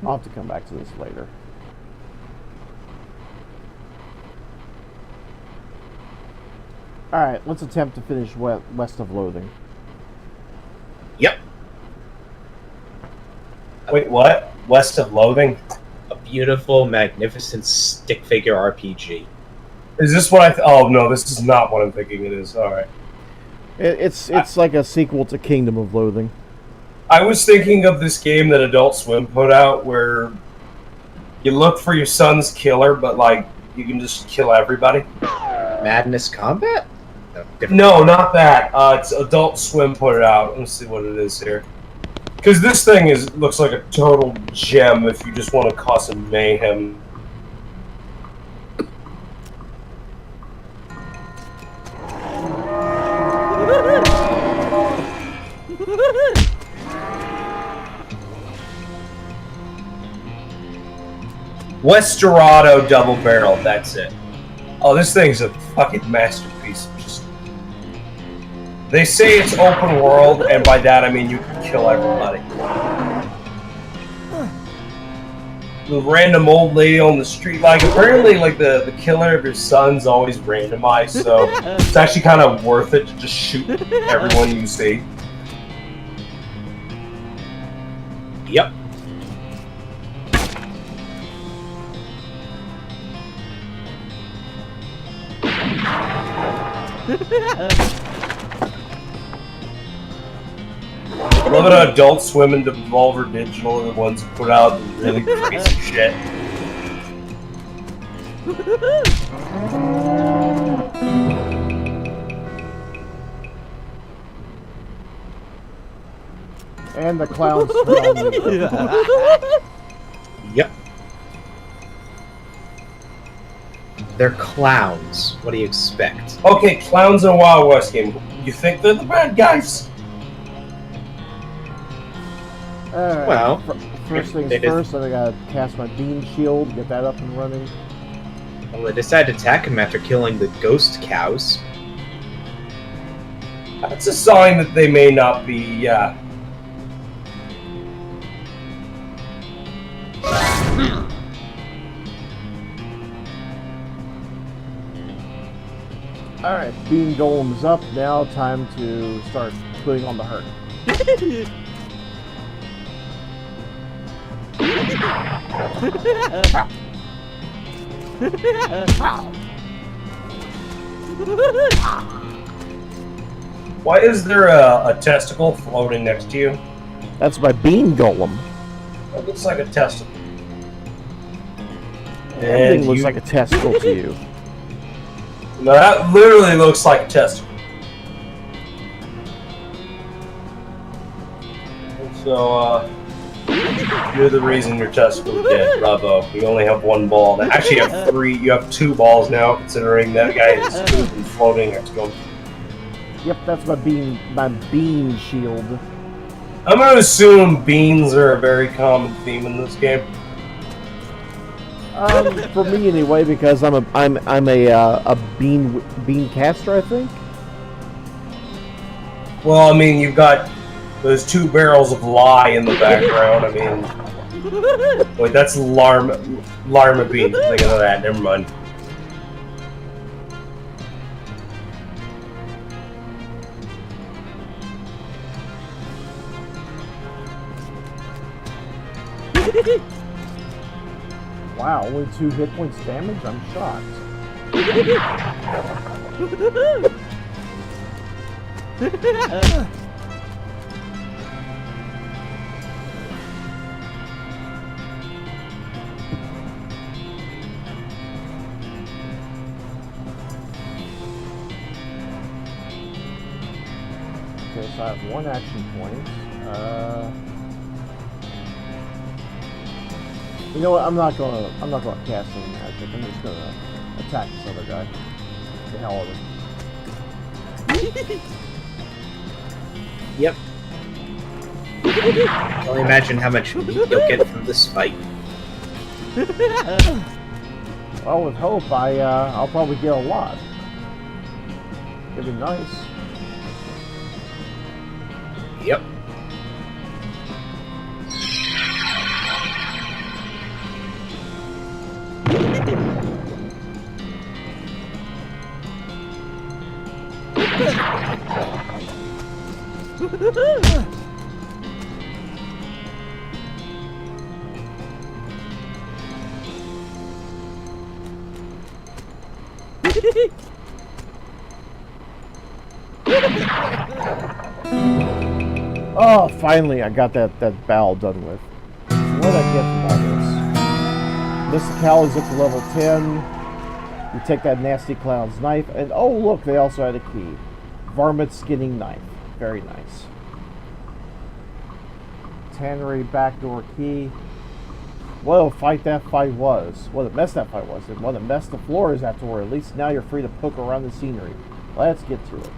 I'll have to come back to this later. Alright, let's attempt to finish West of Loathing. Yep. Wait, what? West of Loathing? A beautiful, magnificent stick figure RPG. Is this what oh, no, this is not what I'm thinking it is. Alright. It's like a sequel to Kingdom of Loathing. I was thinking of this game that Adult Swim put out where you look for your son's killer, but, like, you can just kill everybody. Madness Combat? No, not that. It's Adult Swim put it out. Let's see what it is here. Because this thing looks like a total gem if you just want to cause some mayhem. Westerado Double Barrel, that's it. Oh, this thing's a fucking masterpiece. They say it's open world, and by that I mean you can kill everybody. The random old lady on the street, like, apparently, like, the killer of your son's always randomized, so it's actually kind of worth it to just shoot everyone you see. Yep. Love it, Adult Swim and Devolver Digital are the ones who put out really crazy shit. And the clowns surround me. Yep. They're clowns. What do you expect? Okay, clowns in a Wild West game. You think they're the bad guys? Alright, Well, first things they first, I gotta cast my beam shield, get that up and running. Well, they decided to attack him after killing the ghost cows. That's a sign that they may not be, Alright, beam golem's up, now time to start putting on the hurt. Why is there a testicle floating next to you? That's my beam golem. It looks like a testicle. Everything looks like a testicle to you. No, that literally looks like a testicle. So, you're the reason your testicle's dead. Bravo. You only have one ball. Actually, you have three. You have two balls now, considering that guy is floating next to him. Yep, that's my beam shield. I'm gonna assume beans are a very common theme in this game. For me anyway, because I'm a bean caster, I think. Well, I mean, you've got those two barrels of lye in the background. I mean, wait, that's Larma beans. Think of that. Never mind. Wow, only 2 hit points damage? I'm shocked. Okay, so I have 1 action point. You know what? I'm not gonna cast any magic. I'm just gonna attack this other guy. The hell of it. Yep. Only imagine how much meat you'll get from this fight. Well, with hope, I'll probably get a lot. It'd be nice. Yep. Oh, finally I got that battle done with. So what did I get from all this? Mysticality's up to level 10. You take that nasty clown's knife, and oh look, they also had a key. Varmint skinning knife. Very nice. Tannery backdoor key. What a fight that fight was. What a mess that fight was. And what a mess the floor is afterward. At least now you're free to poke around the scenery. Let's get to it.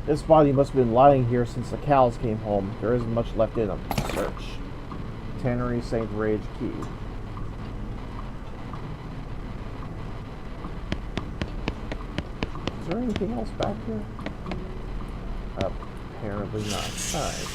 This body must have been lying here since the cows came home. There isn't much left in them. Search. Tannery St. Rage key. Is there anything else back here? Apparently not. Alright.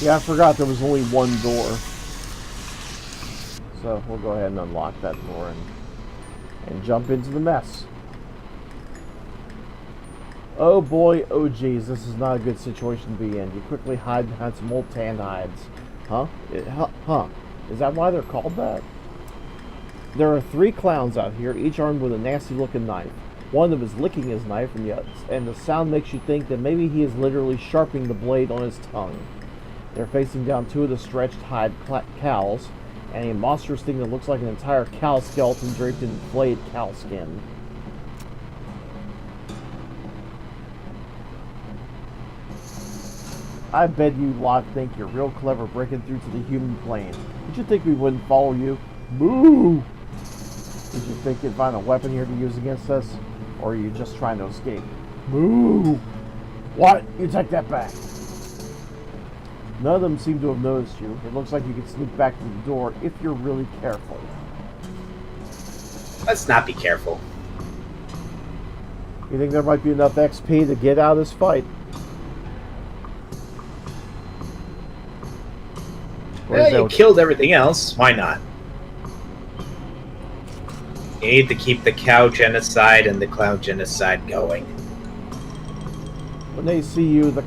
Yeah, I forgot there was only one door. So we'll go ahead and unlock that door and jump into the mess. Oh boy, oh geez, this is not a good situation to be in. You quickly hide behind some old tan hides. Huh? Is that why they're called that? There are 3 clowns out here, each armed with a nasty looking knife. One of them is licking his knife, and the sound makes you think that maybe he is literally sharpening the blade on his tongue. They're facing down 2 of the stretched hide cows, and a monstrous thing that looks like an entire cow skeleton draped in flayed cow skin. I bet you lot think you're real clever breaking through to the human plane. Did you think we wouldn't follow you? Moo! Did you think you'd find a weapon here to use against us? Or are you just trying to escape? Moo! What? You take that back. None of them seem to have noticed you. It looks like you can sneak back to the door if you're really careful. Let's not be careful. You think there might be enough XP to get out of this fight? Well, you killed everything else. Why not? You need to keep the cow genocide and the clown genocide going. When they see you, the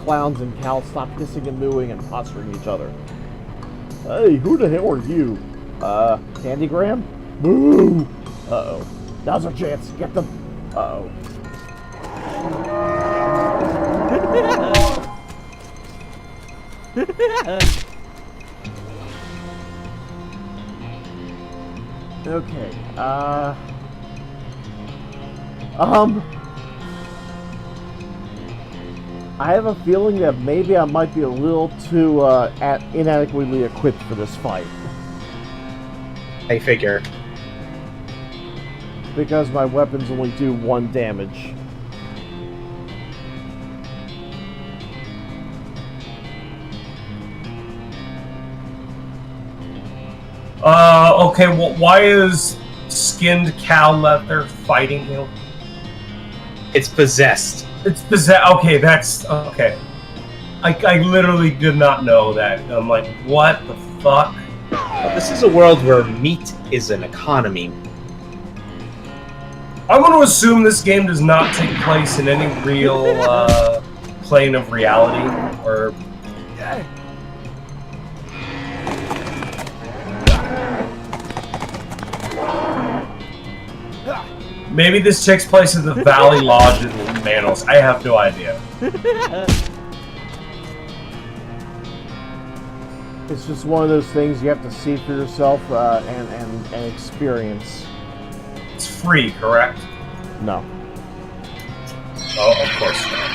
clowns and cows stop hissing and mooing and posturing each other. Hey, who the hell are you? Candygram? Moo! Uh-oh. Now's our chance. Get them. Uh-oh. Okay, I have a feeling that maybe I might be a little too inadequately equipped for this fight. I figure. Because my weapons only do 1 damage. Okay, well, why is skinned cow leather fighting you? It's possessed. It's possessed. Okay, that's okay. I literally did not know that. I'm like, what the fuck? But this is a world where meat is an economy. I'm going to assume this game does not take place in any real plane of reality, or... Maybe this takes place at the Valley Lodge in Manos. I have no idea. It's just one of those things you have to see for yourself and experience. It's free, correct? No. Oh, of course not.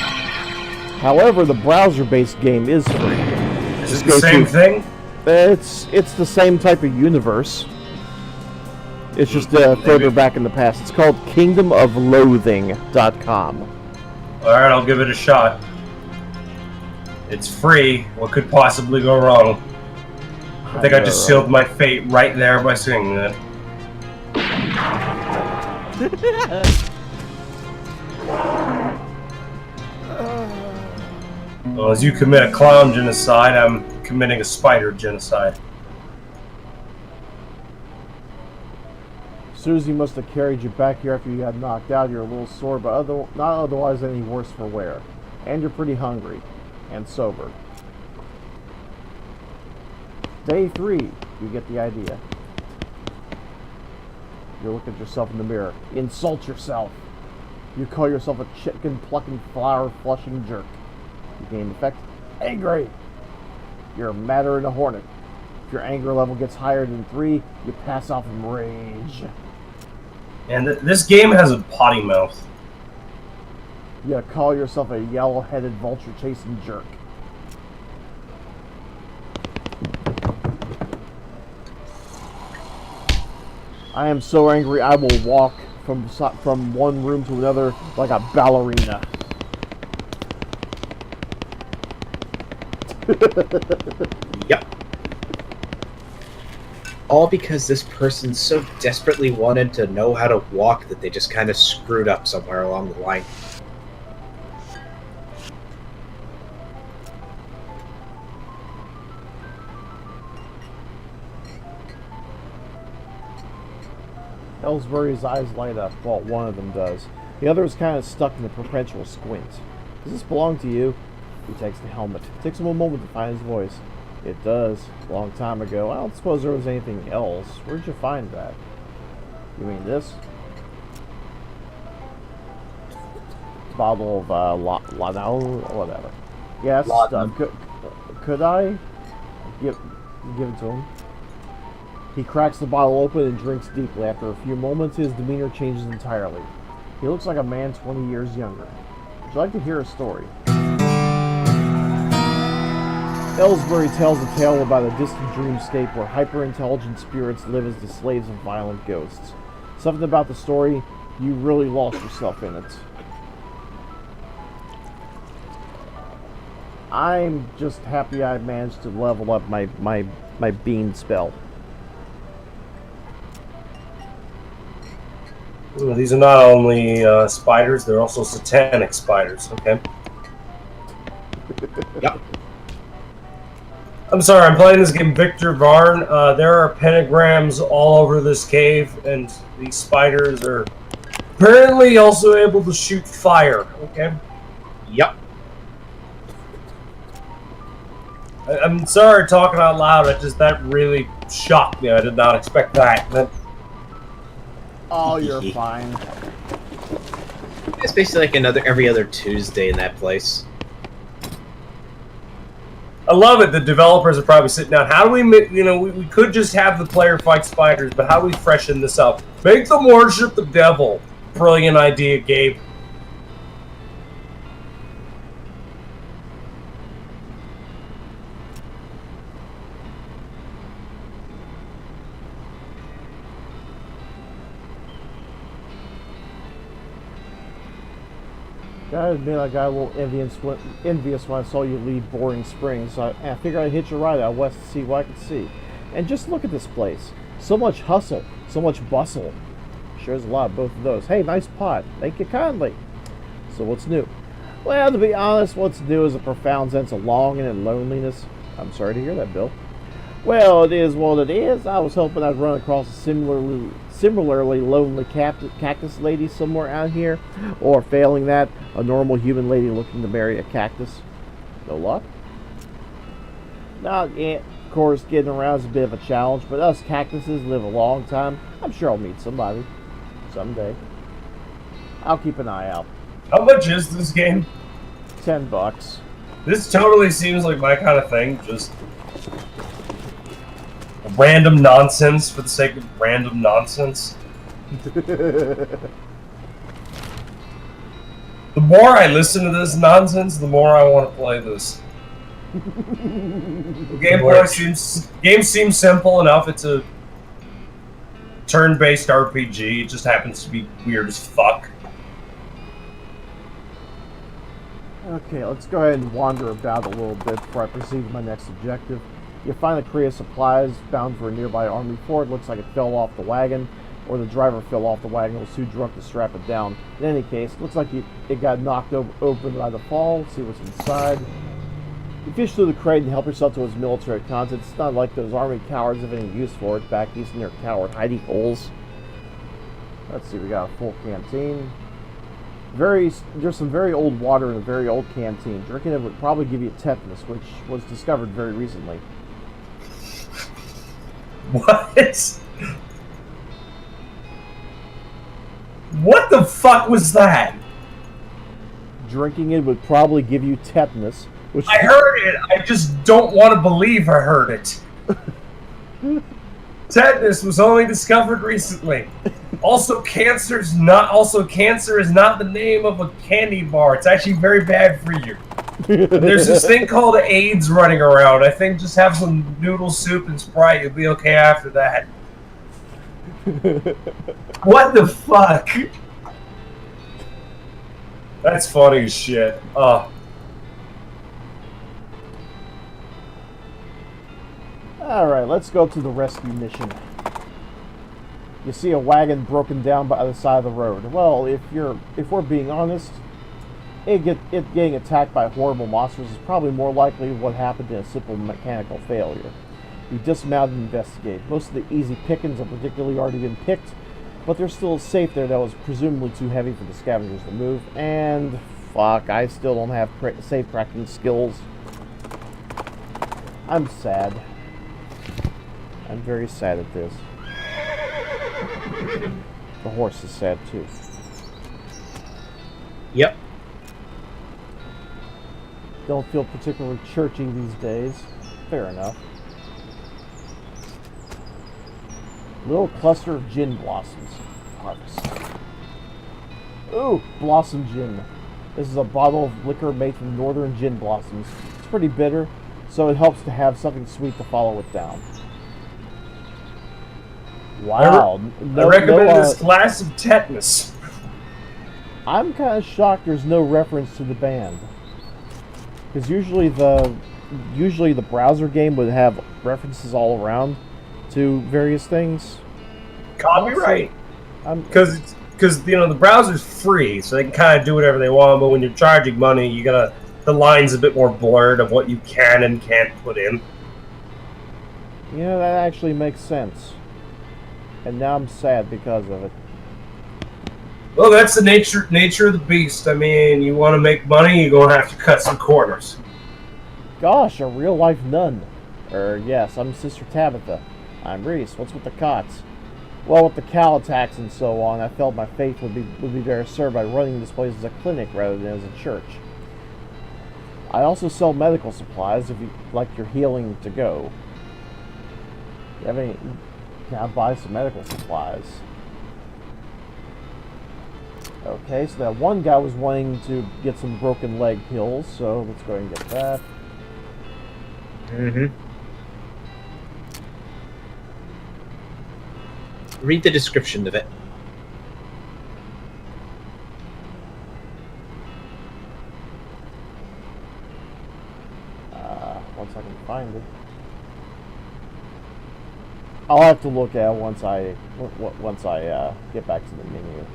However, the browser-based game is free. Is it the same thing? It's the same type of universe. It's just further back in the past. It's called kingdomofloathing.com. Alright, I'll give it a shot. It's free. What could possibly go wrong? I think I just sealed my fate right there by saying that. Well, as you commit a clown genocide, I'm committing a spider genocide. Susie must have carried you back here after you got knocked out. You're a little sore, but not otherwise any worse for wear. And you're pretty hungry. And sober. Day 3. You get the idea. You look at yourself in the mirror. Insult yourself. You call yourself a chicken-plucking, flower-flushing jerk. You gain effect. Angry. You're madder than a hornet. If your anger level gets higher than 3, you pass off in rage. And this game has a potty mouth. You call yourself a yellow-headed vulture-chasing jerk. I am so angry I will walk from one room to another like a ballerina. Yep. All because this person so desperately wanted to know how to walk that they just kind of screwed up somewhere along the line. Ellsbury's eyes light up. Well, one of them does. The other is kind of stuck in a perpetual squint. Does this belong to you? He takes the helmet. It takes him a moment to find his voice. It does. A long time ago. I don't suppose there was anything else. Where'd you find that? You mean this? Bottle of, Lano, whatever. Yeah, that's stuff. Could I give it to him? He cracks the bottle open and drinks deeply. After a few moments, his demeanor changes entirely. He looks like a man 20 years younger. Would you like to hear a story? Ellsbury tells a tale about a distant dreamscape where hyper-intelligent spirits live as the slaves of violent ghosts. Something about the story, you really lost yourself in it. I'm just happy I managed to level up my bean spell. Well, these are not only spiders, they're also satanic spiders, okay? Yep. I'm sorry, I'm playing this game Victor Varn. There are pentagrams all over this cave, and these spiders are apparently also able to shoot fire, okay? Yep. I'm sorry talking out loud, that really shocked me. I did not expect that. Oh, you're fine. It's basically like every other Tuesday in that place. I love it. The developers are probably sitting down. How do we make, we could just have the player fight spiders, but how do we freshen this up? Make them worship the devil. Brilliant idea, Gabe. Gotta admit, I got a little envious when I saw you leave Boring Springs, so I figured I'd hitch a ride out west to see what I could see. And just look at this place. So much hustle, so much bustle. Sure is a lot of both of those. Hey, nice pot. Thank you kindly. So what's new? Well, to be honest, what's new is a profound sense of longing and loneliness. I'm sorry to hear that, Bill. Well, it is what it is. I was hoping I'd run across a similarly lonely cactus lady somewhere out here, or failing that, a normal human lady looking to marry a cactus. No luck? Now, yeah, of course, getting around is a bit of a challenge, but us cactuses live a long time. I'm sure I'll meet somebody someday. I'll keep an eye out. How much is this game? $10. This totally seems like my kind of thing, just random nonsense for the sake of random nonsense. The more I listen to this nonsense, the more I want to play this. The game seems simple enough. It's a turn-based RPG. It just happens to be weird as fuck. Okay, let's go ahead and wander about a little bit before I proceed to my next objective. You find a crate of supplies bound for a nearby army fort. Looks like it fell off the wagon, or the driver fell off the wagon and was too drunk to strap it down. In any case, looks like it got knocked open by the fall. See what's inside. You fish through the crate and help yourself to its military contents. It's not like those army cowards have any use for it back east in their coward hidey holes. Let's see, we got a full canteen. There's some very old water in a very old canteen. Drinking it would probably give you tetanus, which was discovered very recently. What? What the fuck was that? Drinking it would probably give you tetanus, which I heard it. I just don't want to believe I heard it. Tetanus was only discovered recently. Also, cancer is not the name of a candy bar. It's actually very bad for you. There's this thing called AIDS running around. I think just have some noodle soup and Sprite. You'll be okay after that. What the fuck? That's funny as shit. Alright, let's go to the rescue mission. You see a wagon broken down by the side of the road. Well, if we're being honest, it getting attacked by horrible monsters is probably more likely what happened in a simple mechanical failure. You dismount and investigate. Most of the easy pickings have particularly already been picked, but there's still a safe there that was presumably too heavy for the scavengers to move. And fuck, I still don't have safe cracking skills. I'm sad. I'm very sad at this. The horse is sad too. Yep. Don't feel particularly churchy these days. Fair enough. Little cluster of gin blossoms. Harvest. Ooh, blossom gin. This is a bottle of liquor made from northern gin blossoms. It's pretty bitter, so it helps to have something sweet to follow it down. Wow. I recommend this glass of tetanus. I'm kind of shocked there's no reference to the band. Because usually the browser game would have references all around to various things. Copyright. Because the browser's free, so they can kind of do whatever they want. But when you're charging money, the line's a bit more blurred of what you can and can't put in. You know, that actually makes sense. And now I'm sad because of it. Well, that's the nature of the beast. I mean, you want to make money, you're going to have to cut some corners. Gosh, a real-life nun. Yes, I'm Sister Tabitha. I'm Reese. What's with the cots? Well, with the cow attacks and so on, I felt my faith would be better served by running this place as a clinic rather than as a church. I also sell medical supplies if you like your healing to go. You have any... Can I buy some medical supplies? Okay, so that one guy was wanting to get some broken leg pills, so let's go ahead and get that. Mm-hmm. Read the description of it. Once I can find it. I'll have to look at it once I get back to the menu.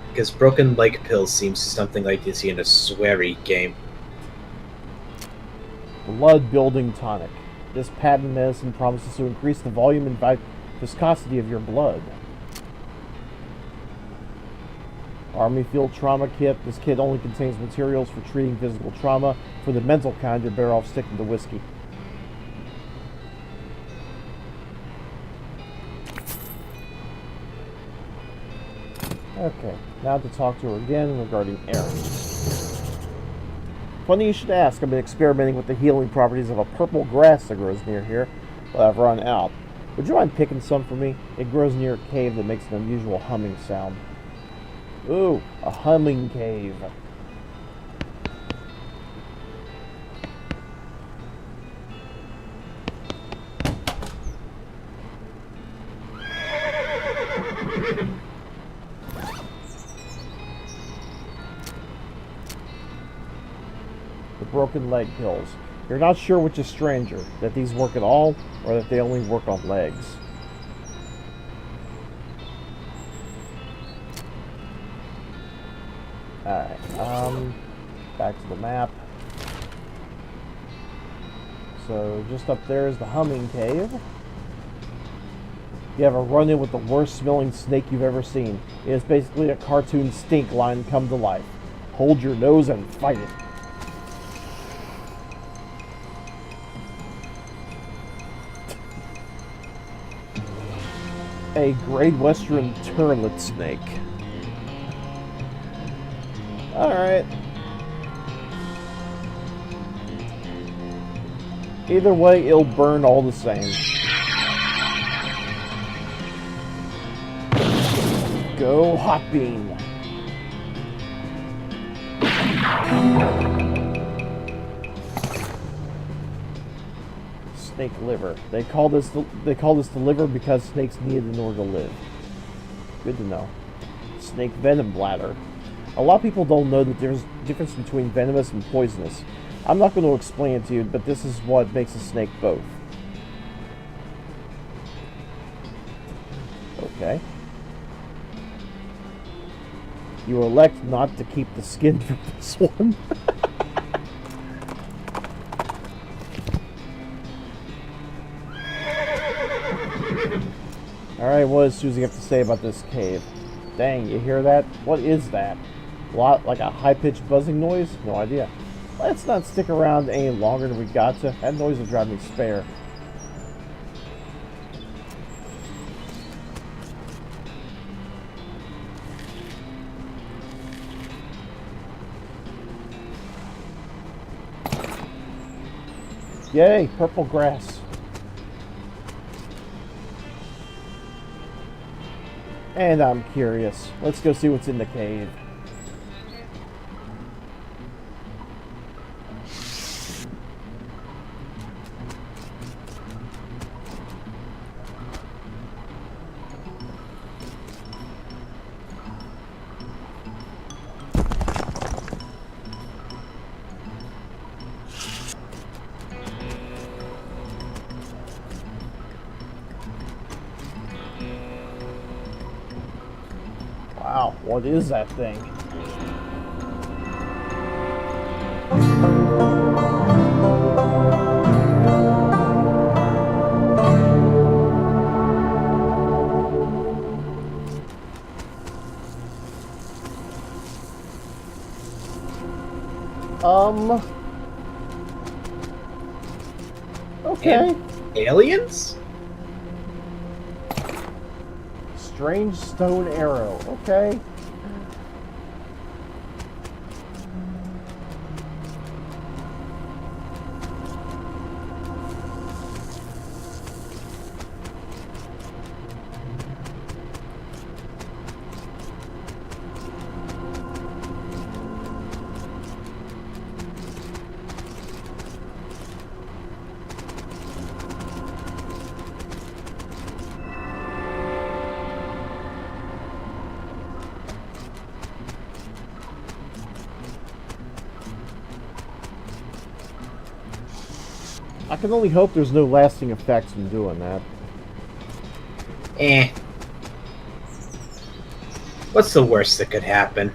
Because broken leg pills seems something like you see in a sweary game. Blood building tonic. This patent medicine promises to increase the volume and viscosity of your blood. Army Field Trauma Kit. This kit only contains materials for treating physical trauma. For the mental kind, you're better off sticking to whiskey. Okay, now to talk to her again regarding errands. Funny you should ask. I've been experimenting with the healing properties of a purple grass that grows near here, but I've run out. Would you mind picking some for me? It grows near a cave that makes an unusual humming sound. Ooh, a humming cave. the broken leg pills. You're not sure which is stranger, that these work at all, or that they only work on legs. Alright, back to the map. So, just up there is the Humming Cave. You have a run-in with the worst-smelling snake you've ever seen. It is basically a cartoon stink line come to life. Hold your nose and fight it. A Great Western Turlet Snake. Alright. Either way, it'll burn all the same. Go Hot Bean. Snake liver. They call this the liver because snakes need it in order to live. Good to know. Snake venom bladder. A lot of people don't know that there's a difference between venomous and poisonous. I'm not going to explain it to you, but this is what makes a snake both. Okay. You elect not to keep the skin from this one. Alright, what does Susie have to say about this cave? Dang, you hear that? What is that? Like a high-pitched buzzing noise? No idea. Let's not stick around any longer than we got to. That noise will drive me spare. Yay, purple grass. And I'm curious. Let's go see what's in the cave. Wow, what is that thing? Okay. Aliens? Strange stone arrow. Okay. I can only hope there's no lasting effects from doing that. Eh. What's the worst that could happen?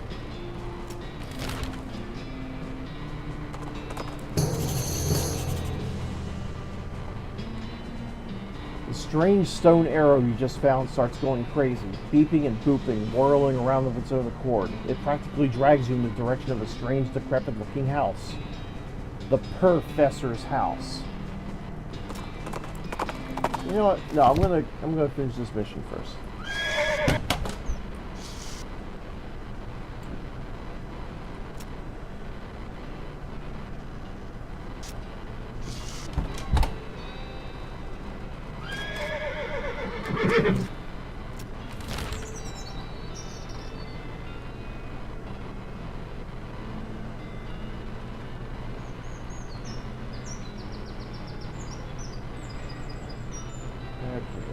The strange stone arrow you just found starts going crazy, beeping and booping, whirling around of its own accord. It practically drags you in the direction of a strange, decrepit-looking house. The Professor's house. You know what? No, I'm gonna finish this mission first.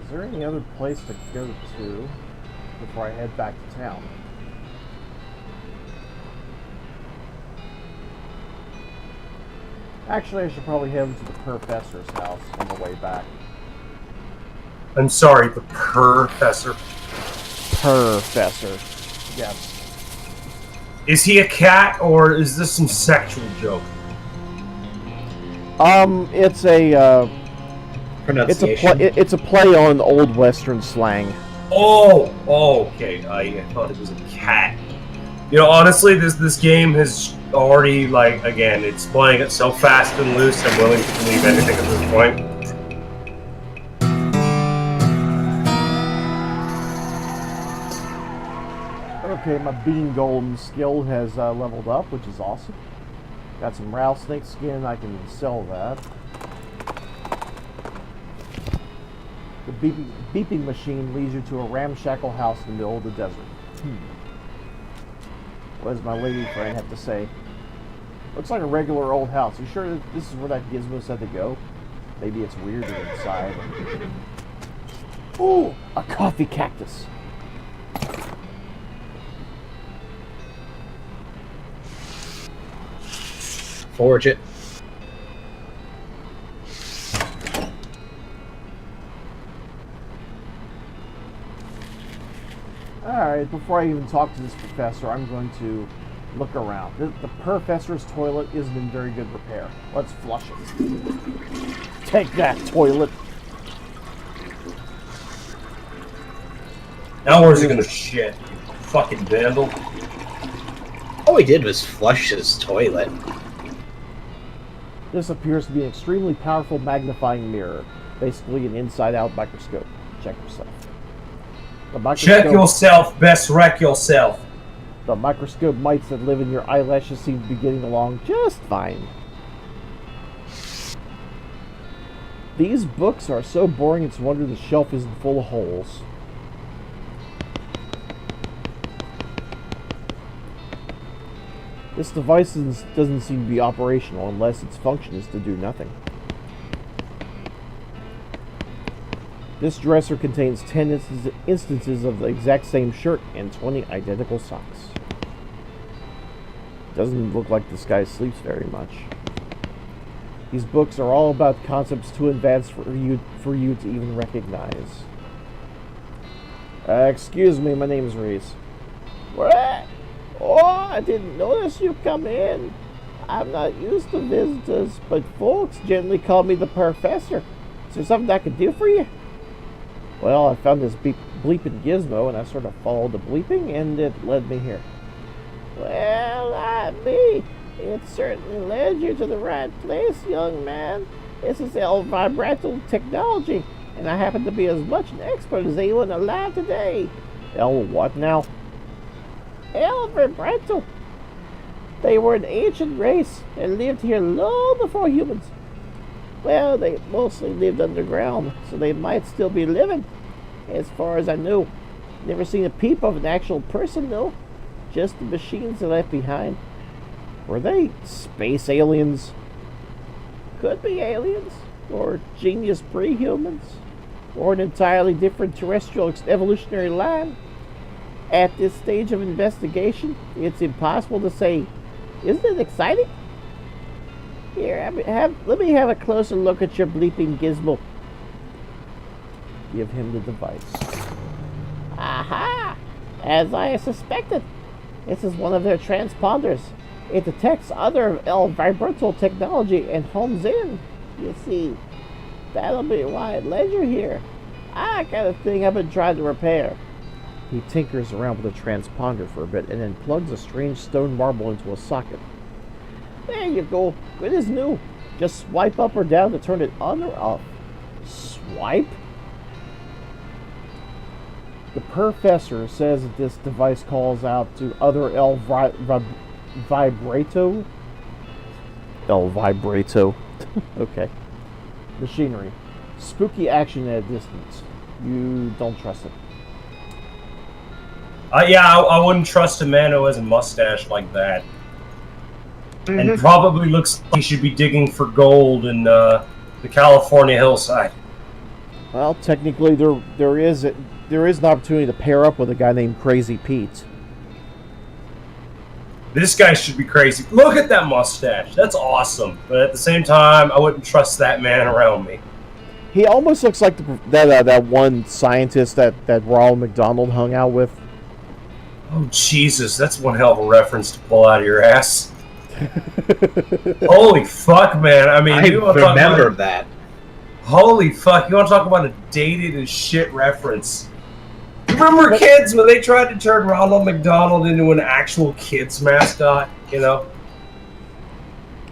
Is there any other place to go to before I head back to town? Actually, I should probably head to the professor's house on the way back. I'm sorry, the professor. Professor. Yes. Is he a cat, or is this some sexual joke? It's a Pronunciation. it's a play on old Western slang. Oh, okay. I thought it was a cat. You know, honestly, this game has already, like, again, it's playing it so fast and loose, I'm willing to believe anything at this point. Okay, my bean golem skill has leveled up, which is awesome. Got some rattlesnake skin, I can sell that. The beeping machine leads you to a ramshackle house in the middle of the desert. What does my lady friend have to say? Looks like a regular old house. You sure that this is where that gizmo said to go? Maybe it's weirder inside. Ooh, a coffee cactus. Forge it. Alright, before I even talk to this professor, I'm going to look around. The professor's toilet isn't in very good repair. Let's flush it. Take that, toilet. Now where's he gonna shit? Fucking vandal. All he did was flush his toilet. This appears to be an extremely powerful magnifying mirror. Basically an inside-out microscope. Check yourself. Check yourself, best wreck yourself. The microscope mites that live in your eyelashes seem to be getting along just fine. These books are so boring it's a wonder the shelf isn't full of holes. This device doesn't seem to be operational unless its function is to do nothing. This dresser contains 10 instances of the exact same shirt and 20 identical socks. Doesn't look like this guy sleeps very much. These books are all about concepts too advanced for you to even recognize. Excuse me, my name's Reese. What? Oh, I didn't notice you come in. I'm not used to visitors, but folks generally call me the professor. Is there something I can do for you? Well, I found this bleeping gizmo, and I sort of followed the bleeping, and it led me here. Well, not me. It certainly led you to the right place, young man. This is L vibrato technology, and I happen to be as much an expert as anyone alive today. L what now? L vibrato. They were an ancient race and lived here long before humans. Well, they mostly lived underground, so they might still be living, as far as I know. Never seen a peep of an actual person, though. Just the machines they left behind. Were they space aliens? Could be aliens, or genius pre-humans, or an entirely different terrestrial evolutionary line. At this stage of investigation, it's impossible to say. Isn't it exciting? Here, let me have a closer look at your bleeping gizmo. Give him the device. Aha! As I suspected, this is one of their transponders. It detects other L vibrato technology and homes in. You see, that'll be why it led you here. I got a thing I've been trying to repair. He tinkers around with a transponder for a bit and then plugs a strange stone marble into a socket. There you go. Good as new. Just swipe up or down to turn it on or off. Swipe? The professor says that this device calls out to other L vibrato. L vibrato. Okay. Machinery. Spooky action at a distance. You don't trust it. Yeah, I wouldn't trust a man who has a mustache like that. And probably looks like he should be digging for gold in the California hillside. Well, technically, there is an opportunity to pair up with a guy named Crazy Pete. This guy should be crazy. Look at that mustache. That's awesome. But at the same time, I wouldn't trust that man around me. He almost looks like that one scientist that Ronald McDonald hung out with. Oh, Jesus. That's one hell of a reference to pull out of your ass. Holy fuck, man. I mean, I remember that. Holy fuck. You want to talk about a dated as shit reference? Remember kids when they tried to turn Ronald McDonald into an actual kids mascot, you know?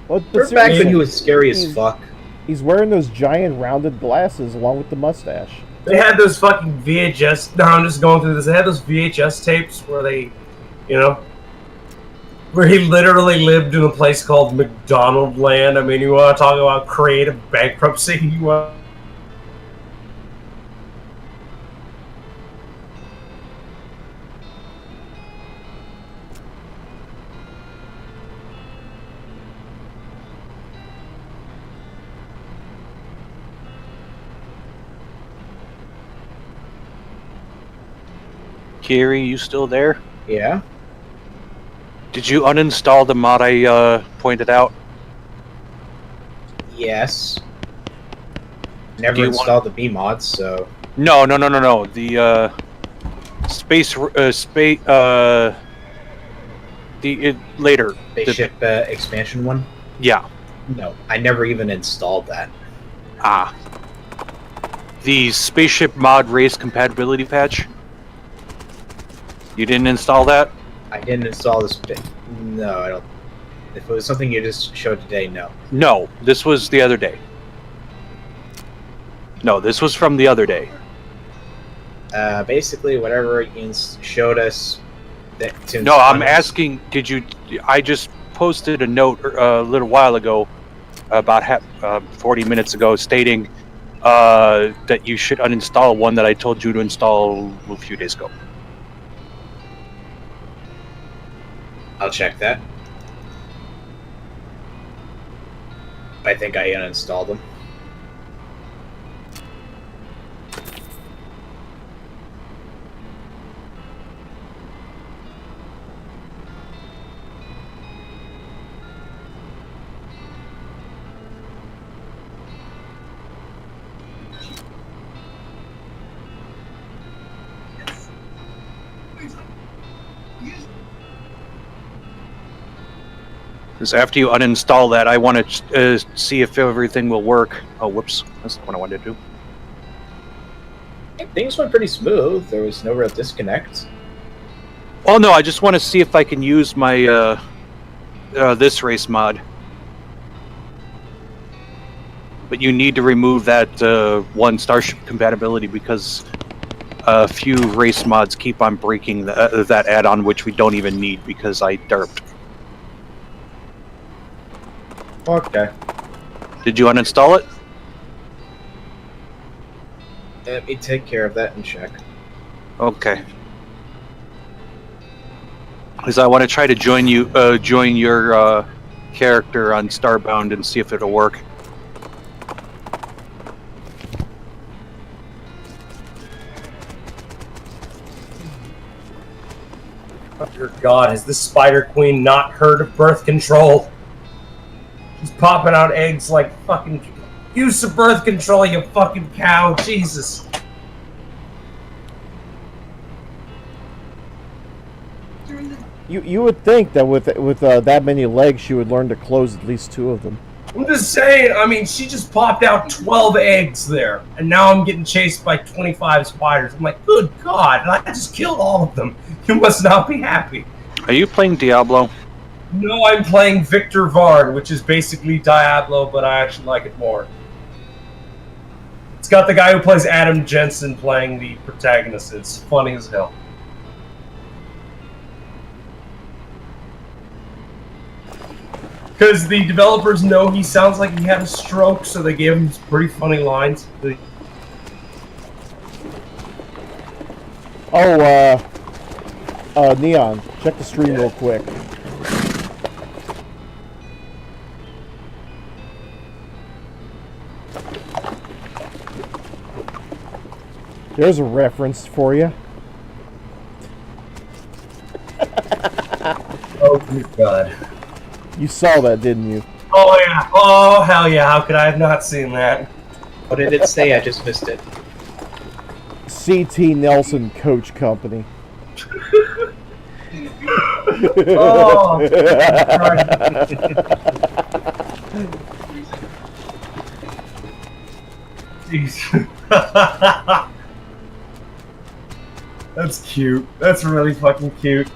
Well, Remember back when he was scary as fuck? He's wearing those giant rounded glasses along with the mustache. They had those fucking VHS... No, I'm just going through this. They had those VHS tapes where they, you know... Where he literally lived in a place called McDonald Land. I mean, you want to talk about creative bankruptcy? You want... Kiri, you still there? Yeah. Did you uninstall the mod I pointed out? Yes. Never installed the B mods, so. No. The later Spaceship expansion one? Yeah. No, I never even installed that. The spaceship mod race compatibility patch. You didn't install that? I didn't install this. No, I don't. If it was something you just showed today, no. No, this was the other day. No, this was from the other day. Basically, whatever you showed us. No, I'm asking. Did you? I just posted a note a little while ago, about 40 minutes ago, stating that you should uninstall one that I told you to install a few days ago. I'll check that. I think I uninstalled them. Because after you uninstall that, I want to see if everything will work. Oh, whoops. That's not what I wanted to do. Things went pretty smooth. There was no real disconnect. Oh, no, I just want to see if I can use my this race mod. But you need to remove that one Starship compatibility because a few race mods keep on breaking that add-on, which we don't even need because I derped. Okay. Did you uninstall it? Let me take care of that and check. Okay. Because I want to try to join your character on Starbound and see if it'll work. Oh, dear God, has this Spider Queen not heard of birth control? She's popping out eggs like fucking... Use some birth control, you fucking cow. Jesus. You would think that with that many legs, she would learn to close at least 2 of them. I'm just saying, I mean, she just popped out 12 eggs there. And now I'm getting chased by 25 spiders. I'm like, good God, and I just killed all of them. You must not be happy. Are you playing Diablo? No, I'm playing Victor Varn, which is basically Diablo, but I actually like it more. It's got the guy who plays Adam Jensen playing the protagonist. It's funny as hell. Because the developers know he sounds like he had a stroke, so they gave him pretty funny lines. Neon, check the stream real quick. There's a reference for you. Oh God. You saw that, didn't you? Oh yeah. Oh hell yeah. How could I have not seen that? What did it say? I just missed it. CT Nelson Coach Company. Oh. Jeez. That's cute. That's really fucking cute.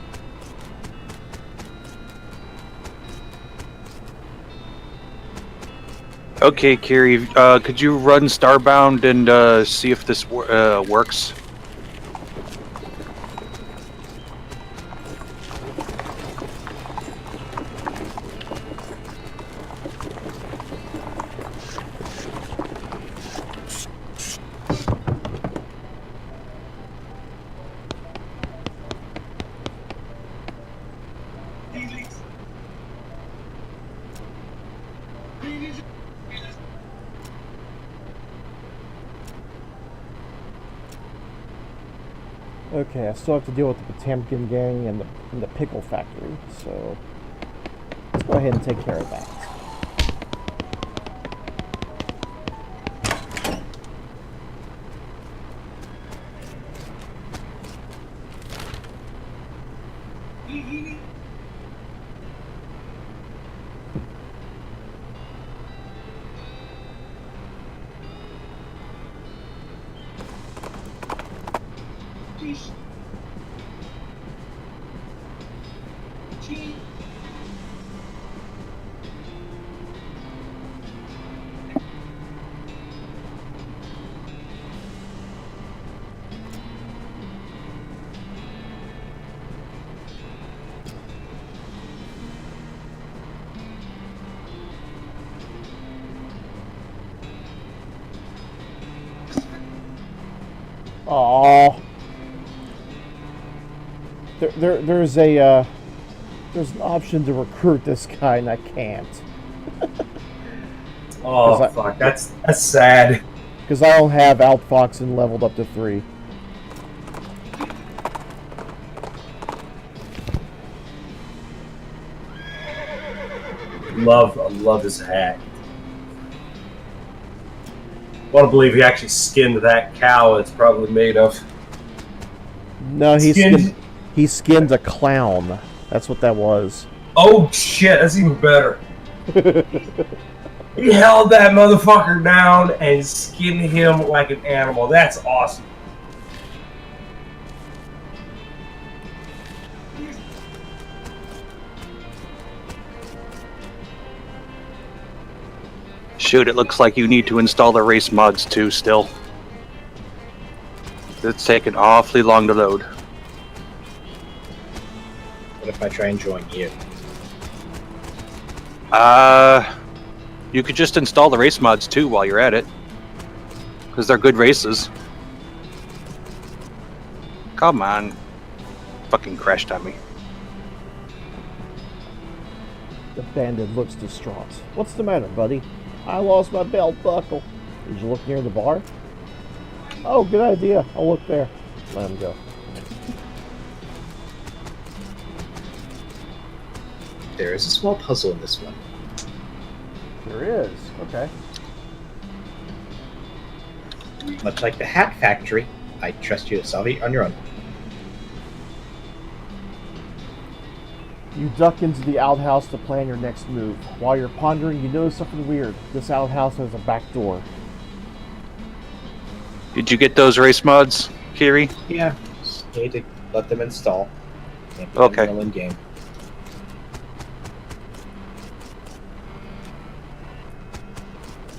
Okay, Kiri, could you run Starbound and see if this works? Okay, I still have to deal with the Potemkin gang and the pickle factory, so let's go ahead and take care of that. Oh, there's an option to recruit this guy, and I can't. Oh fuck, that's sad. Because I don't have Outfoxen leveled up to 3. I love his hat. I want to believe he actually skinned that cow it's probably made of. No, he skinned a clown. That's what that was. Oh shit, that's even better. He held that motherfucker down and skinned him like an animal. That's awesome. Shoot, it looks like you need to install the race mods too still. It's taking awfully long to load. What if I try and join you? You could just install the race mods too while you're at it. Because they're good races. Come on. Fucking crashed on me. The bandit looks distraught. What's the matter, buddy? I lost my belt buckle. Did you look near the bar? Oh, good idea. I'll look there. Let him go. There is a small puzzle in this one. There is. Okay. Much like the hat factory, I trust you to solve it on your own. You duck into the outhouse to plan your next move. While you're pondering, you notice something weird. This outhouse has a back door. Did you get those race mods, Kiri? Yeah, just need to let them install. Can't put Okay. them all in game.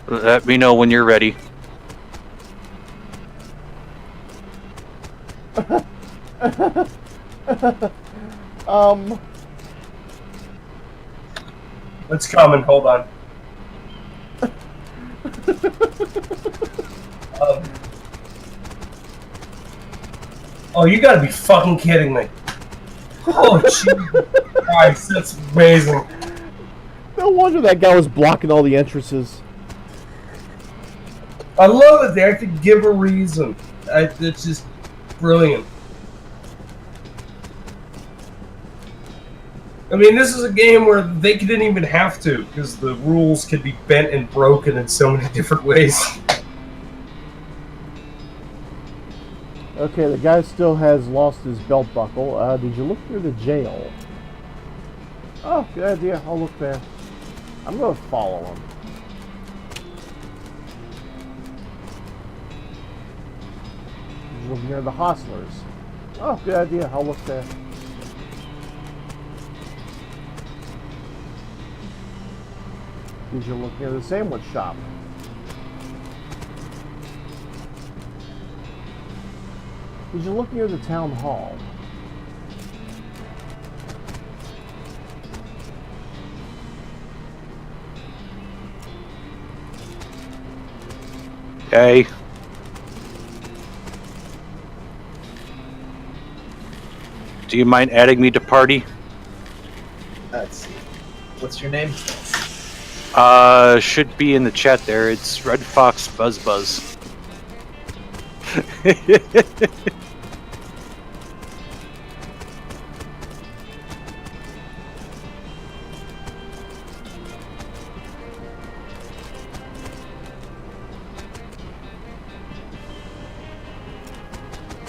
Let me know when you're ready. It's coming. Hold on. Oh, you gotta be fucking kidding me. Oh, Jesus Christ, that's amazing. No wonder that guy was blocking all the entrances. I love it. They have to give a reason. It's just brilliant. I mean, this is a game where they didn't even have to, because the rules can be bent and broken in so many different ways. Okay, the guy still has lost his belt buckle. Did you look near the jail? Oh, good idea. I'll look there. I'm going to follow him. Did you look near the hostlers? Oh, good idea. I'll look there. Did you look near the sandwich shop? Did you look near the town hall? Hey. Do you mind adding me to party? Let's see. What's your name? Should be in the chat there. It's Red Fox Buzz Buzz.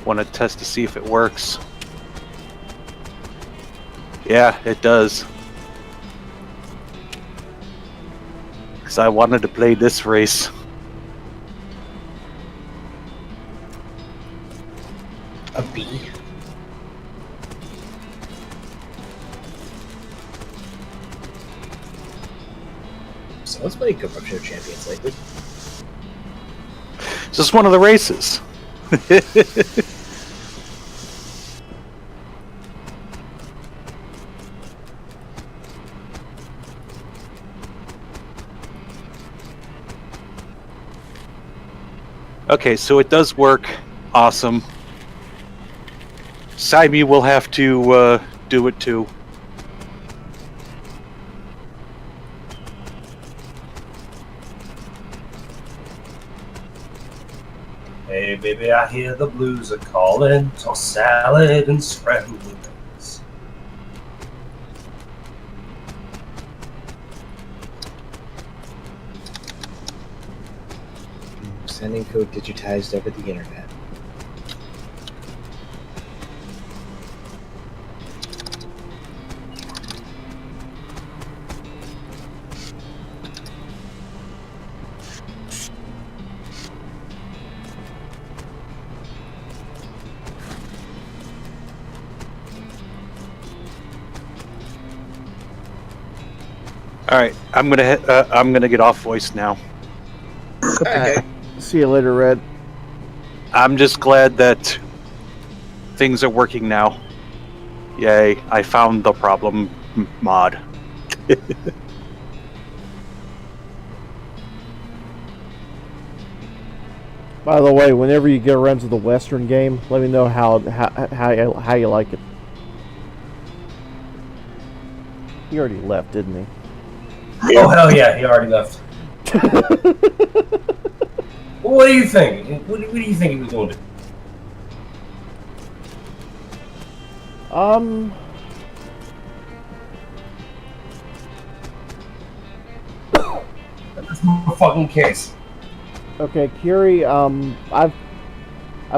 Want to test to see if it works. Yeah, it does. Because I wanted to play this race. A B. Someone's playing Corruption of Champions lately. It's just one of the races. Okay, so it does work. Awesome. Saimi will have to do it too. Hey, baby, I hear the blues are calling. Toss salad and scrambled eggs. Sending code digitized over the internet. All right, I'm gonna get off voice now. Okay. See you later, Red. I'm just glad that things are working now. Yay! I found the problem mod. By the way, whenever you get around to the Western game, let me know how you like it. He already left, didn't he? Oh, hell yeah, he already left. What do you think? What do you think he was going to do? That's my fucking case. Okay, Curie, I've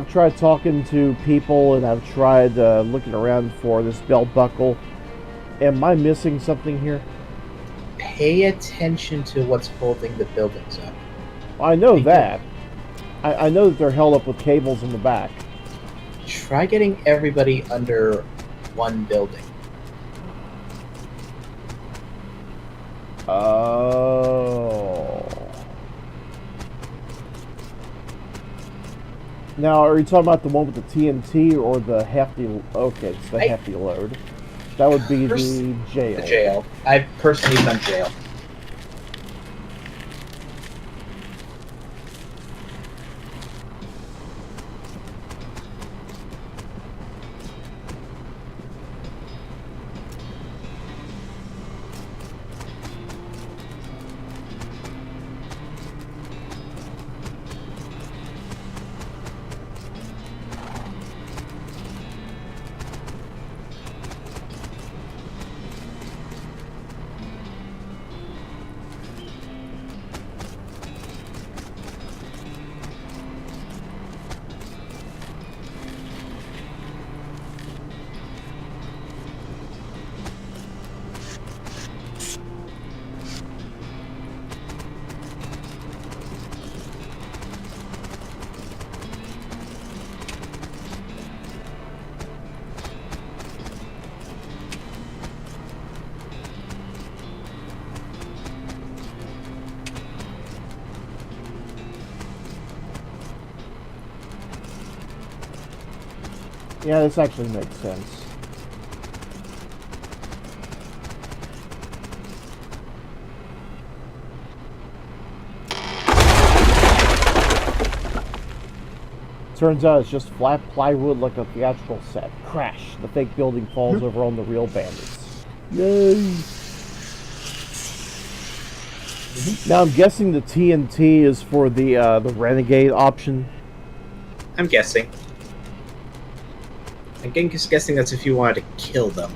tried talking to people and I've tried looking around for this belt buckle. Am I missing something here? Pay attention to what's holding the buildings up. I know that. I know that they're held up with cables in the back. Try getting everybody under one building. Oh. Now, are you talking about the one with the TNT or the hefty? Okay, it's the hefty load. That would be the jail. The jail. I've personally done jail. Yeah, this actually makes sense. Turns out it's just flat plywood like a theatrical set. Crash! The fake building falls over on the real bandits. Yay! Now I'm guessing the TNT is for the renegade option. I'm guessing. I'm guessing that's if you wanted to kill them.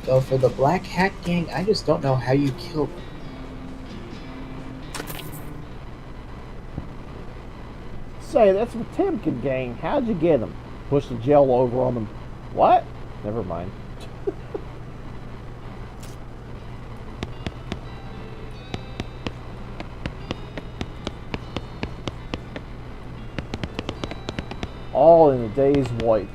So for the Black Hat Gang, I just don't know how you kill them. Say, that's the Timken gang. How'd you get them? Push the gel over on them. What? Never mind. All in a day's wipe.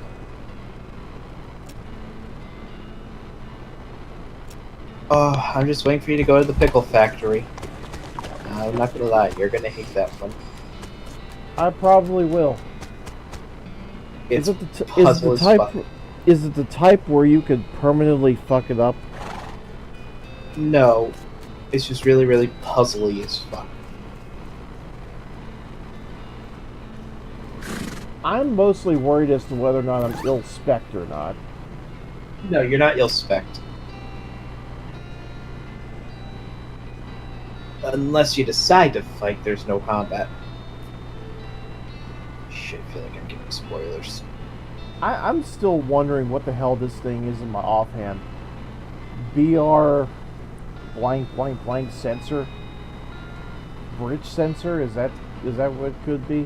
Oh, I'm just waiting for you to go to the pickle factory. I'm not gonna lie, you're gonna hate that one. I probably will. It's is it the type? Is it the type where you could permanently fuck it up? No, it's just really, really puzzly as fuck. I'm mostly worried as to whether or not I'm ill-spec'd or not. No, you're not ill-spec'd. Unless you decide to fight, there's no combat. Shit, I feel like I'm giving spoilers. I'm still wondering what the hell this thing is in my offhand. BR blank blank blank sensor? Bridge sensor? Is that what it could be?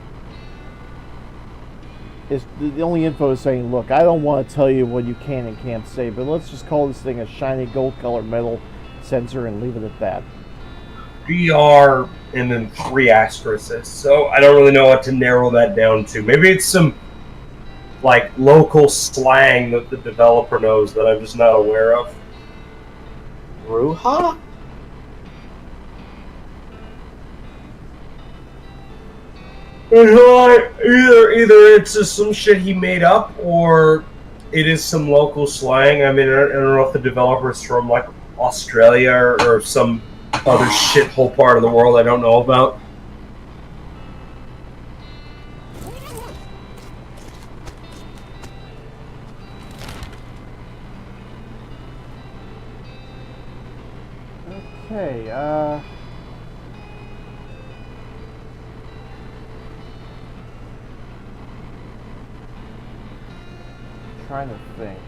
It's, the only info is saying, look, I don't want to tell you what you can and can't say, but let's just call this thing a shiny gold colored metal sensor and leave it at that. BR and then 3 asterisks. So I don't really know what to narrow that down to. Maybe it's some like local slang that the developer knows that I'm just not aware of. Ruha? Either it's just some shit he made up, or it is some local slang. I mean, I don't know if the developer's from like Australia or some other shithole part of the world I don't know about. Okay, trying to think.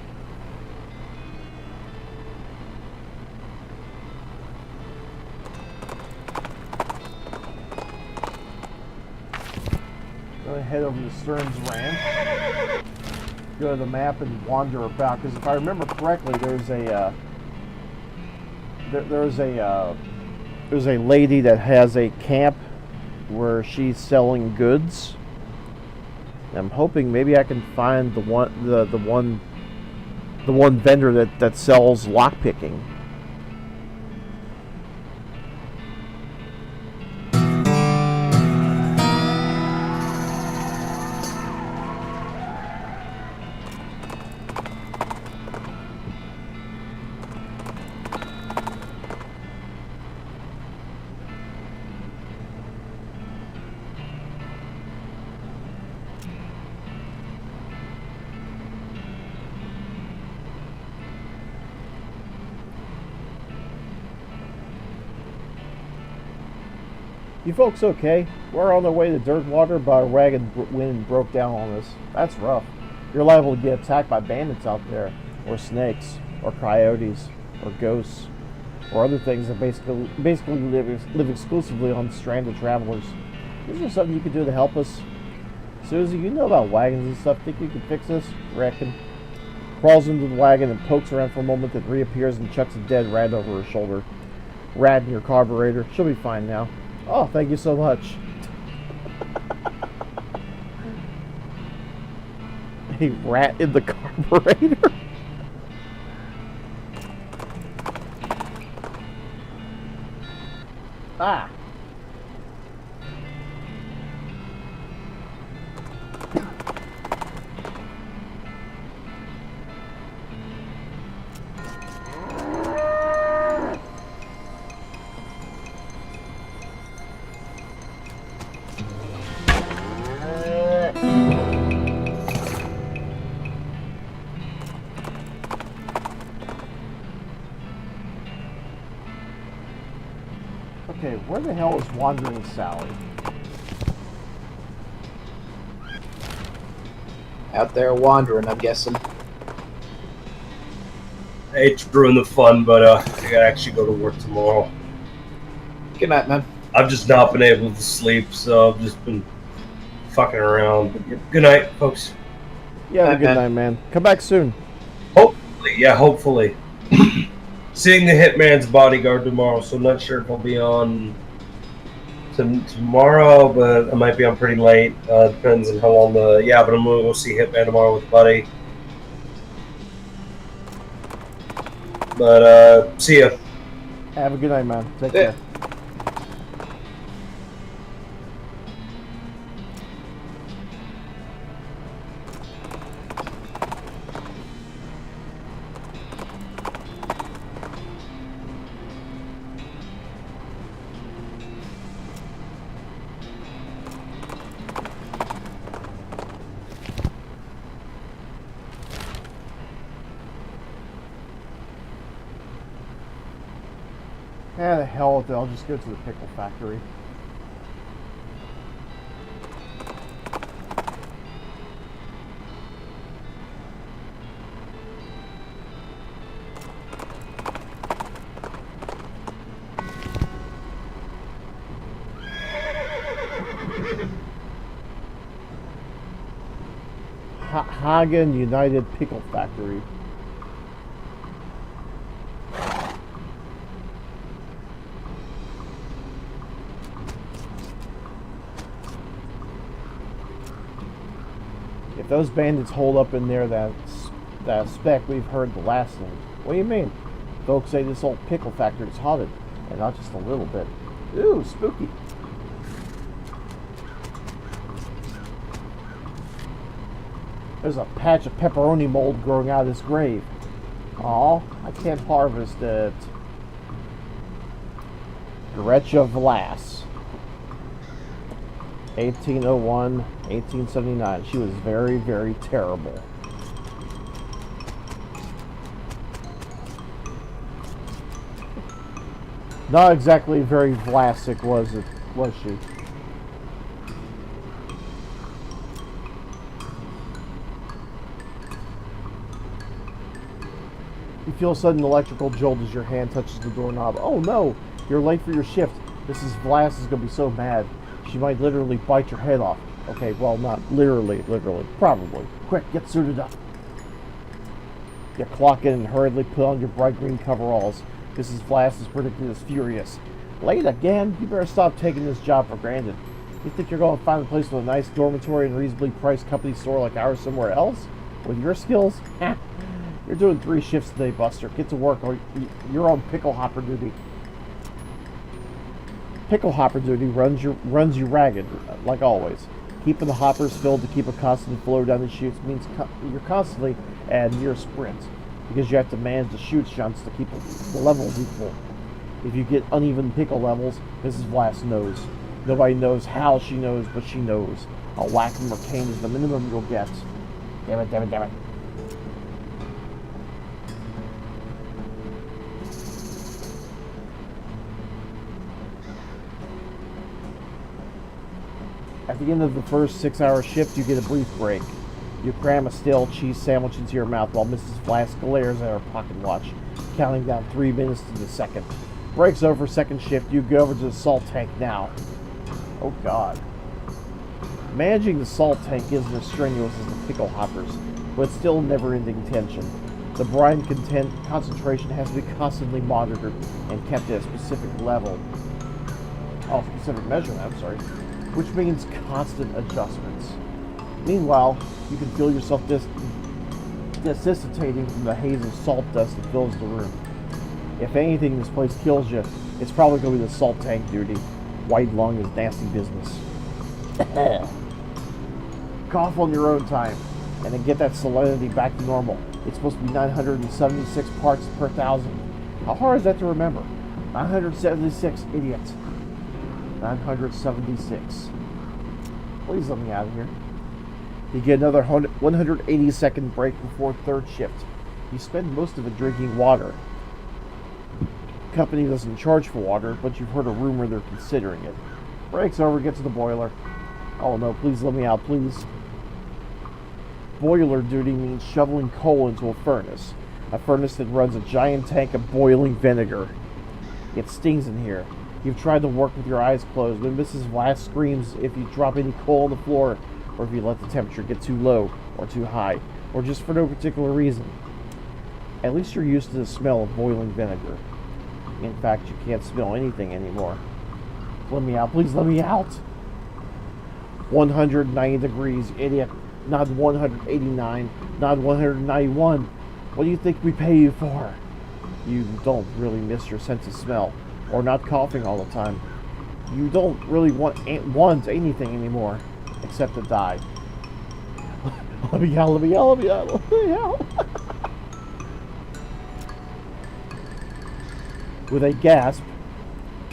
Go ahead over to Stern's Ranch. Go to the map and wander about, because if I remember correctly, there's a there's a lady that has a camp where she's selling goods. I'm hoping maybe I can find the one vendor that sells lockpicking. You folks okay? We're on our way to Dirtwater, but our wagon wind broke down on us. That's rough. You're liable to get attacked by bandits out there, or snakes, or coyotes, or ghosts, or other things that basically live exclusively on stranded travelers. Is there something you could do to help us? Susie, you know about wagons and stuff. Think you could fix this? Reckon. Crawls into the wagon and pokes around for a moment, then reappears and chucks a dead rat over her shoulder. Rat in your carburetor. She'll be fine now. Oh, thank you so much. A rat in the carburetor? Ah. Okay, where the hell is Wandering Sally? Out there wandering, I'm guessing. I hate to ruin the fun, but I gotta actually go to work tomorrow. Good night, man. I've just not been able to sleep, so I've just been fucking around. But good night, folks. Yeah, have a Night, good man. night, man. Come back soon. Hopefully, yeah, hopefully. Seeing the Hitman's Bodyguard tomorrow, so I'm not sure if I'll be on tomorrow, but I might be on pretty late. Depends on how long the... Yeah, but I'm going to go see Hitman tomorrow with a buddy. But, see ya. Have a good night, man. Take Yeah. care. Yeah, the hell with it. I'll just go to the pickle factory. Hagen United Pickle Factory. If those bandits hold up in there, that spec we've heard the last name. What do you mean? Folks say this old pickle factory is haunted, and not just a little bit. Ooh, spooky. There's a patch of pepperoni mold growing out of this grave. Aw, I can't harvest it. Gretcha Vlas. 1801, 1879. She was very, very terrible. Not exactly very Vlasic, was she? You feel a sudden electrical jolt as your hand touches the doorknob. Oh no! You're late for your shift. Mrs. Vlass is gonna be so mad. She might literally bite your head off. Okay, well, not literally. Probably. Quick, get suited up. You clock in and hurriedly put on your bright green coveralls. Mrs. Vlass is predicted as furious. Late again? You better stop taking this job for granted. You think you're going to find a place with a nice dormitory and reasonably priced company store like ours somewhere else? With your skills? You're doing 3 shifts today, Buster. Get to work or you're on pickle hopper duty. Pickle hopper duty runs you ragged, like always. Keeping the hoppers filled to keep a constant flow down the chutes means you're constantly at near sprint, because you have to manage the chute shunts to keep the levels equal. If you get uneven pickle levels, Mrs. Vlass knows. Nobody knows how she knows, but she knows. A whacking or cane is the minimum you'll get. Damn it. At the end of the first 6-hour shift, you get a brief break. You cram a stale cheese sandwich into your mouth while Mrs. Vlass glares at her pocket watch, counting down 3 minutes to the second. Break's over, second shift, you go over to the salt tank now. Oh god. Managing the salt tank isn't as strenuous as the pickle hoppers, but it's still never-ending tension. The brine concentration has to be constantly monitored and kept at a specific level. Oh, specific measurement, I'm sorry. Which means constant adjustments. Meanwhile, you can feel yourself desiccating from the haze of salt dust that fills the room. If anything in this place kills you, it's probably going to be the salt tank duty. White lung is nasty business. Cough on your own time, and then get that salinity back to normal. It's supposed to be 976 parts per thousand. How hard is that to remember? 976, idiot. 976. Please let me out of here. You get another 180-second break before third shift. You spend most of it drinking water. company doesn't charge for water, but you've heard a rumor they're considering it. Breaks over, get to the boiler. Oh no, please let me out, please. Boiler duty means shoveling coal into a furnace that runs a giant tank of boiling vinegar. It stings in here. You've tried to work with your eyes closed, but Mrs. Vlass screams if you drop any coal on the floor, or if you let the temperature get too low, or too high, or just for no particular reason. At least you're used to the smell of boiling vinegar. In fact, you can't smell anything anymore. Let me out, please let me out! 190 degrees, idiot. Not 189, not 191. What do you think we pay you for? You don't really miss your sense of smell, or not coughing all the time. You don't really want anything anymore, except to die. Let me out, let me out, let me out, let me out. With a gasp,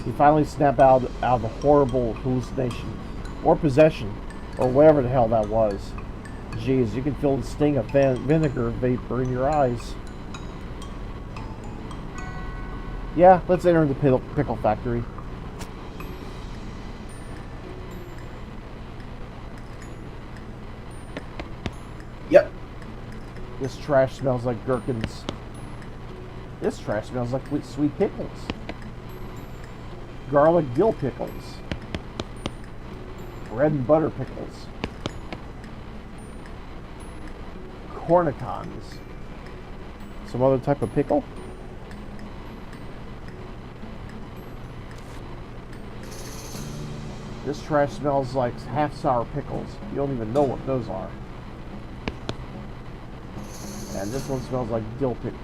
you finally snap out of the horrible hallucination, or possession, or whatever the hell that was. Jeez, you can feel the sting of vinegar vapor in your eyes. Yeah, let's enter the pickle factory. Yep. This trash smells like gherkins. This trash smells like sweet pickles. Garlic dill pickles. Bread and butter pickles. Cornicons. Some other type of pickle? This trash smells like half-sour pickles. You don't even know what those are. And this one smells like dill pickles.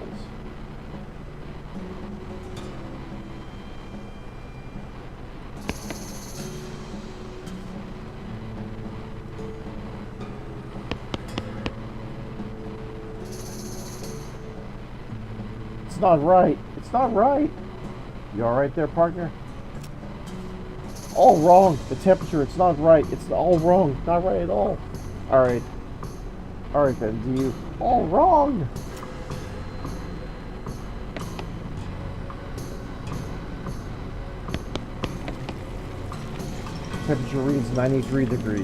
It's not right. It's not right. You alright there, partner? All wrong. The temperature, it's not right. It's all wrong. Not right at all. Alright. Alright then, do you... All wrong! Temperature reads 93 degrees.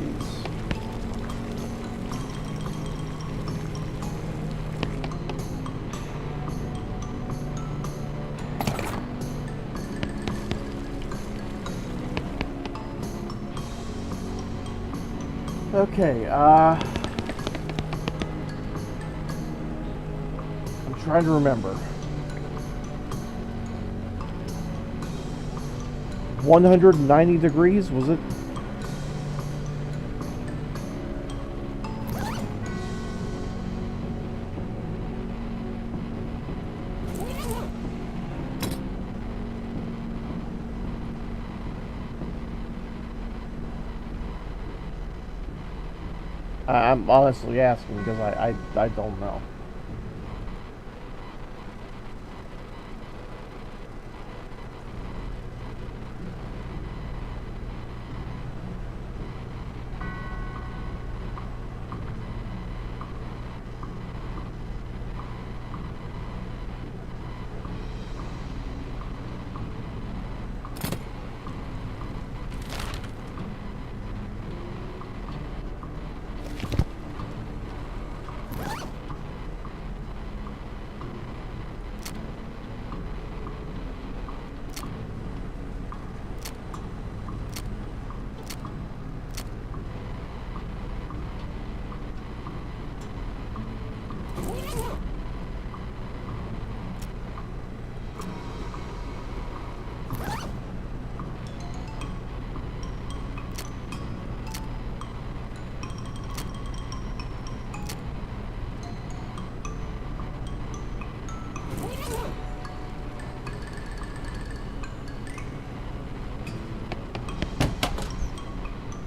Okay, I'm trying to remember. 190 degrees, was it? I'm honestly asking because I don't know.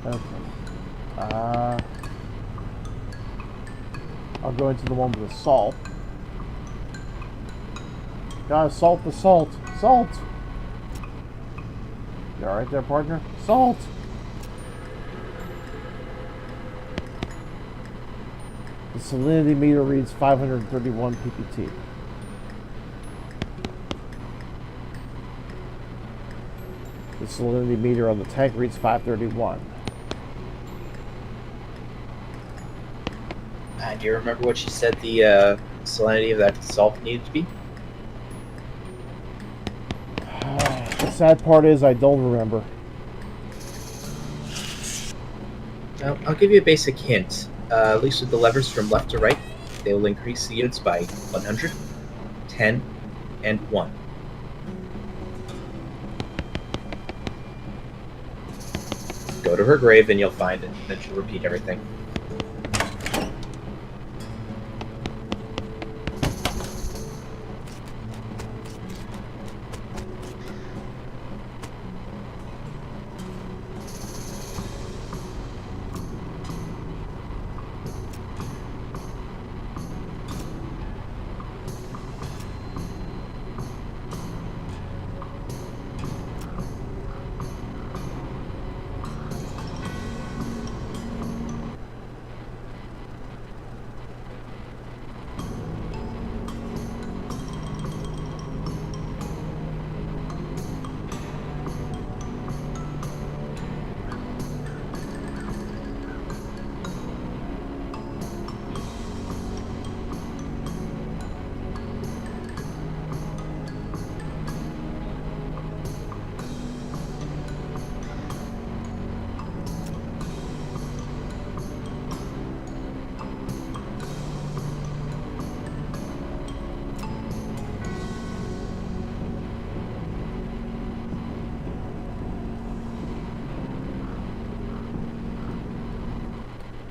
Okay. I'll go into the one with the salt. Gotta salt the salt. Salt! You alright there, partner? Salt! The salinity meter reads 531 ppt. The salinity meter on the tank reads 531. Do you remember what she said the salinity of that salt needed to be? The sad part is I don't remember. I'll give you a basic hint. At least with the levers from left to right, they will increase the units by 100, 10, and 1. Go to her grave and you'll find it. Then she'll repeat everything.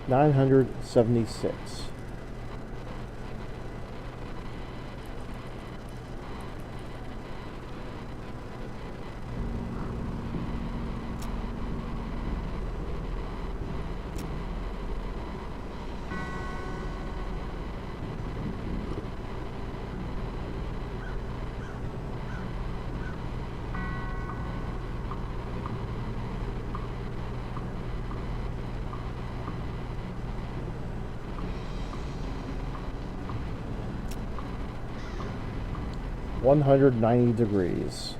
$976. $190.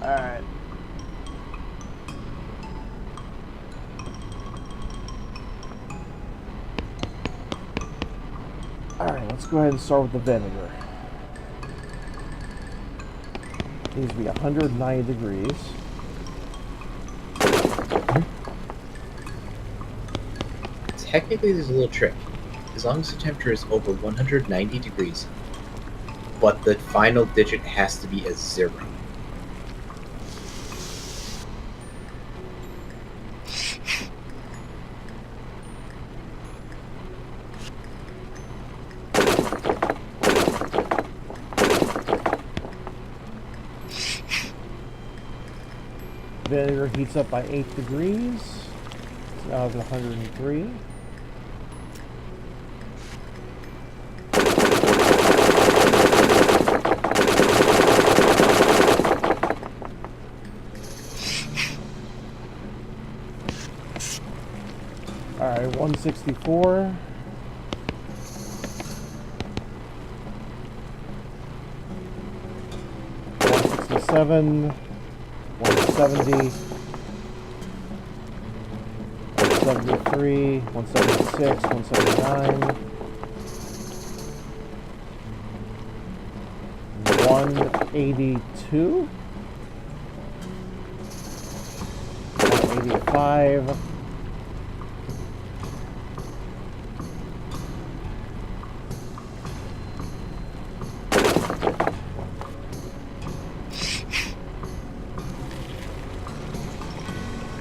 Alright. Alright, let's go ahead and start with the vinegar. It needs to be 190 degrees. Technically, there's a little trick. As long as the temperature is over 190 degrees, but the final digit has to be a 0. Vinegar heats up by 8 degrees. It's now at 103. Alright, 164. $167. 170, 173, 176, 179, 182, 185,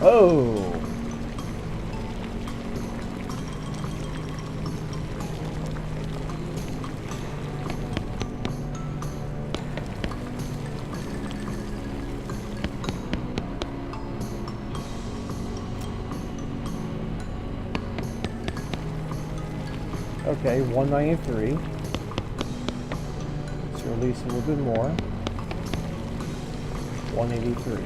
oh! Okay, 193. Let's release a little bit more. 183.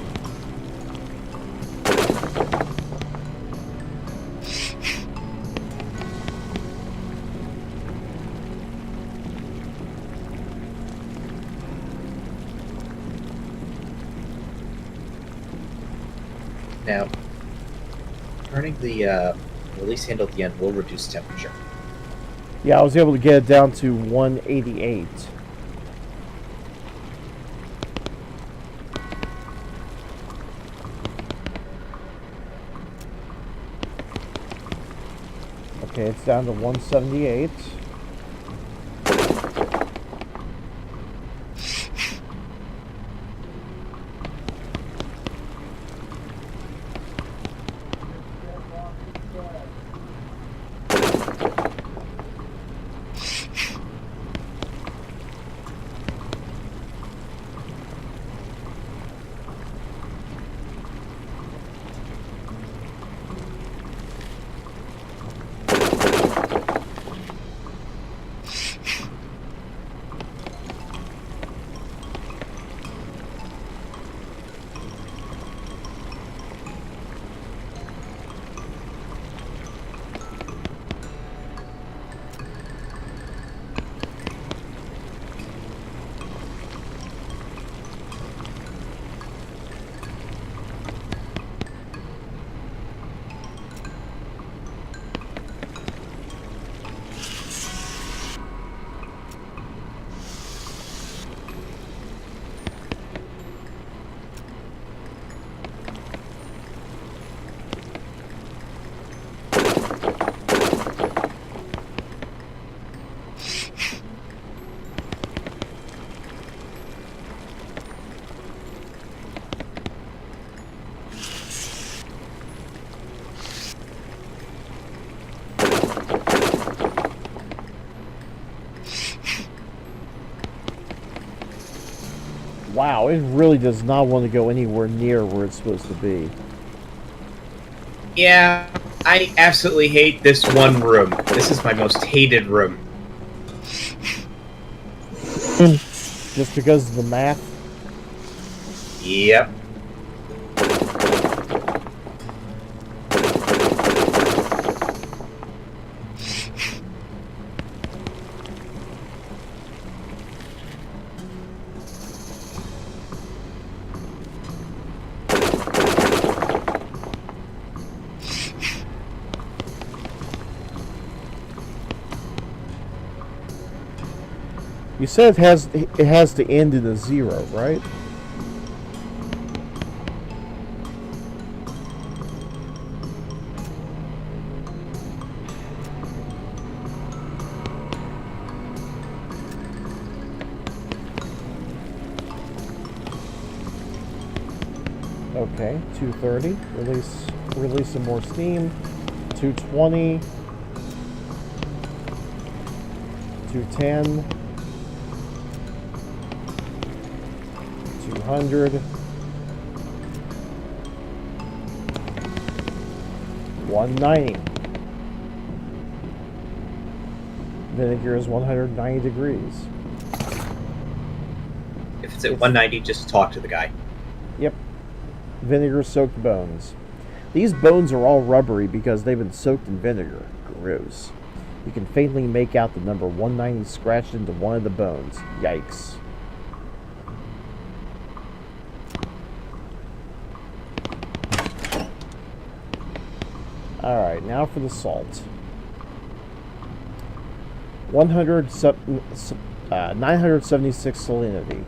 Now, turning the release handle at the end will reduce temperature. Yeah, I was able to get it down to 188. Okay, it's down to 178. Wow, it really does not want to go anywhere near where it's supposed to be. Yeah, I absolutely hate this one room. This is my most hated room. Just because of the math? Yep. You said it has to end in a 0, right? Okay, 230. Release some more steam. 220. 210. 200. 190. Vinegar is 190 degrees. If it's at 190, just talk to the guy. Yep. Vinegar-soaked bones. These bones are all rubbery because they've been soaked in vinegar. Gross. You can faintly make out the number 190 scratched into one of the bones. Yikes. Alright, now for the salt. 976 salinity.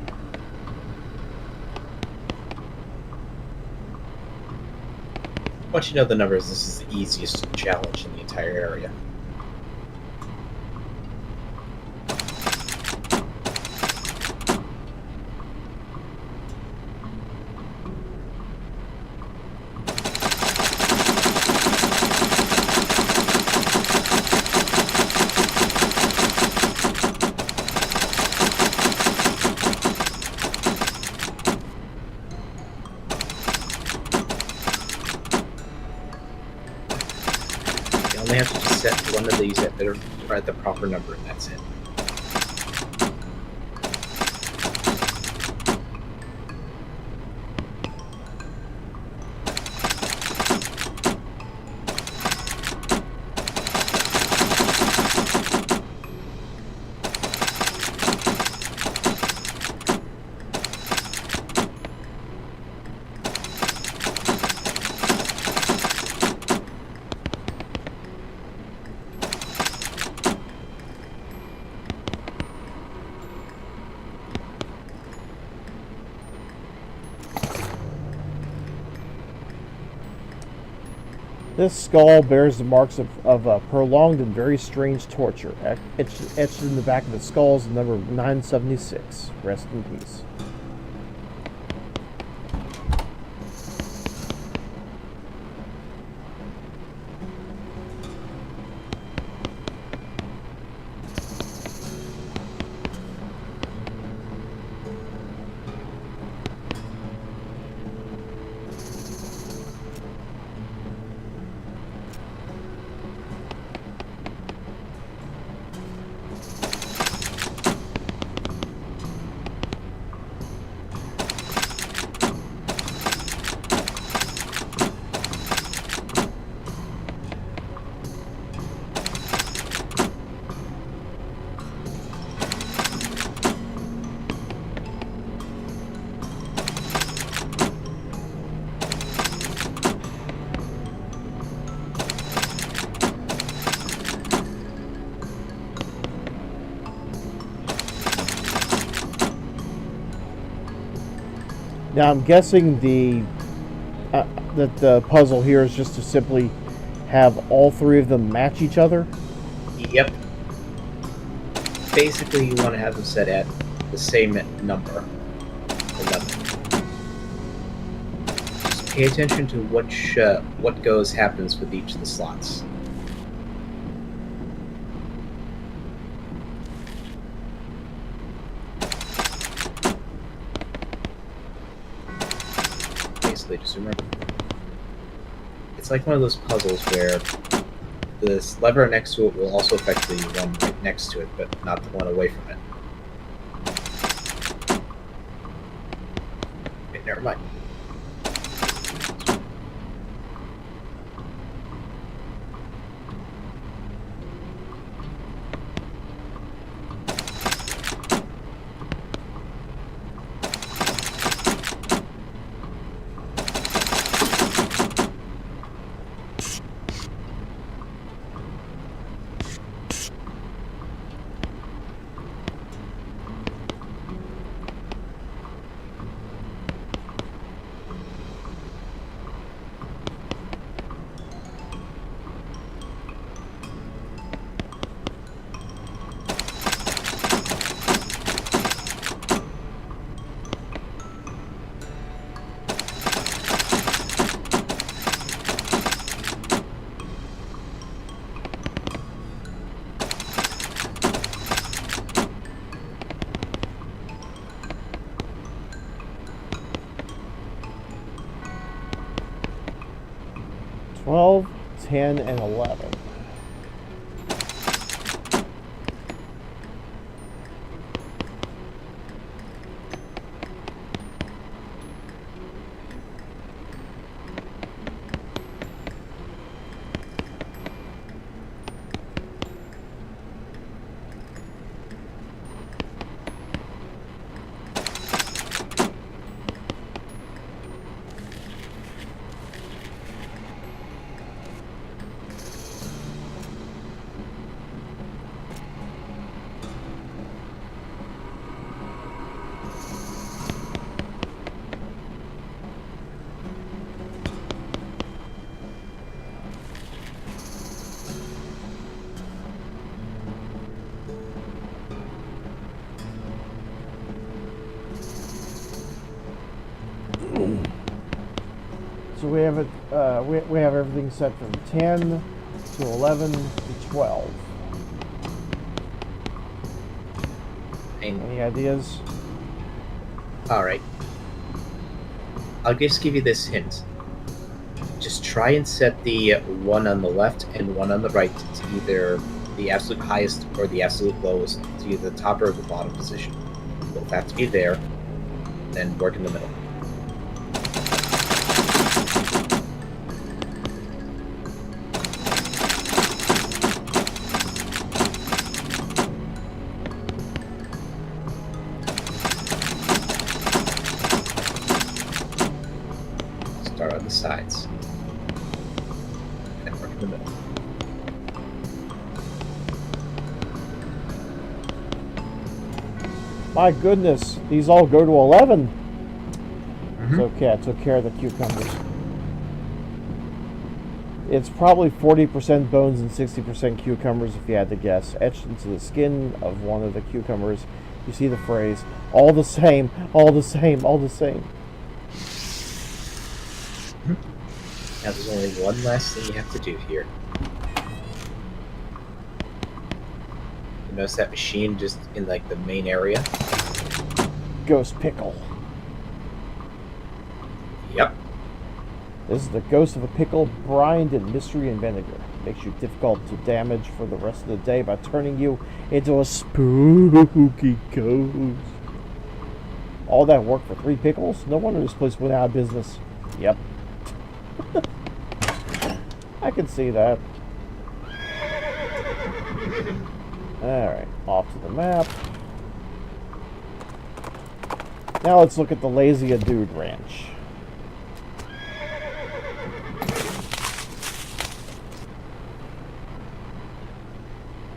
Once you know the numbers, this is the easiest challenge in the entire area. You only have to just set the one of these that are at the proper number, and that's it. This skull bears the marks of prolonged and very strange torture. Etched in the back of the skull is the number 976. Rest in peace. Now I'm guessing that the puzzle here is just to simply have all three of them match each other. Yep. Basically, you want to have them set at the same number, 11. Just pay attention to what happens with each of the slots. Just remember, it's like one of those puzzles where this lever next to it will also affect the one right next to it, but not the one away from it. Okay, never mind. 12, 10, and 11. So we have it. We have everything set from 10 to 11 to 12. Any ideas? All right. I'll just give you this hint. Just try and set the one on the left and one on the right to either the absolute highest or the absolute lowest. It's either the top or the bottom position. Both have to be there, then work in the middle. Start on the sides, and work in the middle. My goodness, these all go to 11. Mhm. It's okay, I took care of the cucumbers. It's probably 40% bones and 60% cucumbers if you had to guess. Etched into the skin of one of the cucumbers, you see the phrase, all the same, all the same, all the same. Now there's only one last thing you have to do here. You notice that machine just in like the main area? Ghost pickle. Yep. This is the ghost of a pickle brined in mystery and vinegar. Makes you difficult to damage for the rest of the day by turning you into a spooky ghost. All that work for 3 pickles? No wonder this place went out of business. Yep. I can see that. Alright, off to the map. Now let's look at the Lazy Dude Ranch.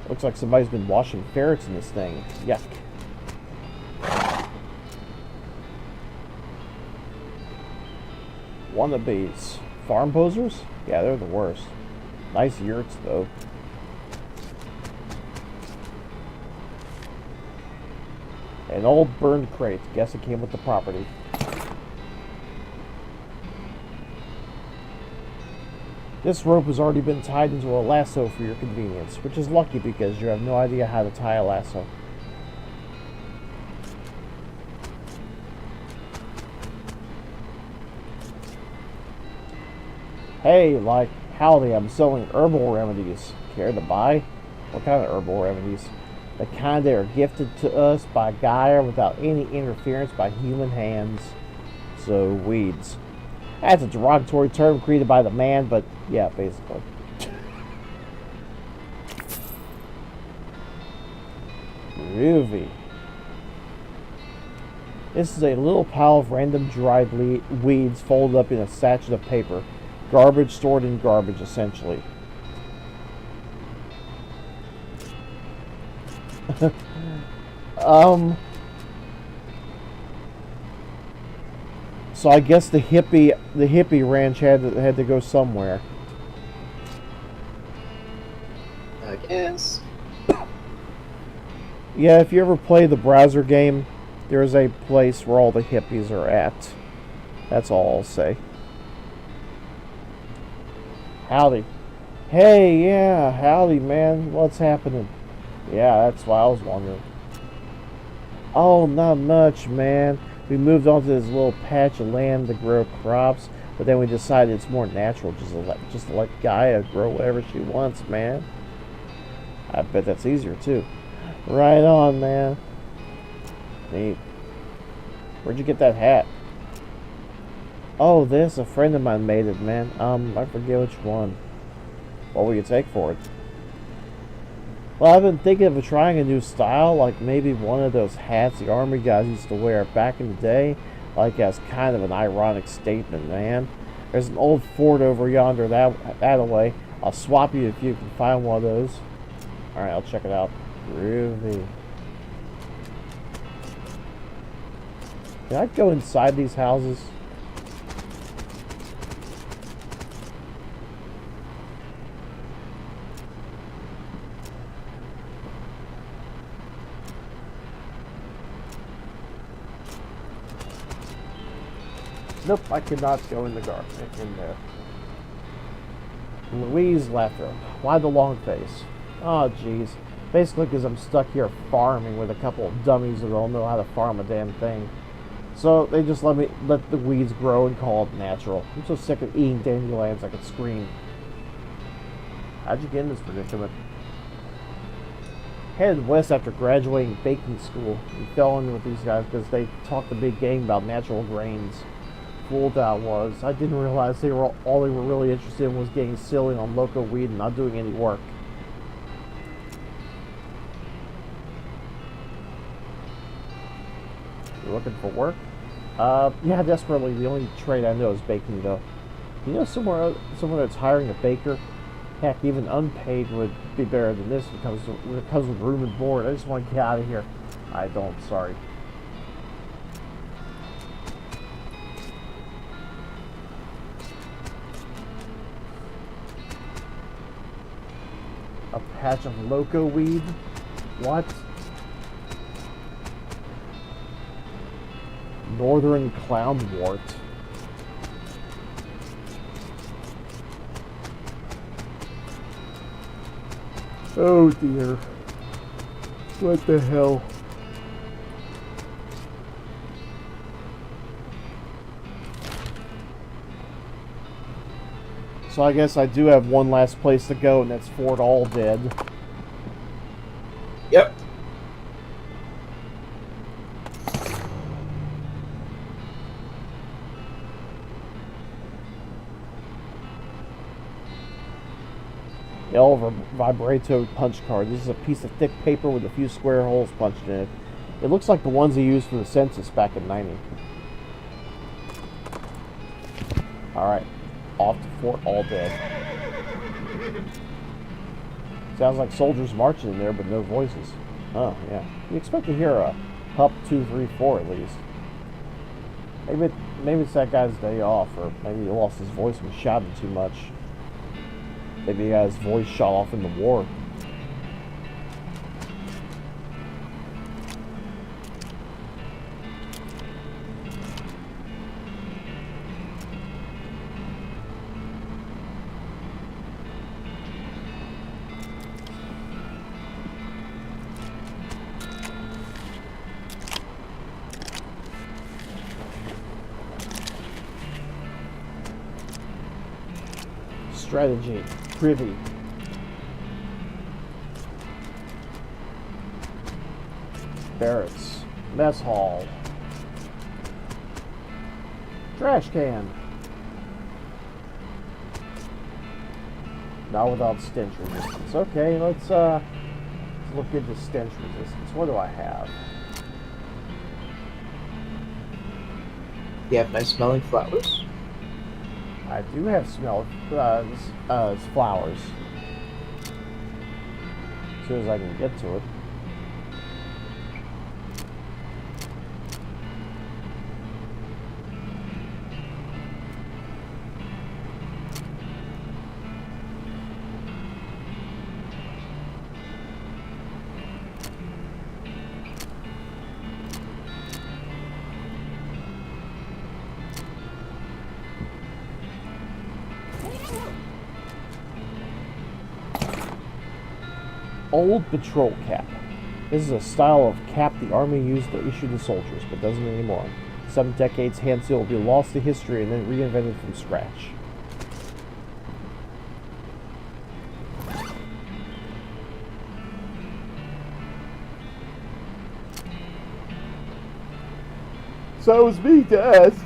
Looks like somebody's been washing ferrets in this thing. Yuck. Wannabes. Farm posers? Yeah, they're the worst. Nice yurts, though. An old burned crate. Guess it came with the property. This rope has already been tied into a lasso for your convenience, which is lucky because you have no idea how to tie a lasso. Hey, like, howdy, I'm selling herbal remedies. Care to buy? What kind of herbal remedies? The kind that are gifted to us by Gaia without any interference by human hands. So, weeds. That's a derogatory term created by the man, but yeah, basically. Groovy. This is a little pile of random dried weeds folded up in a sachet of paper. Garbage stored in garbage, essentially. So I guess the hippie ranch had to go somewhere. I guess. Yeah, if you ever play the browser game, there's a place where all the hippies are at. That's all I'll say. Howdy. Hey, yeah, howdy, man. What's happening? Yeah, that's what I was wondering. Oh, not much, man. We moved onto this little patch of land to grow crops, but then we decided it's more natural just to let Gaia grow whatever she wants, man. I bet that's easier, too. Right on, man. Neat. Where'd you get that hat? Oh, this, a friend of mine made it, man. I forget which one. What will you take for it? Well, I've been thinking of trying a new style, like maybe one of those hats the army guys used to wear back in the day, like as kind of an ironic statement, man. There's an old fort over yonder that away. I'll swap you if you can find one of those. Alright, I'll check it out. Groovy. Can I go inside these houses? Nope, I cannot go in the garden in there. Louise Lathrop. Why the long face? Oh, jeez. Basically because I'm stuck here farming with a couple of dummies who don't know how to farm a damn thing. So they just let the weeds grow and call it natural. I'm so sick of eating dandelions I could scream. How'd you get in this predicament? headed west after graduating baking school. He fell in with these guys because they talked a big game about natural grains. Fooled I was. I didn't realize all they were really interested in was getting silly on loco weed and not doing any work. You looking for work? Yeah, desperately. The only trade I know is baking, though. You know somewhere that's hiring a baker? Heck, even unpaid would be better than this when it comes with room and board. I just want to get out of here. I don't, sorry. A patch of loco weed? What? Northern clownwort. Oh dear. What the hell? So I guess I do have one last place to go, and that's Fort Alldead. Yep. The Oliver Vibrato punch card. This is a piece of thick paper with a few square holes punched in it. It looks like the ones he used for the census back in '90. Alright, off to Fort Alldead. Sounds like soldiers marching in there, but no voices. Oh, yeah. You expect to hear a Hup 2, 3, 4 at least. Maybe it's that guy's day off, or maybe he lost his voice and was shouting too much. Maybe he got his voice shot off in the war. Strategy. Privy. Barracks. Mess hall. Trash can. Not without stench resistance. Okay, let's look into stench resistance. What do I have? You have nice smelling flowers. I do have flowers. As soon as I can get to it. Old patrol cap. This is a style of cap the army used to issue to soldiers, but doesn't anymore. 7 decades hand seal will be lost to history and then reinvented from scratch. So I was meaning to ask.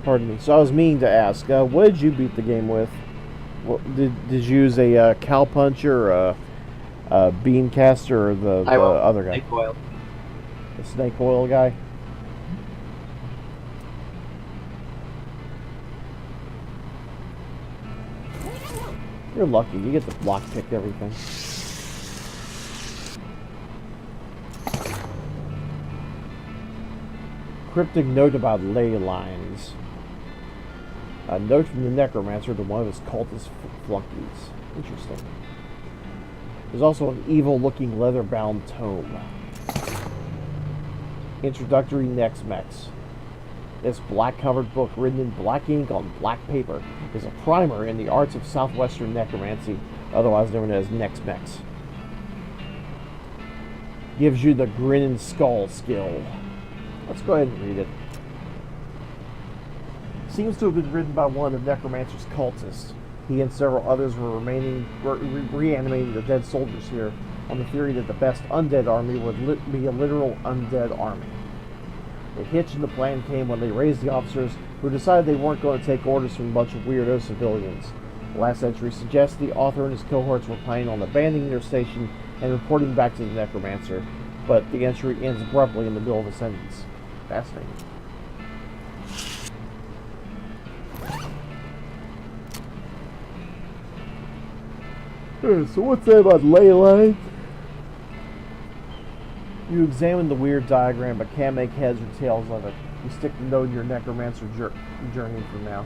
Pardon me. So I was meaning to ask, what did you beat the game with? What, did you use a cow puncher, or a bean caster, or the other guy? Snake oil. The snake oil guy? You're lucky. You get to lockpick everything. Cryptic note about ley lines. A note from the necromancer to one of his cultist flunkies. Interesting. There's also an evil-looking leather-bound tome. Introductory Nex-Mex. This black-covered book, written in black ink on black paper, is a primer in the arts of southwestern necromancy, otherwise known as Nex-Mex. Gives you the grin and skull skill. Let's go ahead and read it. Seems to have been written by one of Necromancer's cultists. He and several others were reanimating the dead soldiers here on the theory that the best undead army would be a literal undead army. The hitch in the plan came when they raised the officers who decided they weren't going to take orders from a bunch of weirdo civilians. The last entry suggests the author and his cohorts were planning on abandoning their station and reporting back to the necromancer, but the entry ends abruptly in the middle of a sentence. Fascinating. So what's that about ley lines? You examine the weird diagram but can't make heads or tails of it. You stick the note in your necromancer journey for now.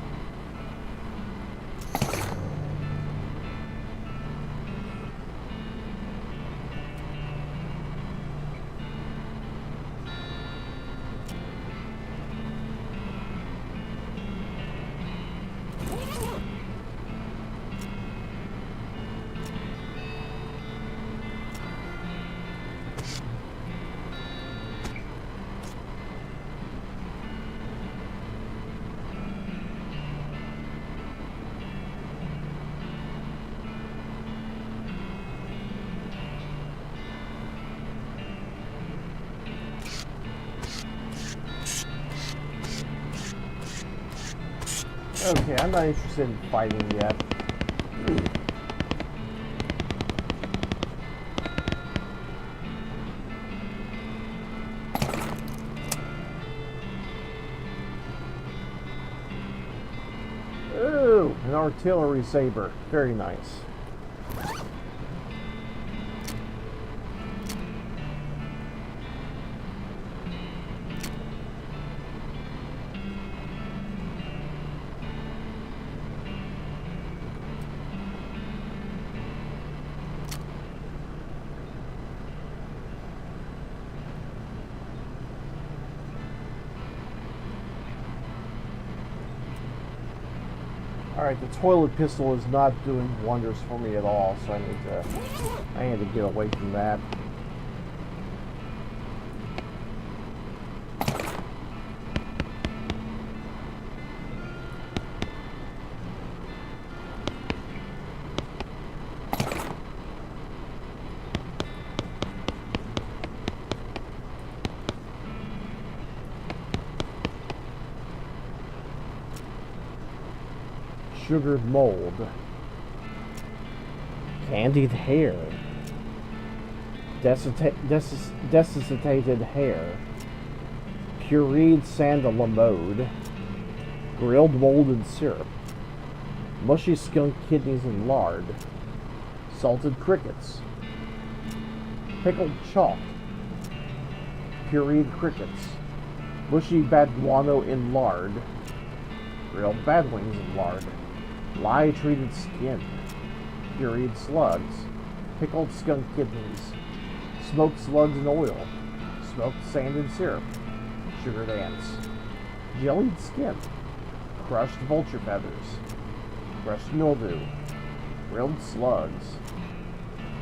Okay, I'm not interested in fighting yet. Ooh, an artillery saber. Very nice. Alright, the toilet pistol is not doing wonders for me at all, so I need to get away from that. Sugared mold, candied hair, desiccated hair, pureed sandalamode, grilled molded syrup, mushy skunk kidneys and lard, salted crickets, pickled chalk, pureed crickets, mushy bad guano in lard, grilled badwings in lard, lye-treated skin, pureed slugs, pickled skunk kidneys, smoked slugs in oil, smoked sand and syrup, sugared ants, jellied skin, crushed vulture feathers, crushed mildew, grilled slugs,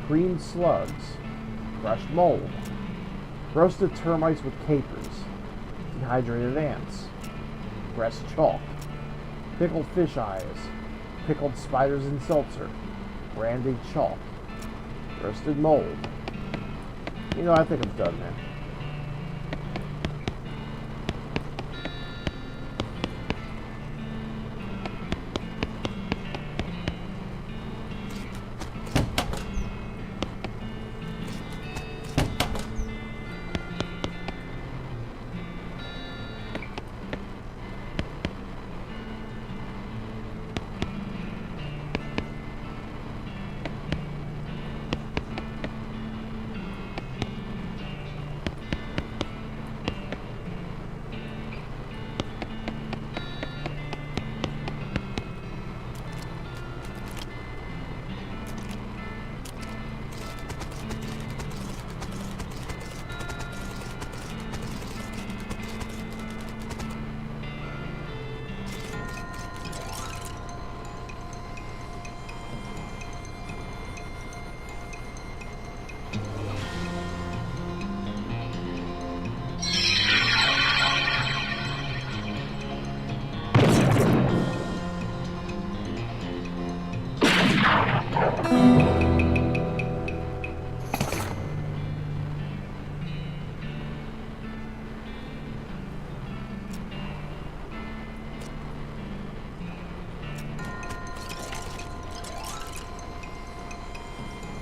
creamed slugs, crushed mold, roasted termites with capers, dehydrated ants, pressed chalk, pickled fish eyes, pickled spiders in seltzer, brandied chalk, roasted mold. You know, I think I'm done, man.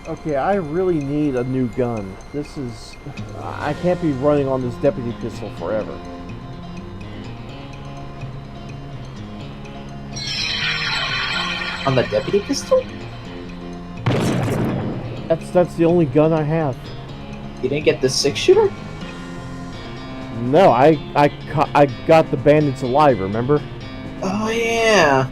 Okay, I really need a new gun. This is... I can't be running on this deputy pistol forever. On the deputy pistol? That's the only gun I have. You didn't get the 6-shooter? No, I got the bandits alive, remember? Oh, yeah.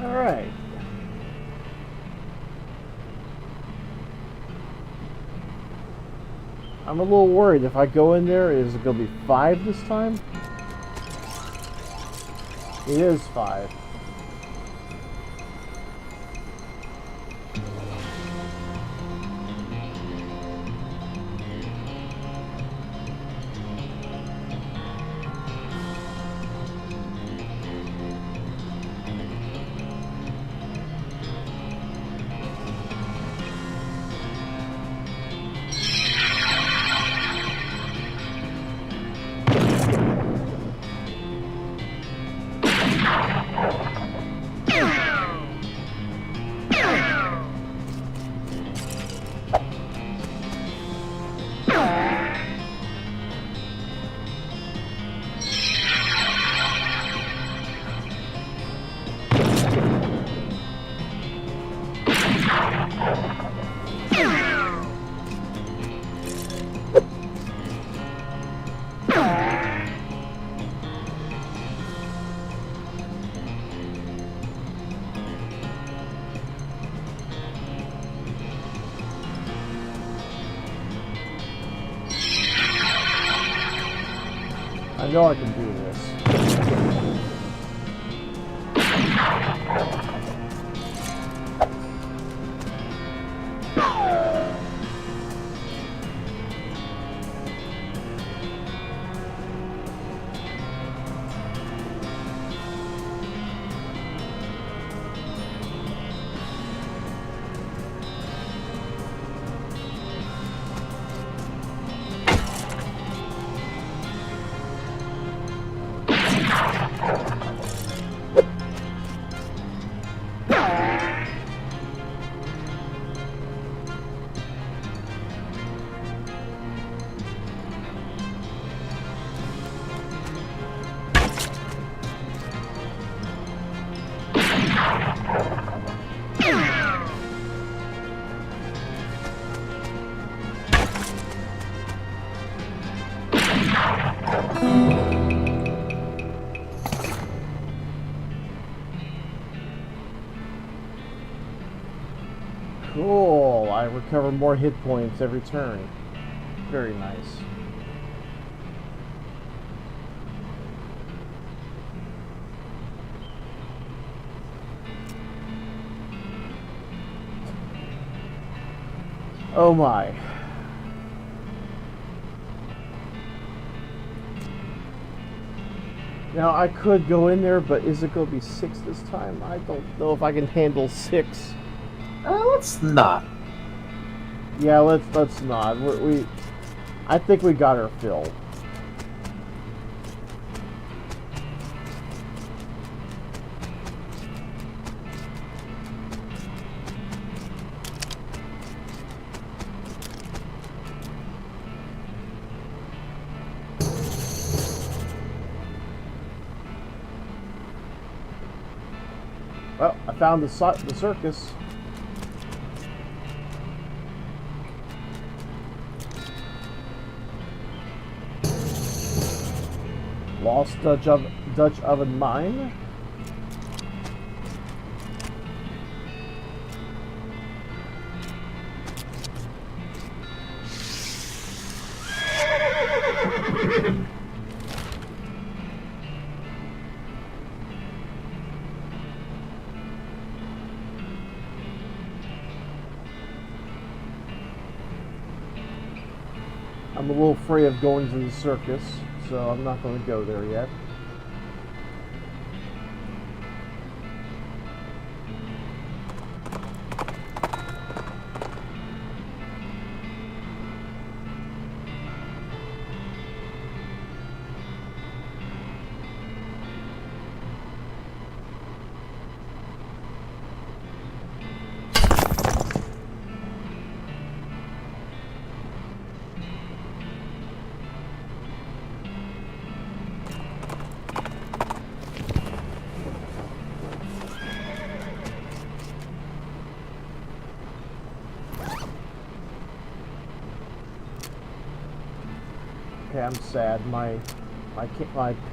Alright. I'm a little worried. If I go in there, is it going to be 5 this time? It is 5. I know I can do this. Cool, I recover more hit points every turn. Very nice. Oh my. Now I could go in there, but is it going to be 6 this time? I don't know if I can handle 6. Let's not. Yeah, let's not. I think we got our fill. Well, I found the circus. Lost Dutch oven mine. I'm a little afraid of going to the circus, so I'm not going to go there yet. Okay, I'm sad. My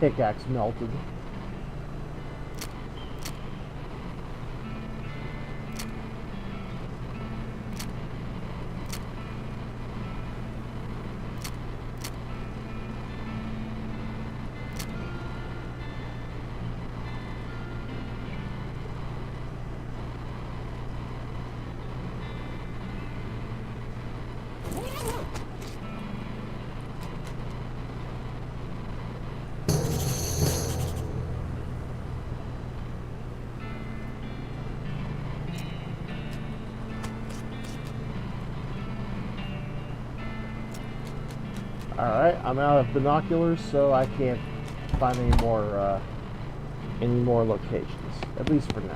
pickaxe melted. Alright, I'm out of binoculars, so I can't find any more locations, at least for now.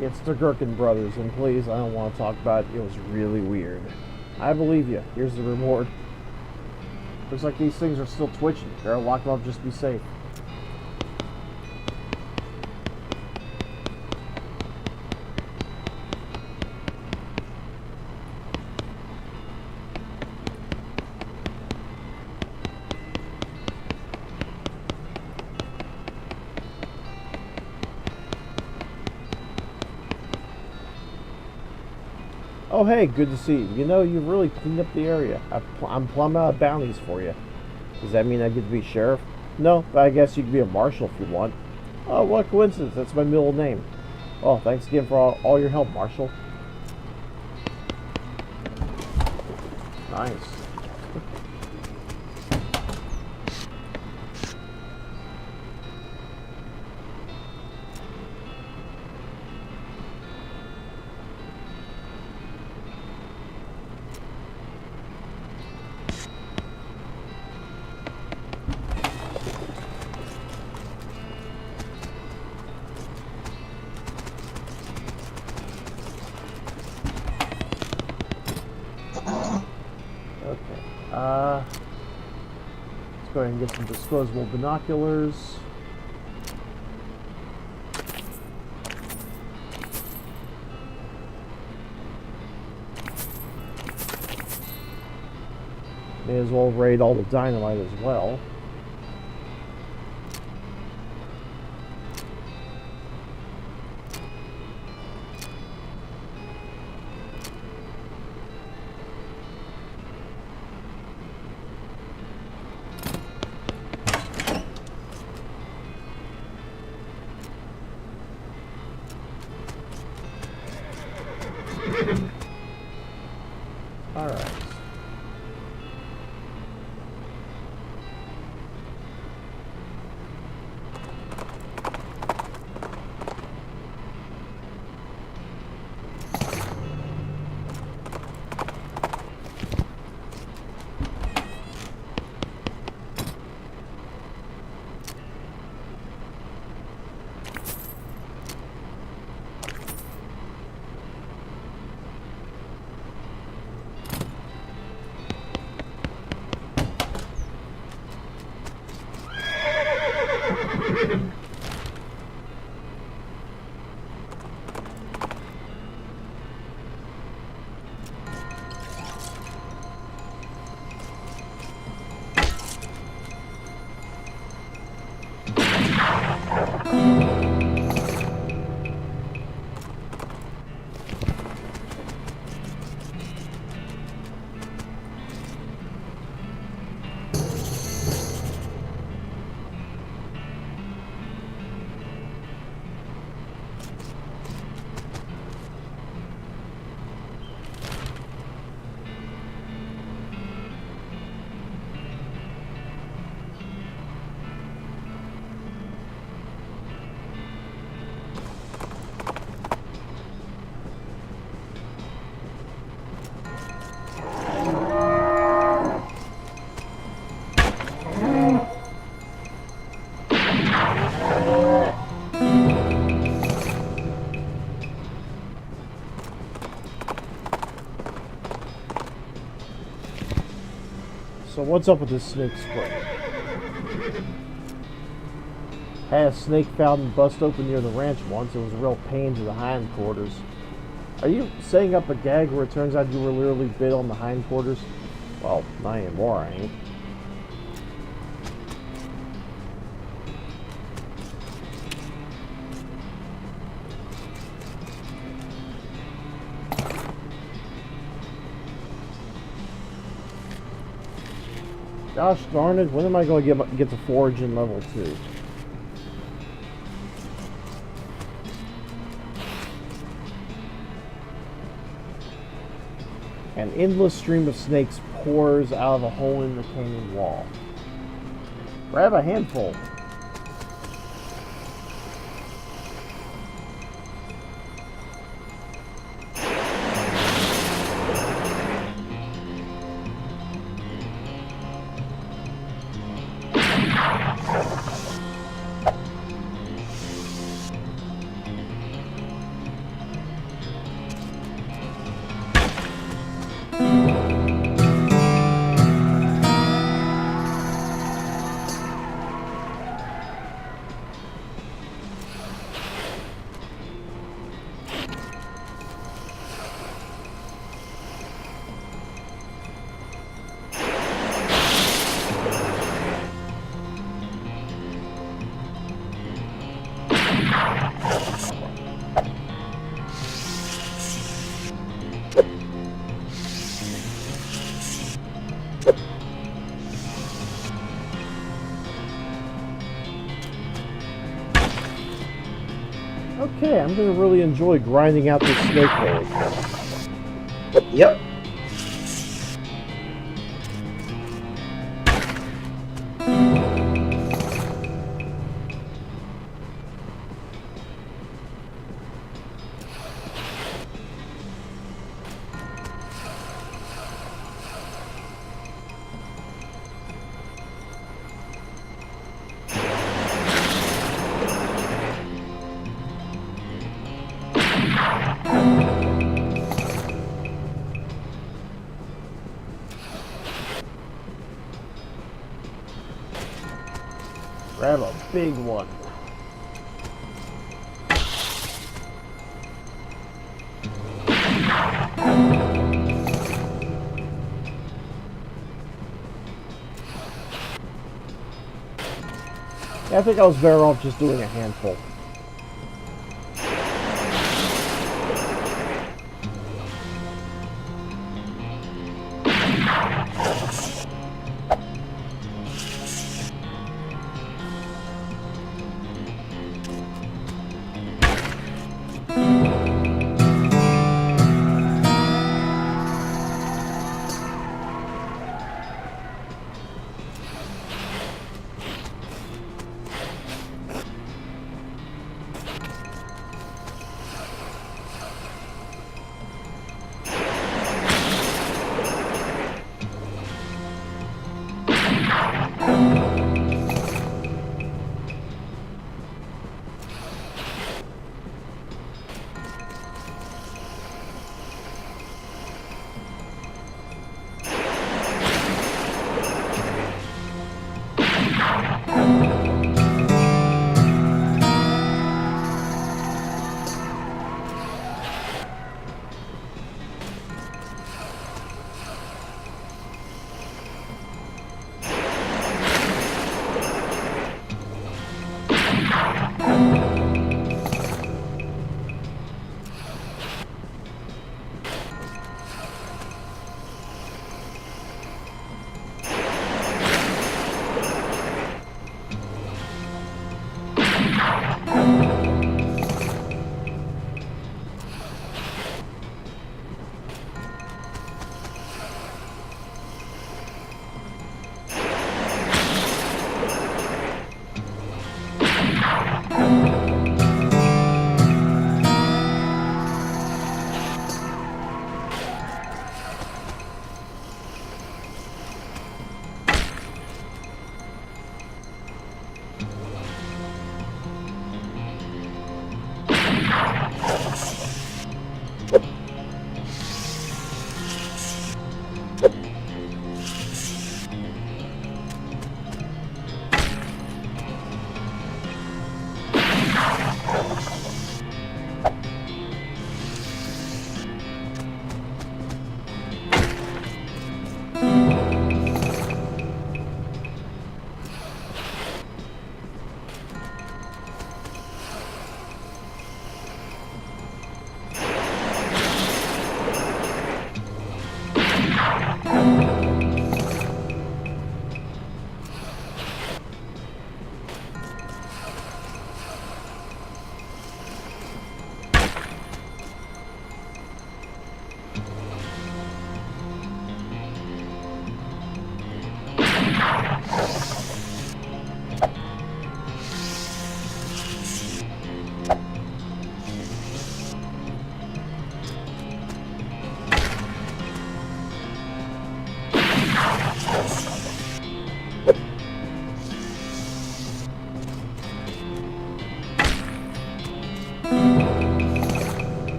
It's the Gherkin brothers, and please, I don't want to talk about it. It was really weird. I believe you. Here's the reward. Looks like these things are still twitching. Better lock them up just to be safe. Oh hey, good to see you. You know, you've really cleaned up the area. I'm plumbing out bounties for you. Does that mean I get to be sheriff? No, but I guess you could be a marshal if you want. Oh, what coincidence. That's my middle name. Oh, thanks again for all your help, Marshall. Nice. Let's go ahead and get some disposable binoculars. May as well raid all the dynamite as well. Alright. So what's up with this snake spray? Had a snake found and bust open near the ranch once. It was a real pain to the hindquarters. Are you setting up a gag where it turns out you were literally bit on the hindquarters? Well, not anymore, I ain't. Gosh darn it, when am I going to get the forge in level 2? An endless stream of snakes pours out of a hole in the canyon wall. Grab a handful. Okay, I'm gonna really enjoy grinding out this snake hole. Yep. Grab a big one. Yeah, I think I was better off just doing a handful.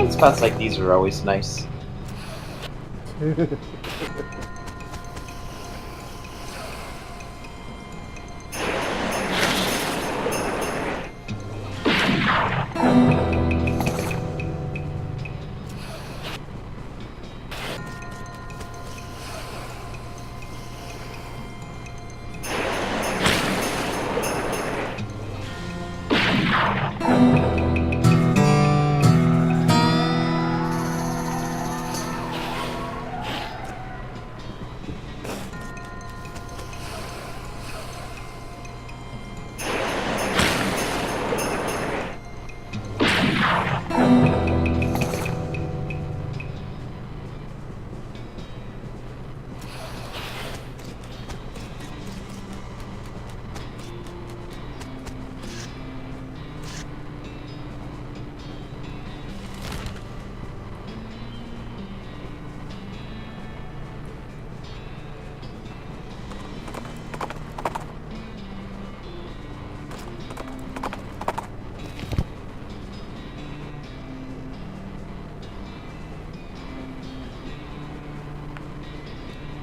Hiding spots like these are always nice.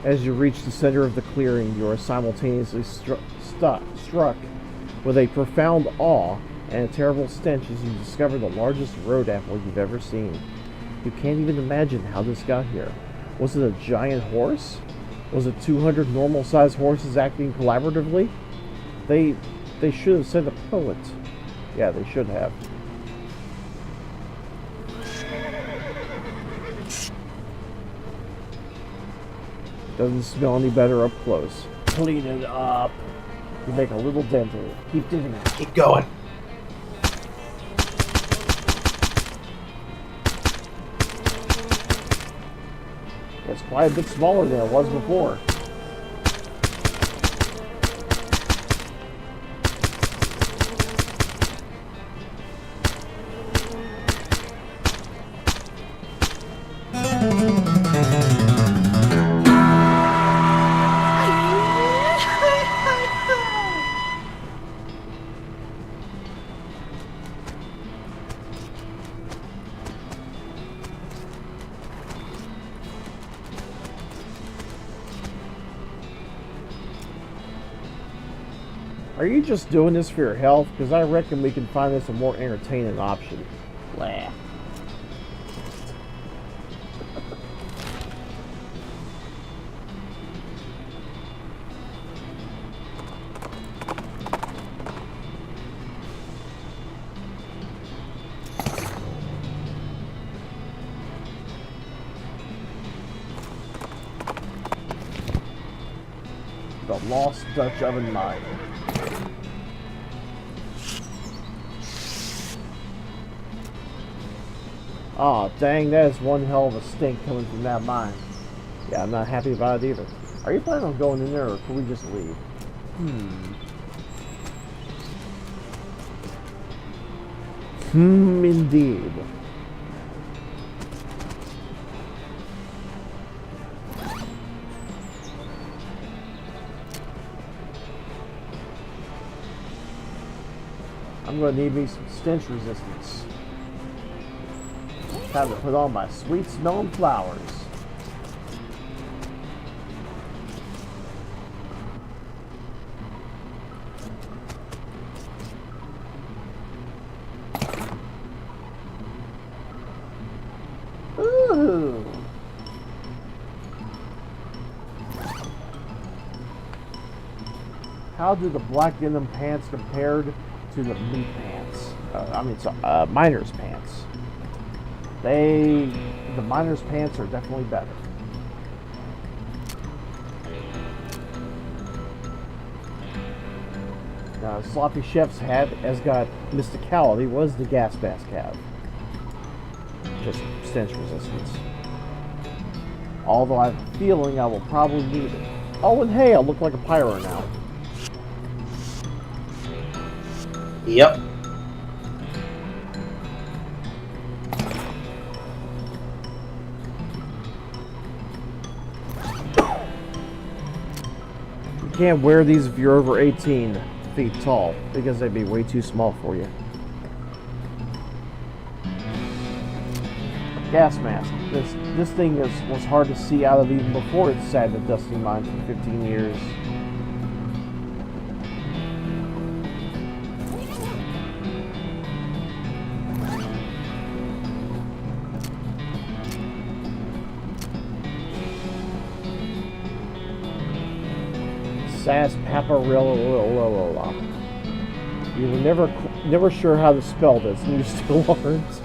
As you reach the center of the clearing, you are simultaneously struck with a profound awe and a terrible stench as you discover the largest road apple you've ever seen. You can't even imagine how this got here. Was it a giant horse? Was it 200 normal-sized horses acting collaboratively? They should have sent a poet. Yeah, they should have. Doesn't smell any better up close. Clean it up. You make a little dent in it. Keep doing it. Keep going. It's quite a bit smaller than it was before. Are you just doing this for your health? Because I reckon we can find this a more entertaining option. Blah. The Lost Dutch Oven Mine. Aw, dang, that is one hell of a stink coming from that mine. Yeah, I'm not happy about it either. Are you planning on going in there, or can we just leave? Indeed. I'm gonna need me some stench resistance. Time to put on my sweet smelling flowers. Ooh. How do the black denim pants compared to the meat pants? Miner's pants. The miner's pants are definitely better. Now, Sloppy Chef's hat has got mysticality. What does the gas mask have? Just stench resistance. Although I have a feeling I will probably need it. Oh, and hey, I look like a pyro now. Yep. You can't wear these if you're over 18 feet tall, because they'd be way too small for you. gas mask. This thing was hard to see out of even before it sat in the dusty mine for 15 years. Sarsaparilla. You were never sure how to spell this, and you still aren't.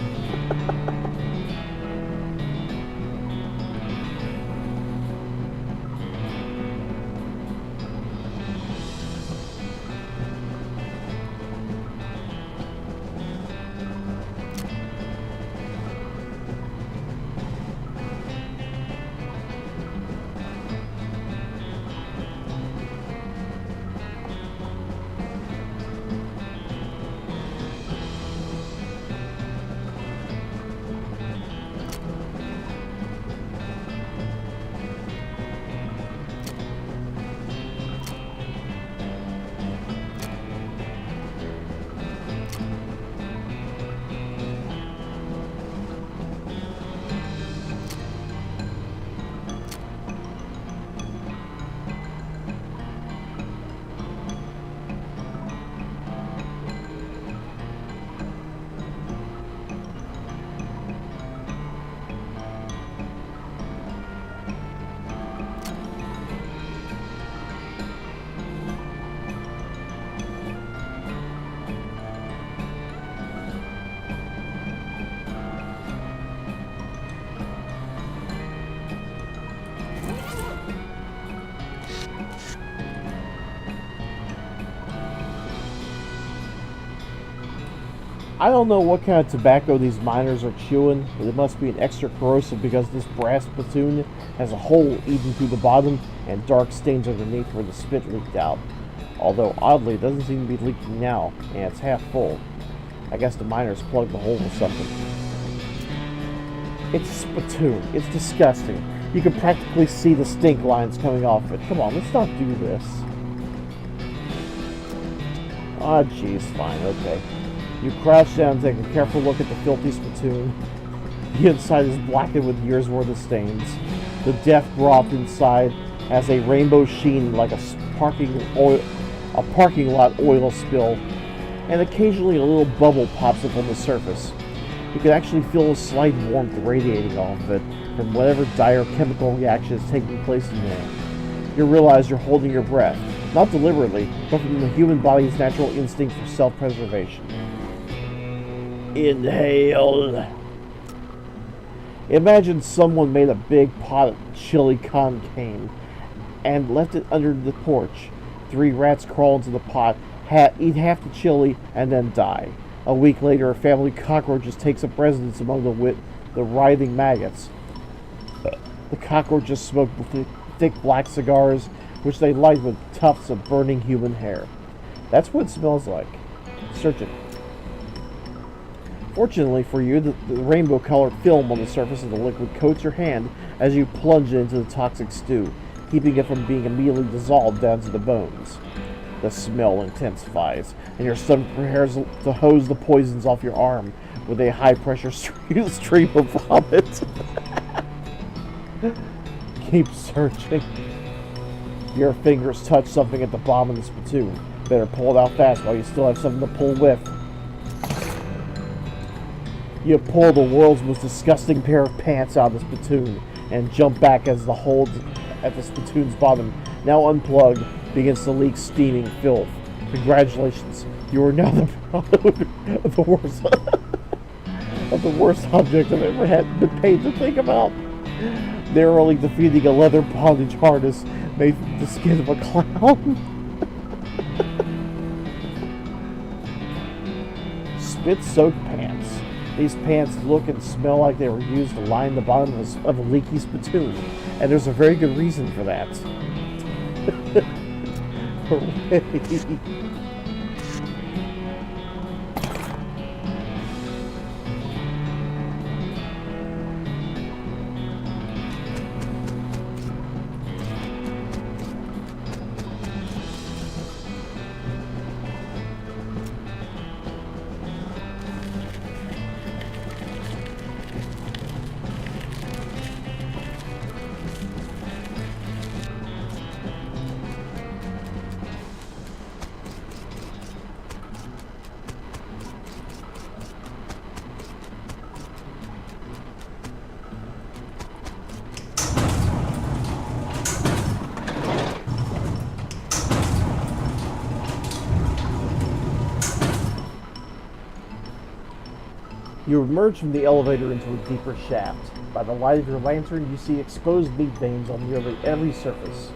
I don't know what kind of tobacco these miners are chewing, but it must be an extra corrosive because this brass platoon has a hole eaten through the bottom and dark stains underneath where the spit leaked out. Although, oddly, it doesn't seem to be leaking now, and it's half full. I guess the miners plugged the hole with something. It's a spittoon. It's disgusting. You can practically see the stink lines coming off it. Come on, let's not do this. Ah, jeez, fine, okay. You crouch down and take a careful look at the filthy spittoon. The inside is blackened with years' worth of stains. The death broth inside has a rainbow sheen like a parking lot oil spill, and occasionally a little bubble pops up on the surface. You can actually feel a slight warmth radiating off of it from whatever dire chemical reaction is taking place in there. You realize you're holding your breath, not deliberately, but from the human body's natural instinct for self-preservation. Inhale. Imagine someone made a big pot of chili con carne and left it under the porch. 3 rats crawl into the pot, eat half the chili, and then die. A week later, a family of cockroaches takes up residence among the writhing maggots. The cockroaches smoke thick black cigars, which they light with tufts of burning human hair. That's what it smells like. Search it. Fortunately for you, the rainbow-colored film on the surface of the liquid coats your hand as you plunge it into the toxic stew, keeping it from being immediately dissolved down to the bones. The smell intensifies, and your stomach prepares to hose the poisons off your arm with a high-pressure stream of vomit. Keep searching. Your fingers touch something at the bottom of the spittoon. Better pull it out fast while you still have something to pull with. You pull the world's most disgusting pair of pants out of the spittoon and jump back as the hole at the spittoon's bottom, now unplugged, begins to leak steaming filth. Congratulations, you are now the worst object I've ever been paid to think about. Narrowly defeating a leather bondage harness made from the skin of a clown. Spit-soaked pants. These pants look and smell like they were used to line the bottom of a leaky spittoon, and there's a very good reason for that. Hooray. You emerge from the elevator into a deeper shaft. By the light of your lantern, you see exposed meat veins on nearly every surface.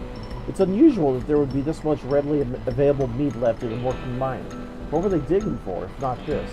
It's unusual that there would be this much readily available meat left in a working mine. What were they digging for, if not this?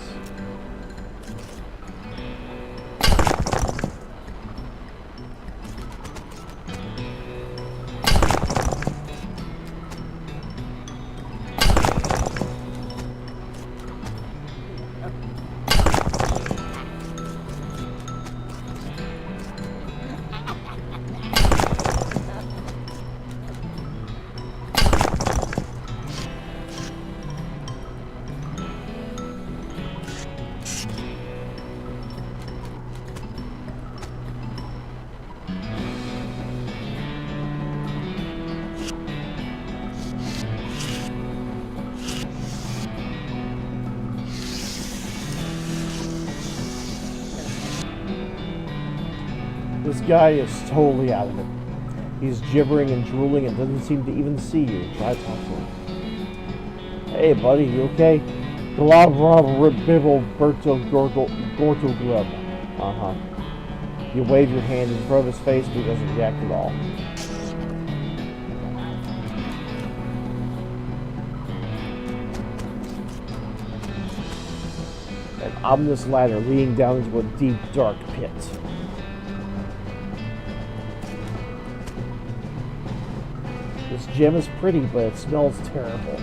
This guy is totally out of it. He's gibbering and drooling and doesn't seem to even see you. Try to talk to him. Hey, buddy, you okay? Bibble Gorto Glub. Uh-huh. You wave your hand in front of his face, but he doesn't react at all. An ominous ladder leading down into a deep, dark pit. This gem is pretty, but it smells terrible.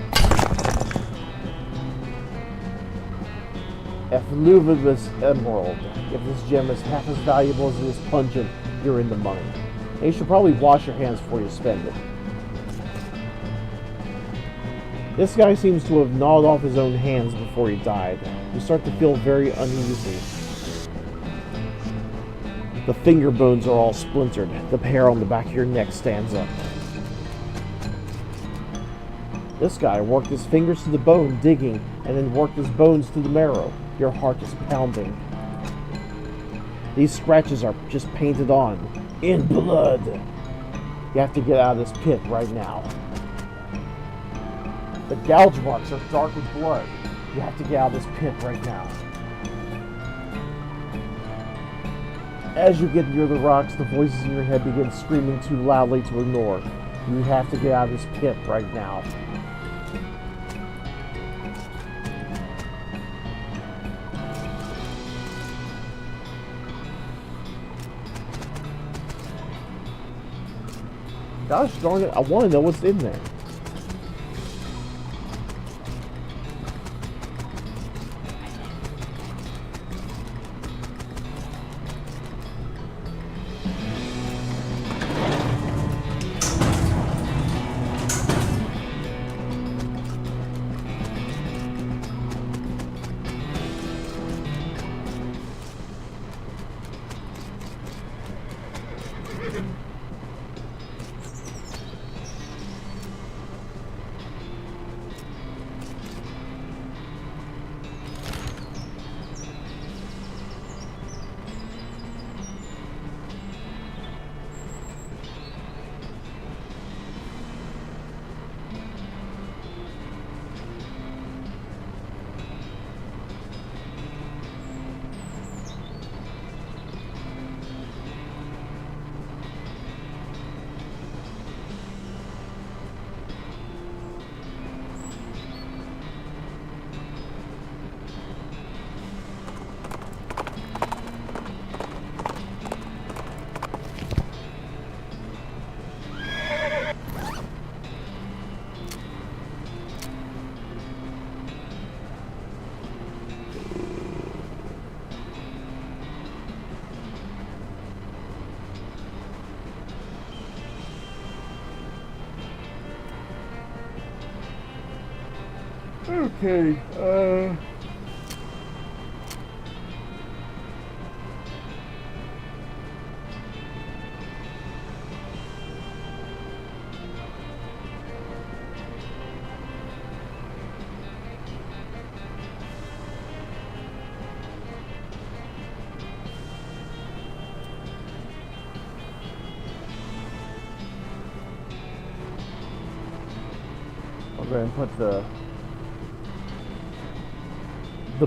Effluvious emerald. If this gem is half as valuable as it is pungent, you're in the money. And you should probably wash your hands before you spend it. This guy seems to have gnawed off his own hands before he died. You start to feel very uneasy. The finger bones are all splintered. The hair on the back of your neck stands up. This guy worked his fingers to the bone, digging, and then worked his bones to the marrow. Your heart is pounding. These scratches are just painted on. In blood. You have to get out of this pit right now. The gouge marks are dark with blood. You have to get out of this pit right now. As you get near the rocks, the voices in your head begin screaming too loudly to ignore. You have to get out of this pit right now. Gosh darn it, I want to know what's in there. Okay, I'll go ahead and put the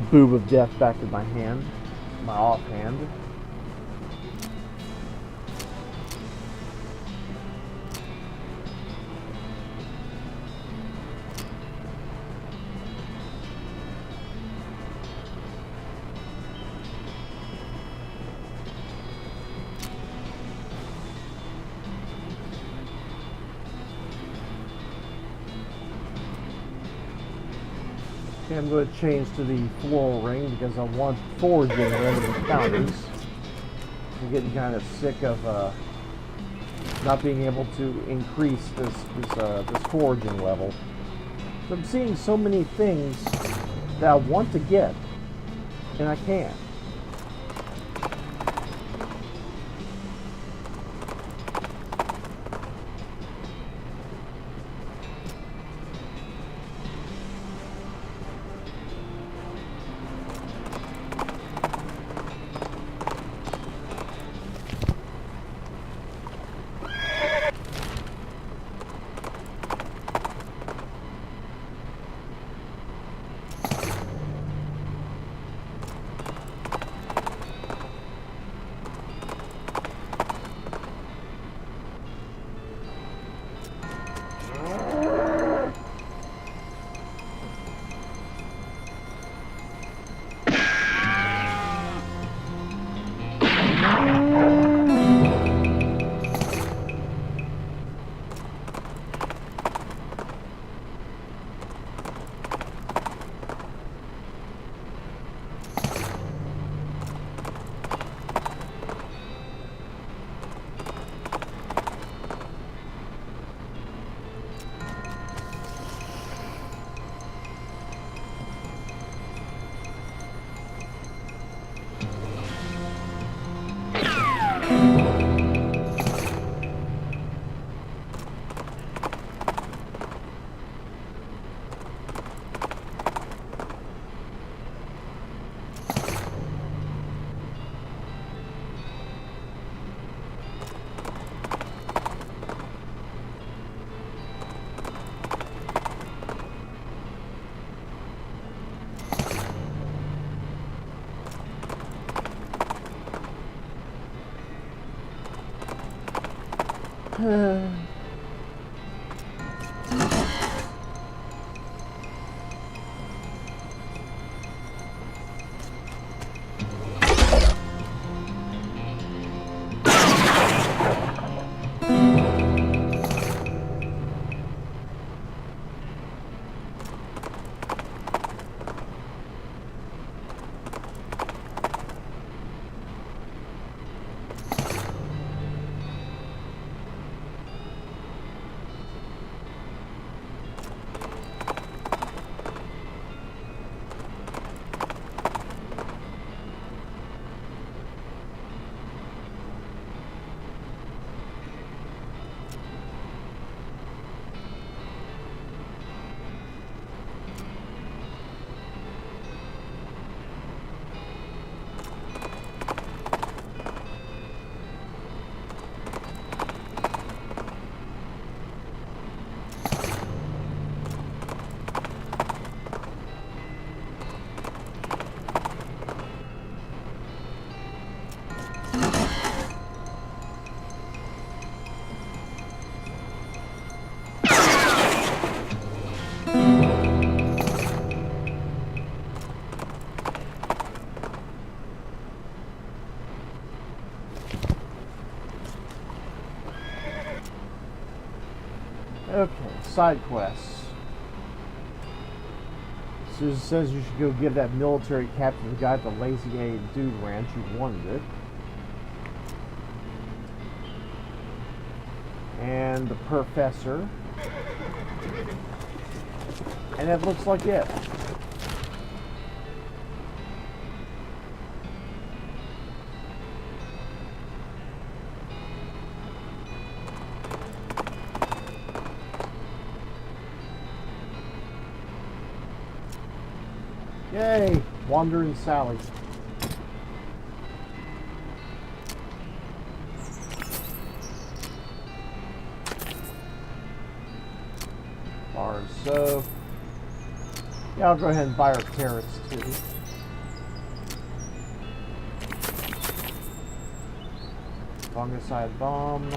boob of death back in my hand. my offhand. Okay, I'm going to change to the floral ring because I want foraging random encounters. I'm getting kind of sick of not being able to increase this foraging level. So I'm seeing so many things that I want to get, and I can't. Okay, side quests. Susan says you should go give that military captain the guy at the Lazy A Dude Ranch who wanted it. And the professor. And that looks like it. Yay! Wandering Sally. Bar of soap. Yeah, I'll go ahead and buy our carrots too. Fungicide bomb.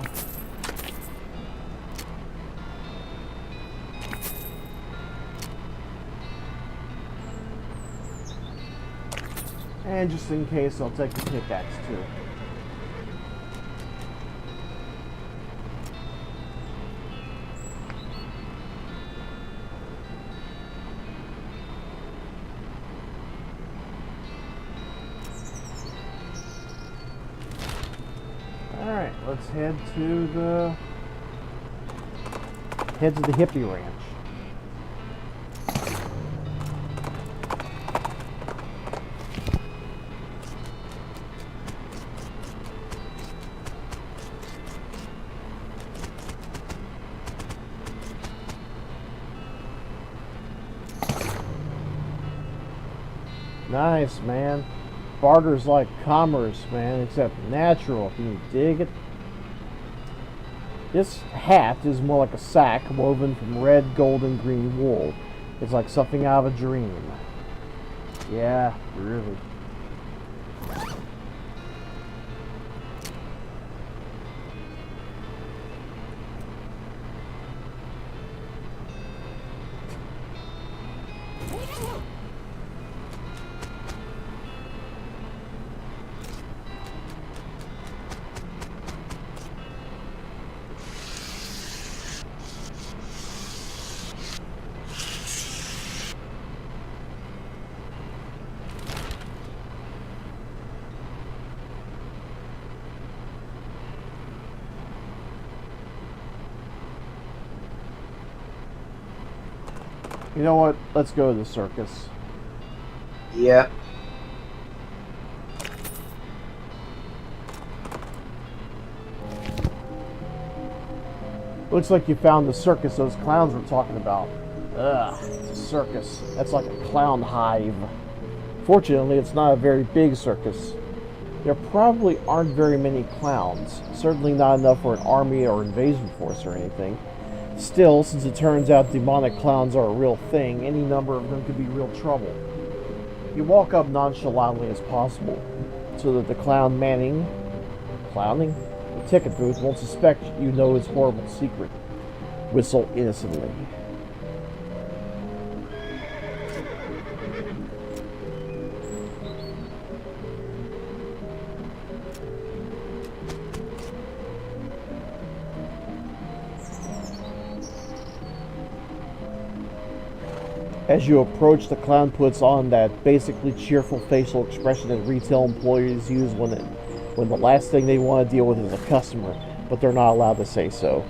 And just in case, I'll take the pickaxe too. Alright, let's head to the hippie ranch. Nice, man. Barter's like commerce, man, except natural. Can you dig it? This hat is more like a sack woven from red, gold, and green wool. It's like something out of a dream. Yeah, really. You know what? Let's go to the circus. Yeah. Looks like you found the circus those clowns were talking about. Ugh, it's a circus. That's like a clown hive. Fortunately, it's not a very big circus. There probably aren't very many clowns. Certainly not enough for an army or invasion force or anything. Still, since it turns out demonic clowns are a real thing, any number of them could be real trouble. You walk up nonchalantly as possible, so that the clowning, the ticket booth won't suspect you know his horrible secret. Whistle innocently. As you approach, the clown puts on that basically cheerful facial expression that retail employees use when the last thing they want to deal with is a customer, but they're not allowed to say so.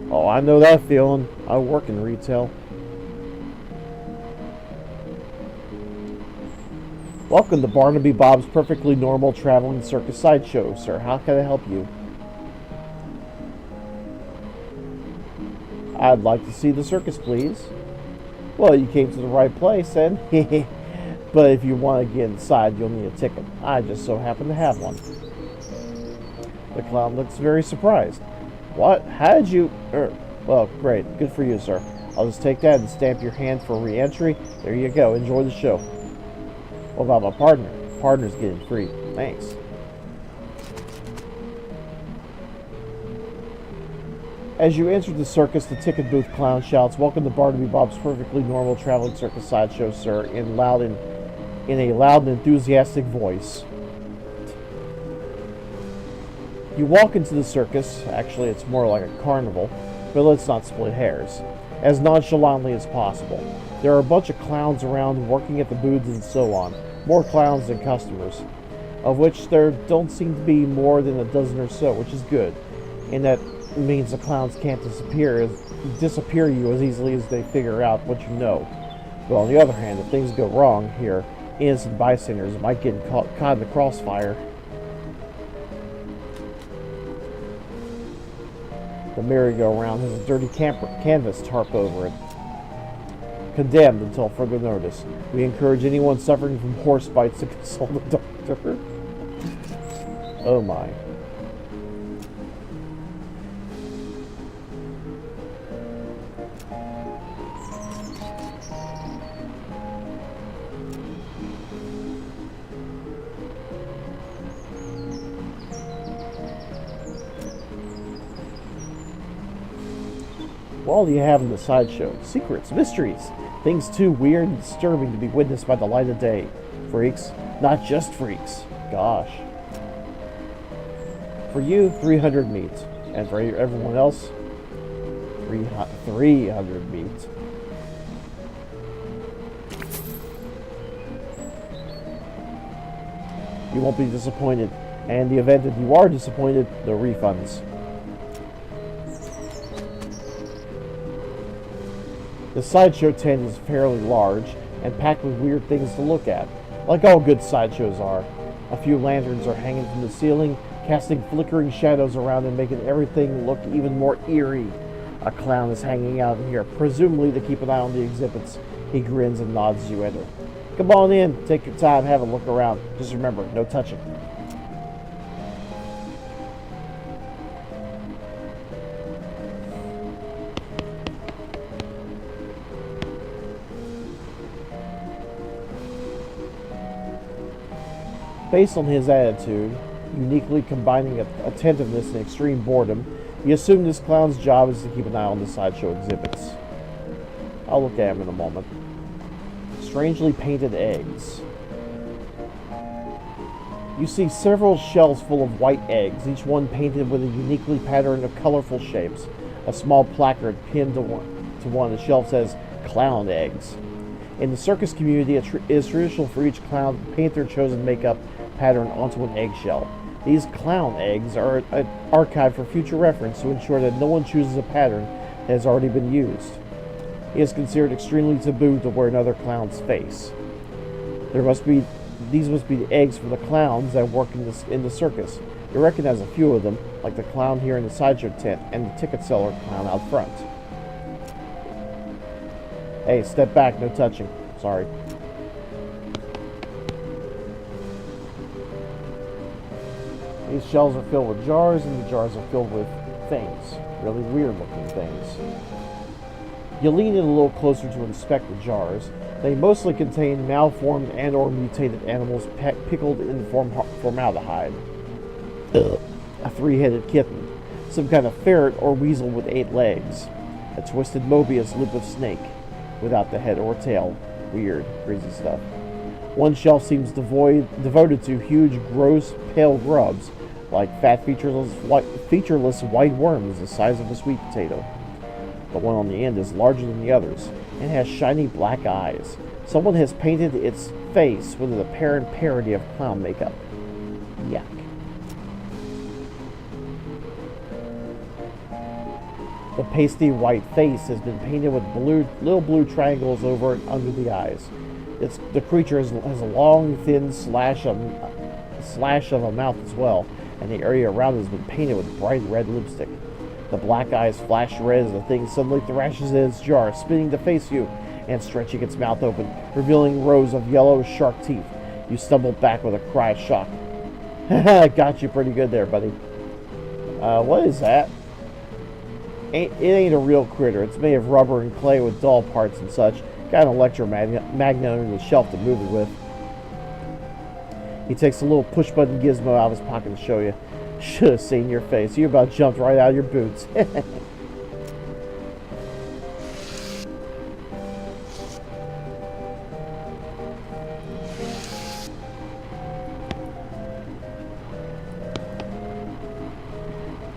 Oh, I know that feeling. I work in retail. Welcome to Barnaby Bob's Perfectly Normal Traveling Circus Sideshow, sir. How can I help you? I'd like to see the circus, please. Well, you came to the right place, then. But if you want to get inside, you'll need a ticket. I just so happen to have one. The clown looks very surprised. What? How did you... well, great. Good for you, sir. I'll just take that and stamp your hand for re-entry. There you go. Enjoy the show. What about my partner? Partner's getting free. Thanks. As you enter the circus, the ticket booth clown shouts, "Welcome to Barnaby Bob's Perfectly Normal Traveling Circus Sideshow, sir," in a loud and enthusiastic voice. You walk into the circus, actually it's more like a carnival, but let's not split hairs, as nonchalantly as possible. There are a bunch of clowns around working at the booths and so on, more clowns than customers, of which there don't seem to be more than a dozen or so, which is good, and that means the clowns can't disappear you as easily as they figure out what you know. But on the other hand, if things go wrong here, innocent bystanders might get caught in the crossfire. The merry-go-round has a dirty canvas tarp over it. Condemned until further notice. We encourage anyone suffering from horse bites to consult a doctor. Oh my. What all do you have in the sideshow? Secrets, mysteries, things too weird and disturbing to be witnessed by the light of day. Freaks, not just freaks. Gosh. For you, 300 meat. And for everyone else, 300 meat. You won't be disappointed. And in the event that you are disappointed, no refunds. The sideshow tent is fairly large and packed with weird things to look at, like all good sideshows are. A few lanterns are hanging from the ceiling, casting flickering shadows around and making everything look even more eerie. A clown is hanging out in here, presumably to keep an eye on the exhibits. He grins and nods as you enter. Come on in, take your time, have a look around. Just remember, no touching. Based on his attitude, uniquely combining attentiveness and extreme boredom, you assume this clown's job is to keep an eye on the sideshow exhibits. I'll look at him in a moment. Strangely painted eggs. You see several shelves full of white eggs, each one painted with a uniquely pattern of colorful shapes. A small placard pinned to one of the shelves says, "Clown Eggs." In the circus community, it is traditional for each clown to paint their chosen makeup pattern onto an eggshell. These clown eggs are archived for future reference to ensure that no one chooses a pattern that has already been used. It is considered extremely taboo to wear another clown's face. These must be the eggs for the clowns that work in the circus. You recognize a few of them, like the clown here in the sideshow tent and the ticket seller clown out front. Hey, step back, no touching. Sorry. These shelves are filled with jars, and the jars are filled with things. Really weird looking things. You lean in a little closer to inspect the jars. They mostly contain malformed and or mutated animals pickled in formaldehyde. A three-headed kitten. Some kind of ferret or weasel with 8 legs. A twisted Mobius loop of snake without the head or tail. Weird, crazy stuff. One shelf seems devoted to huge, gross, pale grubs, like fat, featureless white worms the size of a sweet potato. The one on the end is larger than the others, and has shiny black eyes. Someone has painted its face with an apparent parody of clown makeup. Yuck. The pasty white face has been painted with little blue triangles over and under the eyes. The creature has a long, thin slash of a mouth as well, and the area around it has been painted with bright red lipstick. The black eyes flash red as the thing suddenly thrashes in its jar, spinning to face you and stretching its mouth open, revealing rows of yellow shark teeth. You stumble back with a cry of shock. Haha, got you pretty good there, buddy. What is that? It ain't a real critter. It's made of rubber and clay with dull parts and such. Got an electromagnet under the shelf to move it with. He takes a little push-button gizmo out of his pocket to show you. Should have seen your face. You about jumped right out of your boots.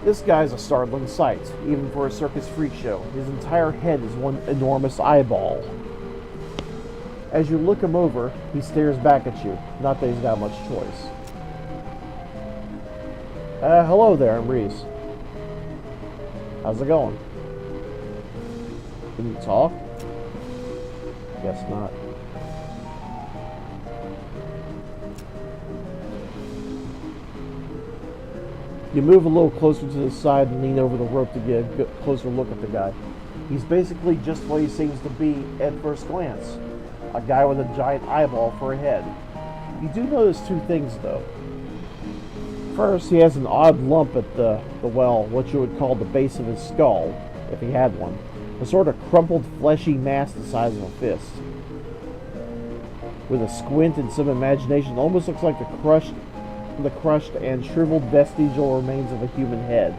This guy's a startling sight, even for a circus freak show. His entire head is one enormous eyeball. As you look him over, he stares back at you. Not that he's got much choice. Hello there, I'm Reese. How's it going? Can you talk? Guess not. You move a little closer to the side and lean over the rope to get a closer look at the guy. He's basically just what he seems to be at first glance. A guy with a giant eyeball for a head. You do notice two things, though. First, he has an odd lump at what you would call the base of his skull, if he had one. A sort of crumpled, fleshy mass the size of a fist. With a squint and some imagination, it almost looks like the crushed and shriveled vestigial remains of a human head.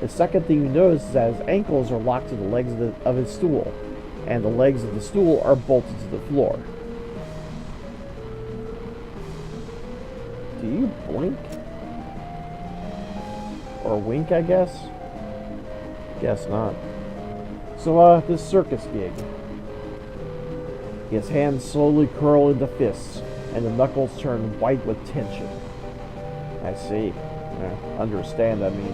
The second thing you notice is that his ankles are locked to the legs of his stool, and the legs of the stool are bolted to the floor. Do you blink? Or wink, I guess? Guess not. So, this circus gig. His hands slowly curl into fists, and the knuckles turn white with tension. I see. Understand, I mean.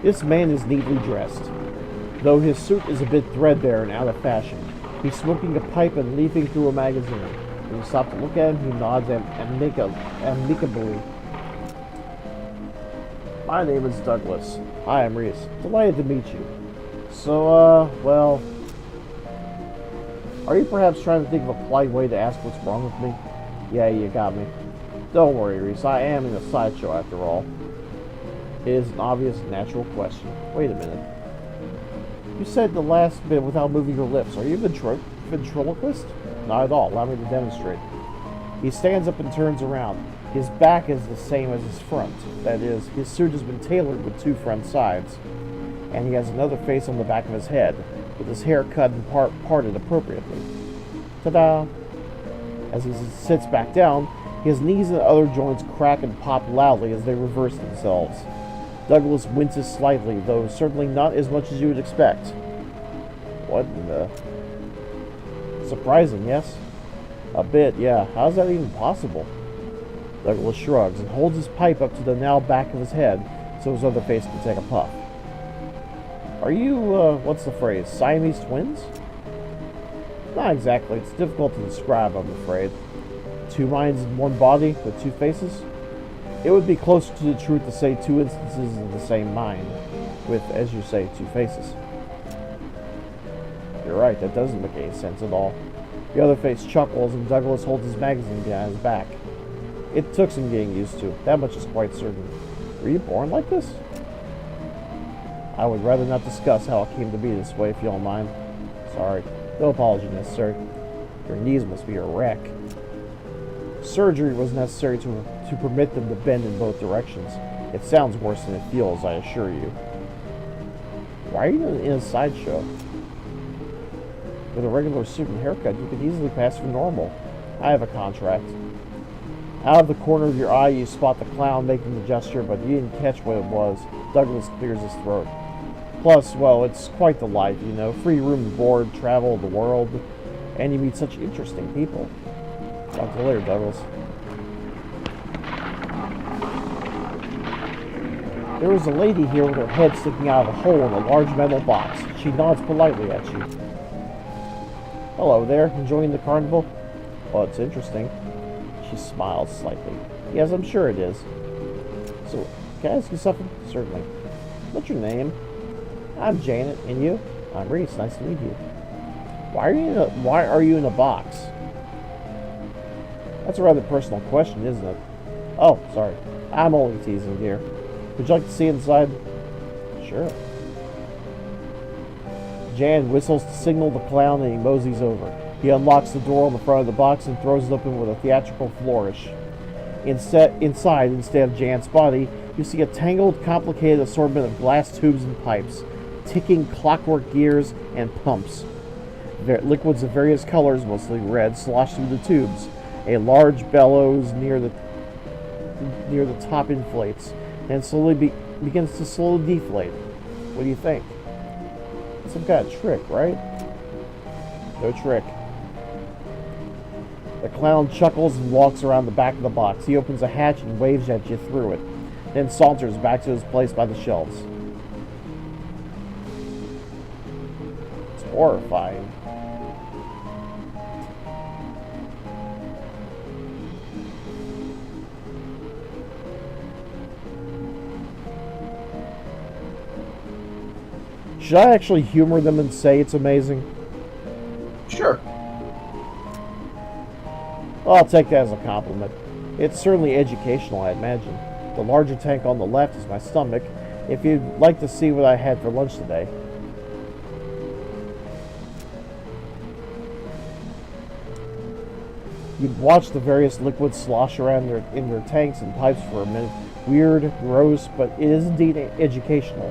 This man is neatly dressed, though his suit is a bit threadbare and out of fashion. He's smoking a pipe and leafing through a magazine. When you stop to look at him, he nods amicably. My name is Douglas. Hi, I'm Reese. Delighted to meet you. So, well... Are you perhaps trying to think of a polite way to ask what's wrong with me? Yeah, you got me. Don't worry, Reese. I am in a sideshow after all. It is an obvious, natural question. Wait a minute. You said the last bit without moving your lips. Are you a ventriloquist? Not at all. Allow me to demonstrate. He stands up and turns around. His back is the same as his front. That is, his suit has been tailored with two front sides. And he has another face on the back of his head, with his hair cut and parted appropriately. Ta-da! As he sits back down, his knees and other joints crack and pop loudly as they reverse themselves. Douglas winces slightly, though certainly not as much as you would expect. What in the... Surprising, yes? A bit, yeah. How's that even possible? Douglas shrugs and holds his pipe up to the now back of his head so his other face can take a puff. Are you, what's the phrase, Siamese twins? Not exactly. It's difficult to describe, I'm afraid. Two minds in one body with two faces? It would be closer to the truth to say two instances of the same mind, with, as you say, two faces. You're right, that doesn't make any sense at all. The other face chuckles and Douglas holds his magazine behind his back. It took some getting used to, that much is quite certain. Were you born like this? I would rather not discuss how it came to be this way, if you don't mind. Sorry. No apology necessary. Your knees must be a wreck. Surgery was necessary to permit them to bend in both directions. It sounds worse than it feels, I assure you. Why are you in a sideshow? With a regular suit and haircut, you could easily pass for normal. I have a contract. Out of the corner of your eye, you spot the clown making the gesture, but you didn't catch what it was. Douglas clears his throat. Plus, well, it's quite the life, you know. Free room and board, travel the world, and you meet such interesting people. Talk to you later, Douglas. There is a lady here with her head sticking out of a hole in a large metal box. She nods politely at you. Hello there, enjoying the carnival? Well, it's interesting. She smiles slightly. Yes, I'm sure it is. So, can I ask you something? Certainly. What's your name? I'm Janet, and you? I'm Reese. Nice to meet you. Why are you in a box? That's a rather personal question, isn't it? Oh, sorry. I'm only teasing, dear. Would you like to see inside? Sure. Jan whistles to signal the clown and he moseys over. He unlocks the door on the front of the box and throws it open with a theatrical flourish. Inside, instead of Jan's body, you see a tangled, complicated assortment of glass tubes and pipes, ticking clockwork gears and pumps. Liquids of various colors, mostly red, slosh through the tubes. A large bellows near the top inflates, and begins to slowly deflate. What do you think? Some kind of trick, right? No trick. The clown chuckles and walks around the back of the box. He opens a hatch and waves at you through it, then saunters back to his place by the shelves. It's horrifying. Should I actually humor them and say it's amazing? Sure. Well, I'll take that as a compliment. It's certainly educational, I imagine. The larger tank on the left is my stomach, if you'd like to see what I had for lunch today. You'd watch the various liquids slosh around in their tanks and pipes for a minute. Weird, gross, but it is indeed educational.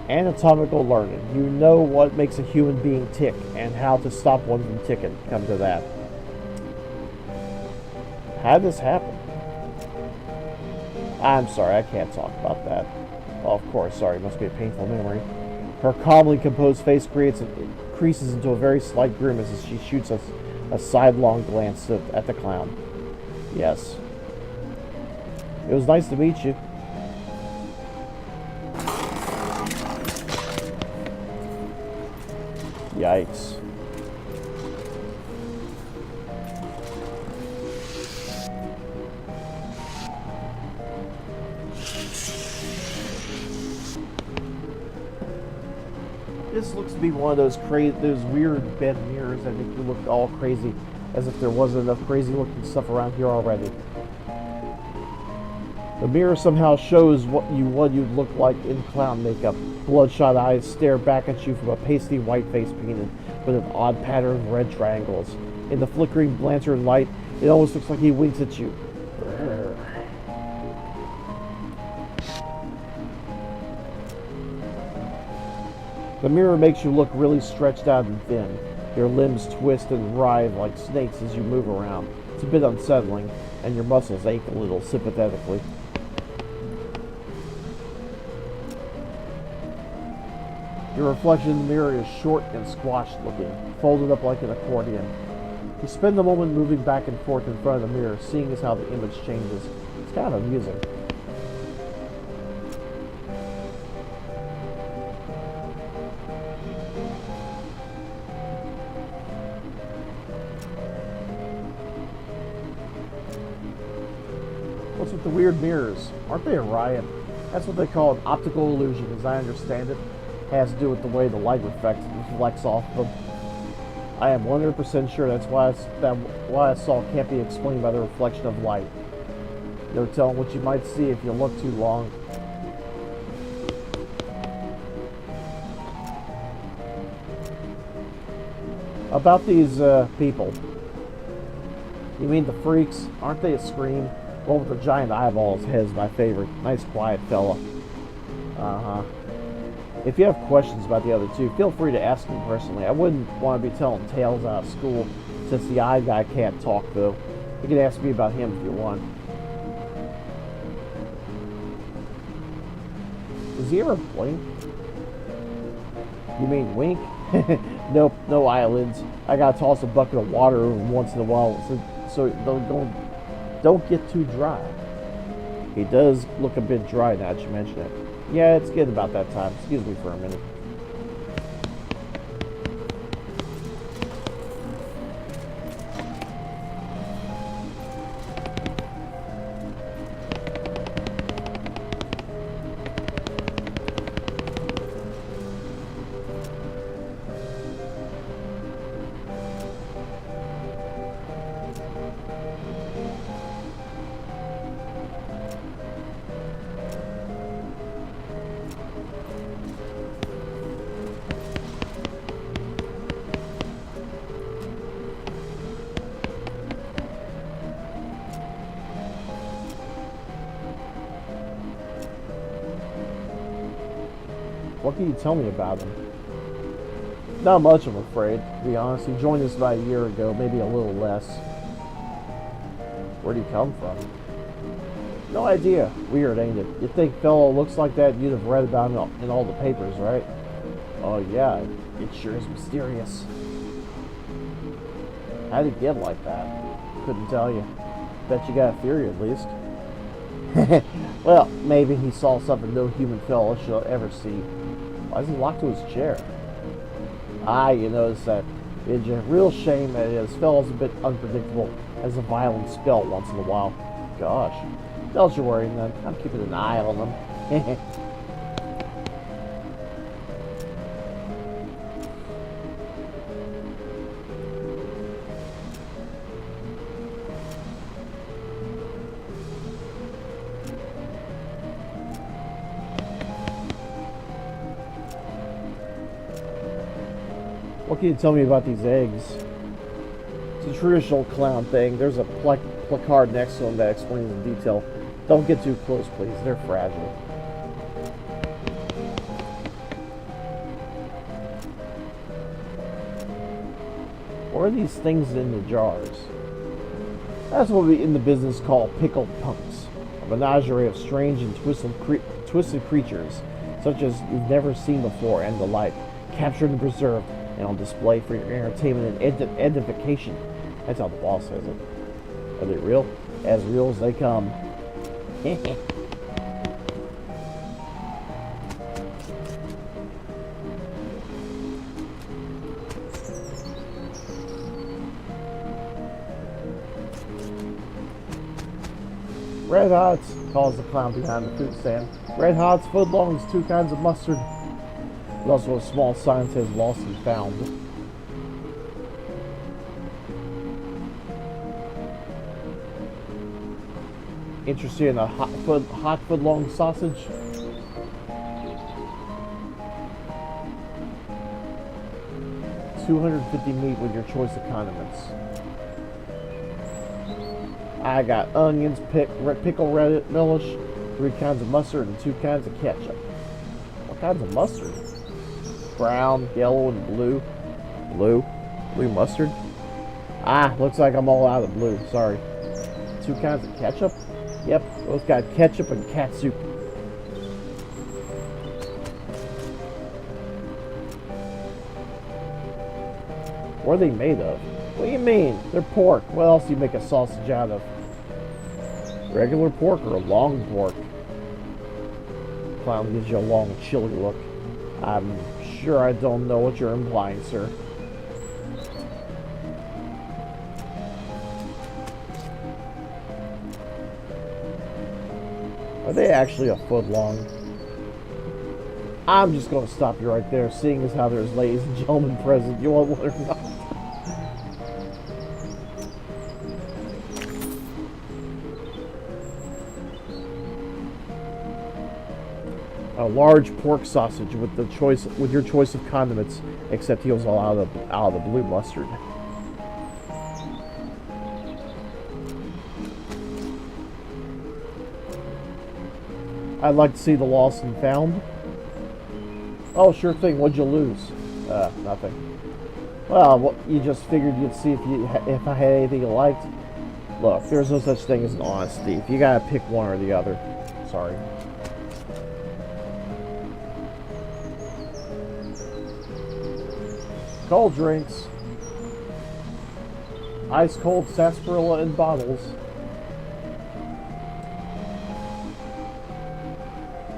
Anatomical learning. You know what makes a human being tick and how to stop one from ticking. Come to that. How did this happen? I'm sorry, I can't talk about that. Oh, of course, sorry, it must be a painful memory. Her calmly composed face creases into a very slight grimace as she shoots a sidelong glance at the clown. Yes. It was nice to meet you. Yikes. This looks to be one of those weird bed mirrors that make you look all crazy, as if there wasn't enough crazy looking stuff around here already. The mirror somehow shows what you'd look like in clown makeup. Bloodshot eyes stare back at you from a pasty white face painted with an odd pattern of red triangles. In the flickering lantern light, it almost looks like he winks at you. The mirror makes you look really stretched out and thin. Your limbs twist and writhe like snakes as you move around. It's a bit unsettling, and your muscles ache a little sympathetically. Your reflection in the mirror is short and squashed looking, folded up like an accordion. You spend a moment moving back and forth in front of the mirror, seeing as how the image changes. It's kind of amusing. What's with the weird mirrors? Aren't they a riot? That's what they call an optical illusion, as I understand it. Has to do with the way the light reflects off of them. I am 100% sure that's why I saw can't be explained by the reflection of light. No telling what you might see if you look too long. About these people. You mean the freaks? Aren't they a scream? One with the giant eyeballs head's my favorite. Nice quiet fella. Uh-huh. If you have questions about the other two, feel free to ask me personally. I wouldn't want to be telling tales out of school, since the eye guy can't talk, though. You can ask me about him if you want. Does he ever blink? You mean wink? Nope, no eyelids. I gotta toss a bucket of water over him once in a while, so don't get too dry. He does look a bit dry now that you mention it. Yeah, it's getting about that time. Excuse me for a minute. What can you tell me about him? Not much, I'm afraid, to be honest. He joined us about a year ago, maybe a little less. Where'd he come from? No idea. Weird, ain't it? You'd think fellow looks like that, you'd have read about him in all the papers, right? Oh yeah, it sure is mysterious. How'd he get like that? Couldn't tell you. Bet you got a theory at least. Well, maybe he saw something no human fellow should ever see. Why is he locked to his chair? Ah, you notice that. It's a real shame that his fellow's a bit unpredictable, has a violent spell once in a while. Gosh. Don't you worry, then. I'm keeping an eye on him. What can you tell me about these eggs? the traditional clown thing. There's a placard next to them that explains in detail. Don't get too close, please. They're fragile. What are these things in the jars? That's what we in the business call pickled punks. A menagerie of strange and twisted creatures, such as you've never seen before and the like, captured and preserved, and on display for your entertainment and edification. That's how the boss says it. Are they real? As real as they come. Red Hots, calls the clown behind the food stand. Red Hots, footlongs, 2 kinds of mustard. There's also a small sign that says lost and found. Interested in a hot footlong sausage? $250 meat with your choice of condiments. I got onions, pickle relish, 3 kinds of mustard, and 2 kinds of ketchup. What kinds of mustard? Brown, yellow, and blue. Blue mustard? Ah, looks like I'm all out of blue. Sorry. 2 kinds of ketchup? Yep, both got ketchup and cat soup. What are they made of? What do you mean? They're pork. What else do you make a sausage out of? Regular pork or long pork? Clown gives you a long, chilly look. I'm sure I don't know what you're implying, sir. Are they actually a foot long? I'm just going to stop you right there, seeing as how there's ladies and gentlemen present. You want one or not? A large pork sausage with your choice of condiments, except he was all out of the blue mustard. I'd like to see the lost and found. Oh, sure thing. What'd you lose? Nothing. Well, you just figured you'd see if I had anything you liked. Look, there's no such thing as an honest thief. You gotta pick one or the other. Sorry. Cold drinks. Ice cold sarsaparilla in bottles.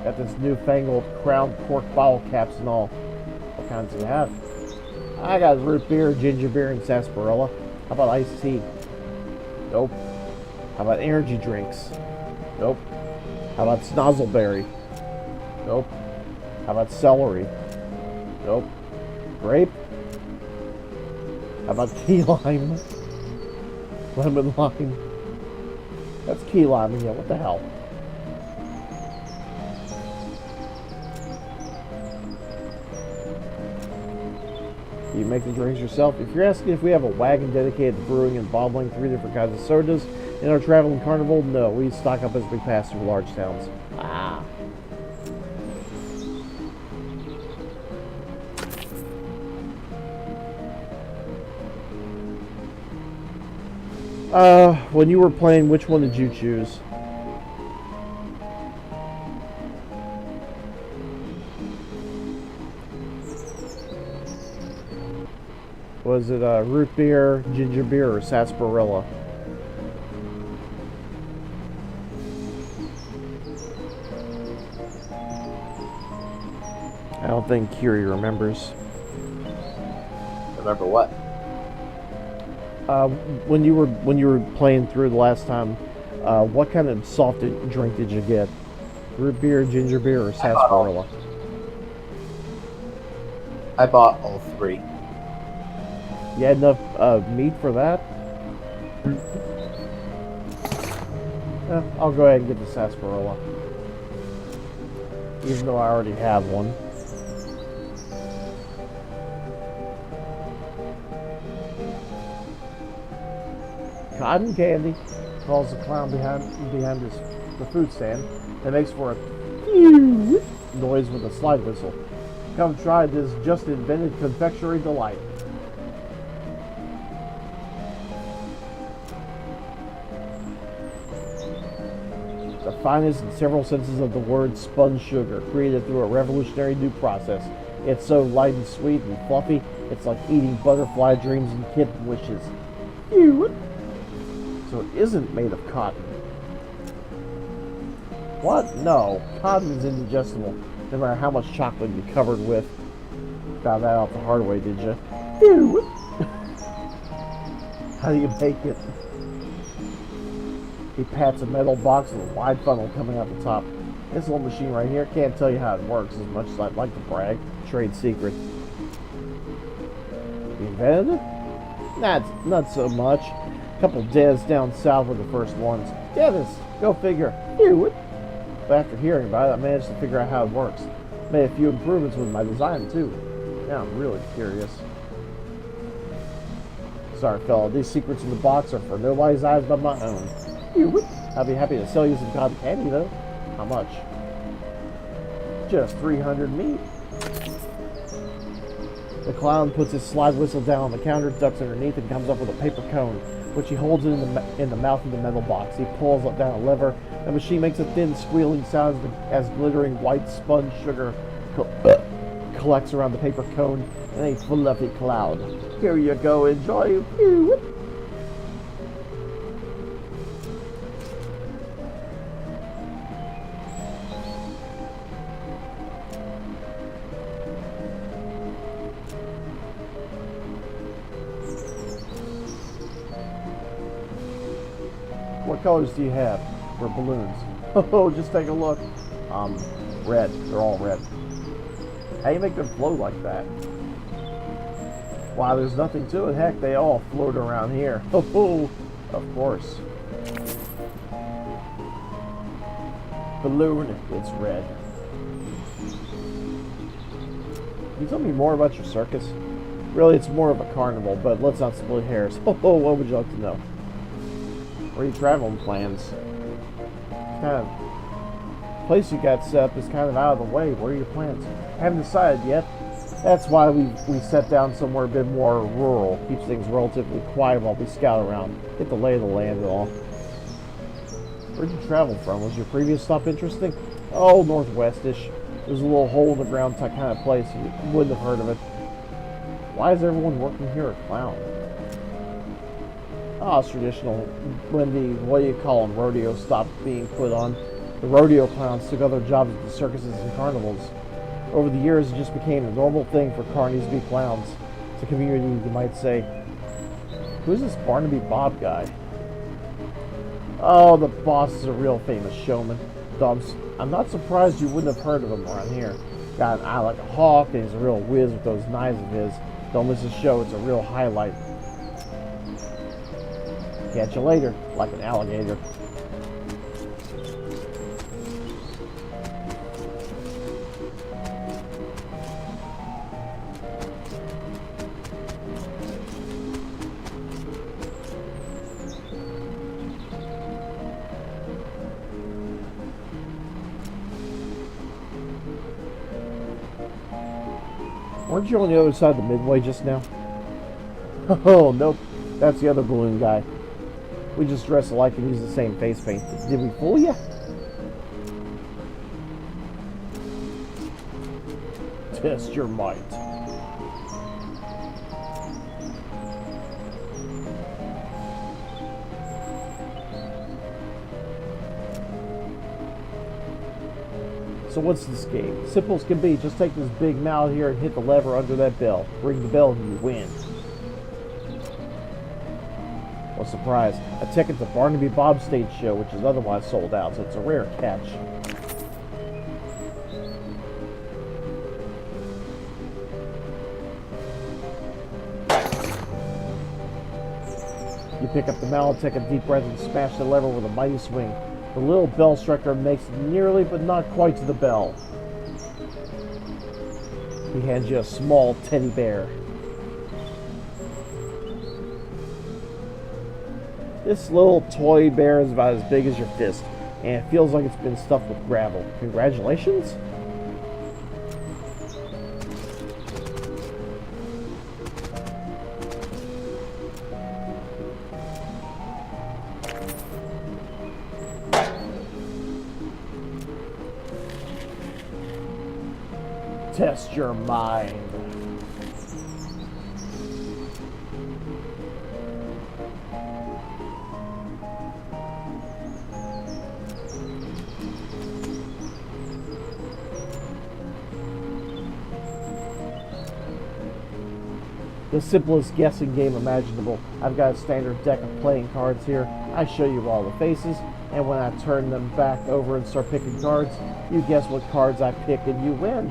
Got this newfangled crown pork bottle caps and all. What kinds do you have? I got root beer, ginger beer, and sarsaparilla. How about iced tea? Nope. How about energy drinks? Nope. How about snozzleberry? Nope. How about celery? Nope. Grape? How about key lime? Lemon lime? That's key lime again. What the hell? You make the drinks yourself? If you're asking if we have a wagon dedicated to brewing and bottling 3 different kinds of sodas in our traveling carnival, no. We stock up as we pass through large towns. Ah. When you were playing, which one did you choose? Was it root beer, ginger beer, or sarsaparilla? I don't think Kiri remembers. Remember what? When you were playing through the last time, what kind of soft drink did you get? Root beer, ginger beer, or sarsaparilla? I bought all 3. You had enough meat for that? I'll go ahead and get the sarsaparilla. Even though I already have one. Cotton candy, calls the clown behind the food stand, and makes for a noise with a slide whistle. Come try this just invented confectionery delight. The finest in several senses of the word spun sugar, created through a revolutionary new process. It's so light and sweet and fluffy, it's like eating butterfly dreams and kitten wishes. So it isn't made of cotton. What? No. Cotton is indigestible, no matter how much chocolate you're covered with. Found that out the hard way, did you? How do you make it? He pats a metal box with a wide funnel coming out the top. This little machine right here, can't tell you how it works as much as I'd like to brag. Trade secret. You invented it? Not so much. A couple devs down south were the first ones. Devs, go figure. But after hearing about it, I managed to figure out how it works. Made a few improvements with my design too. Now I'm really curious. Sorry, fella, these secrets in the box are for nobody's eyes but my own. I'd be happy to sell you some cotton candy, though. How much? Just 300 meat. The clown puts his slide whistle down on the counter, ducks underneath, and comes up with a paper cone, which he holds in the mouth of the metal box. He pulls up down a lever. The machine makes a thin, squealing sound as glittering white spun sugar collects around the paper cone in a fluffy cloud. Here you go, enjoy. What colors do you have for balloons? Oh, just take a look. Red. They're all red. How do you make them float like that? Wow, there's nothing to it. Heck, they all float around here. Oh, of course. Balloon, it's red. Can you tell me more about your circus? Really, it's more of a carnival, but let's not split hairs. Oh, what would you like to know? Where are your traveling plans? Kind of place you got set up is kind of out of the way. Where are your plans? Haven't decided yet. That's why we set down somewhere a bit more rural. Keeps things relatively quiet while we scout around. Get the lay of the land and all. Where'd you travel from? Was your previous stop interesting? Oh, northwestish. There's a little hole in the ground kind of place. You wouldn't have heard of it. Why is everyone working here a clown? Oh, it's traditional. When the, what do you call them, rodeo stopped being put on, the rodeo clowns took other jobs at the circuses and carnivals. Over the years, it just became a normal thing for carnies to be clowns. It's a community, you might say. Who's this Barnaby Bob guy? Oh, the boss is a real famous showman. Dumps. I'm not surprised you wouldn't have heard of him around here. Got an eye like a hawk, and he's a real whiz with those knives of his. Don't miss his show, it's a real highlight. Catch you later, like an alligator. Weren't you on the other side of the midway just now? Oh, nope. That's the other balloon guy. We just dress alike and use the same face paint. Did we fool you? Test your might. So what's this game? Simple as can be. Just take this big mallet here and hit the lever under that bell. Ring the bell and you win. What a surprise. A ticket to Barnaby Bob stage show, which is otherwise sold out, so it's a rare catch. You pick up the mallet, take a deep breath, and smash the lever with a mighty swing. The little bell striker makes it nearly, but not quite to the bell. He hands you a small teddy bear. This little toy bear is about as big as your fist, and it feels like it's been stuffed with gravel. Congratulations? Test your mind. The simplest guessing game imaginable. I've got a standard deck of playing cards here. I show you all the faces, and when I turn them back over and start picking cards, you guess what cards I pick and you win.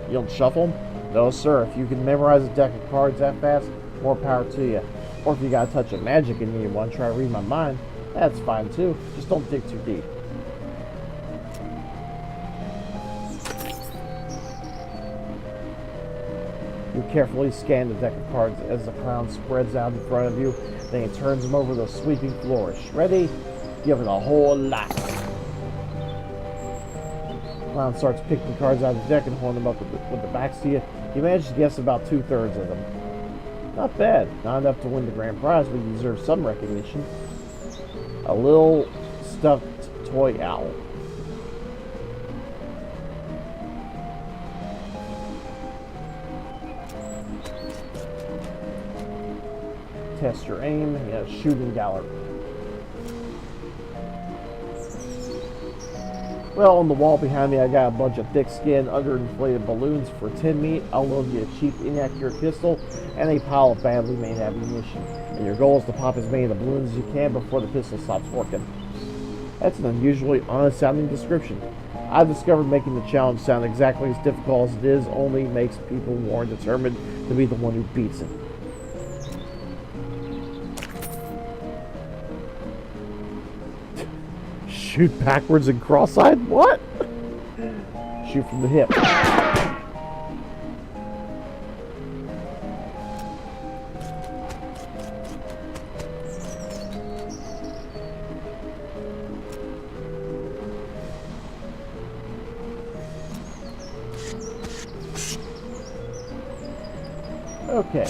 You don't shuffle them? No, sir. If you can memorize a deck of cards that fast, more power to you. Or if you got a touch of magic and you want to try to read my mind, that's fine too. Just don't dig too deep. You carefully scan the deck of cards as the clown spreads out in front of you. Then he turns them over with a sweeping flourish. Ready? Give it a whole lot. Clown starts picking cards out of the deck and holding them up with the backs to you. You manage to guess about 2/3 of them. Not bad. Not enough to win the grand prize, but you deserve some recognition. A little stuffed toy owl. Test your aim. Yeah, shooting gallery. Well, on the wall behind me, I got a bunch of thick-skinned, underinflated balloons. For 10 meat, I'll load you a cheap, inaccurate pistol and a pile of badly made ammunition. And your goal is to pop as many of the balloons as you can before the pistol stops working. That's an unusually honest-sounding description. I've discovered making the challenge sound exactly as difficult as it is only makes people more determined to be the one who beats it. Shoot backwards and cross-eyed? What? Shoot from the hip. Okay.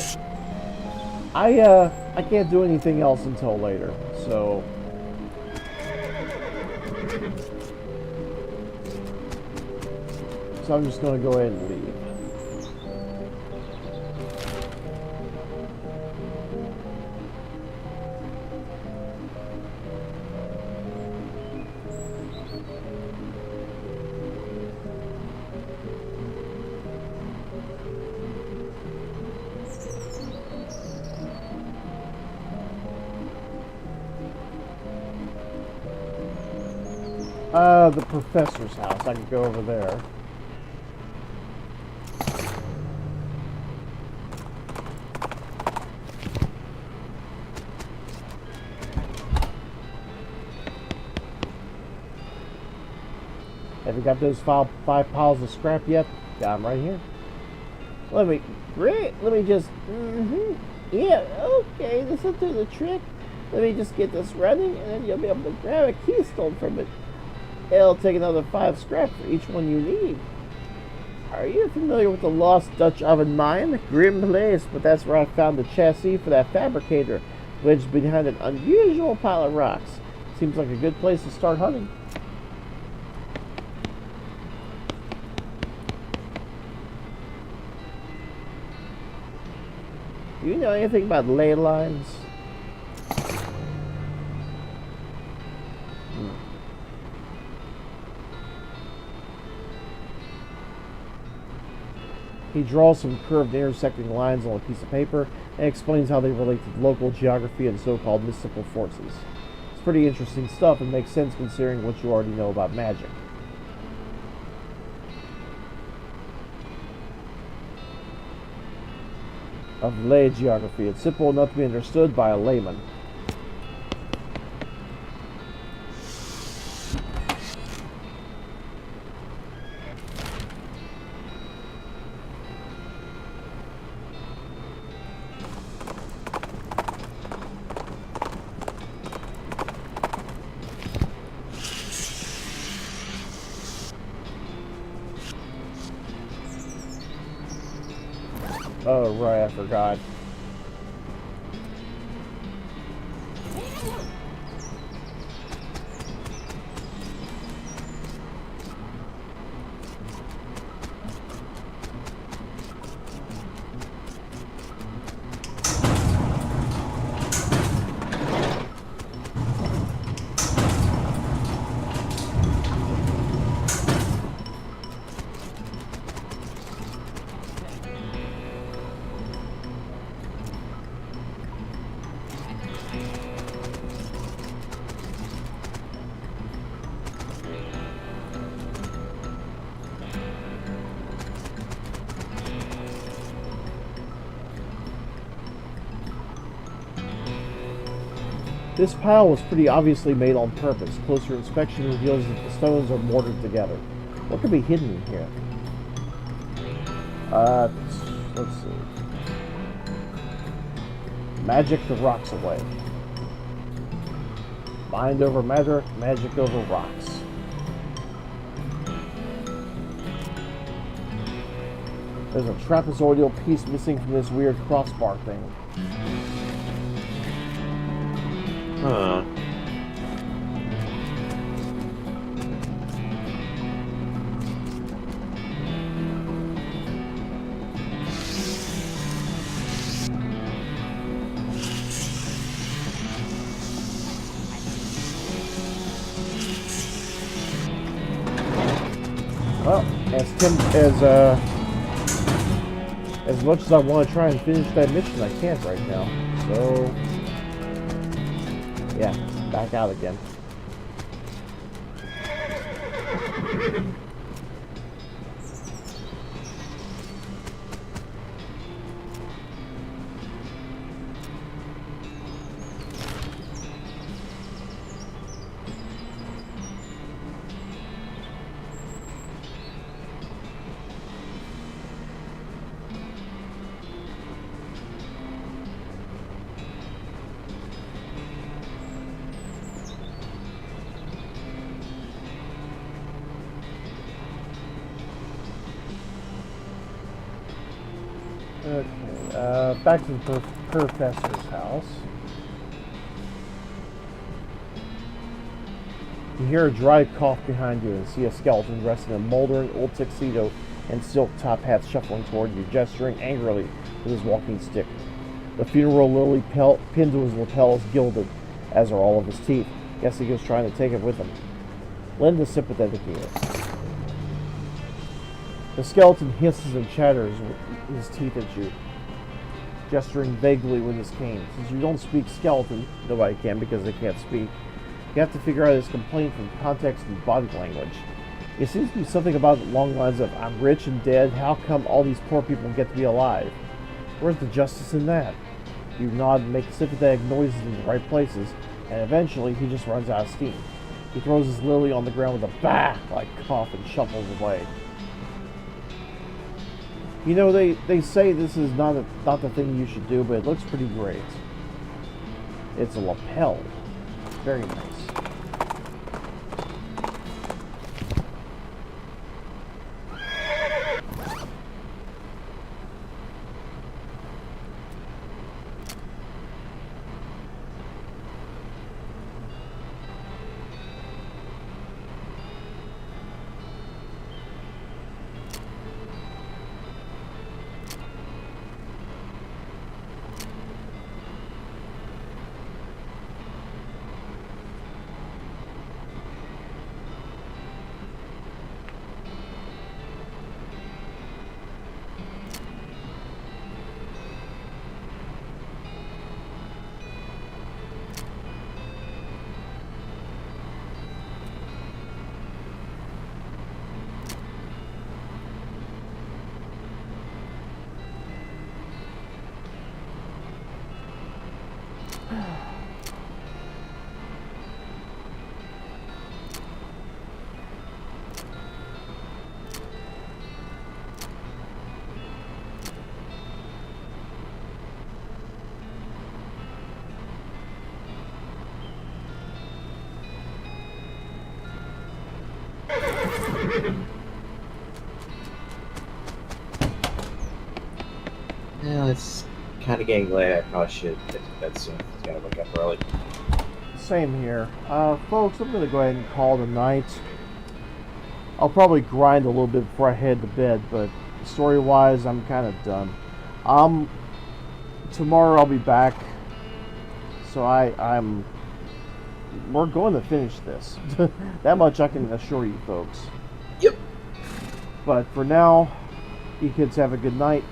I can't do anything else until later, so I'm just going to go ahead and leave. The professor's house. I could go over there. Have you got those five piles of scrap yet? Got them right here. Let me just, yeah, okay, this will do the trick. Let me just get this running, and then you'll be able to grab a keystone from it. It'll take another 5 scrap for each one you need. Are you familiar with the lost Dutch oven mine? Grim place, but that's where I found the chassis for that fabricator, wedged behind an unusual pile of rocks. Seems like a good place to start hunting. Do you know anything about ley lines? He draws some curved intersecting lines on a piece of paper and explains how they relate to local geography and so-called mystical forces. It's pretty interesting stuff and makes sense considering what you already know about magic. Of ley geography. It's simple enough to be understood by a layman. Oh, right, I forgot. This pile was pretty obviously made on purpose. Closer inspection reveals that the stones are mortared together. What could be hidden in here? Let's see. Magic the rocks away. Mind over matter, magic over rocks. There's a trapezoidal piece missing from this weird crossbar thing. Huh. Well, as much as I want to try and finish that mission, I can't right now. So, yeah, back out again. Okay, back to the professor's house. You hear a dry cough behind you and see a skeleton dressed in a moldering old tuxedo and silk top hat shuffling toward you, gesturing angrily with his walking stick. The funeral lily pinned to his lapel is gilded, as are all of his teeth. Guess he was trying to take it with him. Lend a sympathetic ear. The skeleton hisses and chatters with his teeth at you, gesturing vaguely with his cane. Since you don't speak skeleton, nobody can because they can't speak, you have to figure out his complaint from context and body language. It seems to be something about along the lines of, I'm rich and dead, how come all these poor people get to be alive? Where's the justice in that? You nod and make sympathetic noises in the right places, and eventually he just runs out of steam. He throws his lily on the ground with a bah-like cough and shuffles away. You know, they say this is not the thing you should do, but it looks pretty great. It's a lapel. Very nice. Well, it's kind of getting late. I probably should get to bed soon. I gotta wake up early. Same here. Folks, I'm going to go ahead and call it a night. I'll probably grind a little bit before I head to bed, but story-wise, I'm kind of done. Tomorrow I'll be back, so we're going to finish this. That much I can assure you folks. Yep. But for now, you kids have a good night.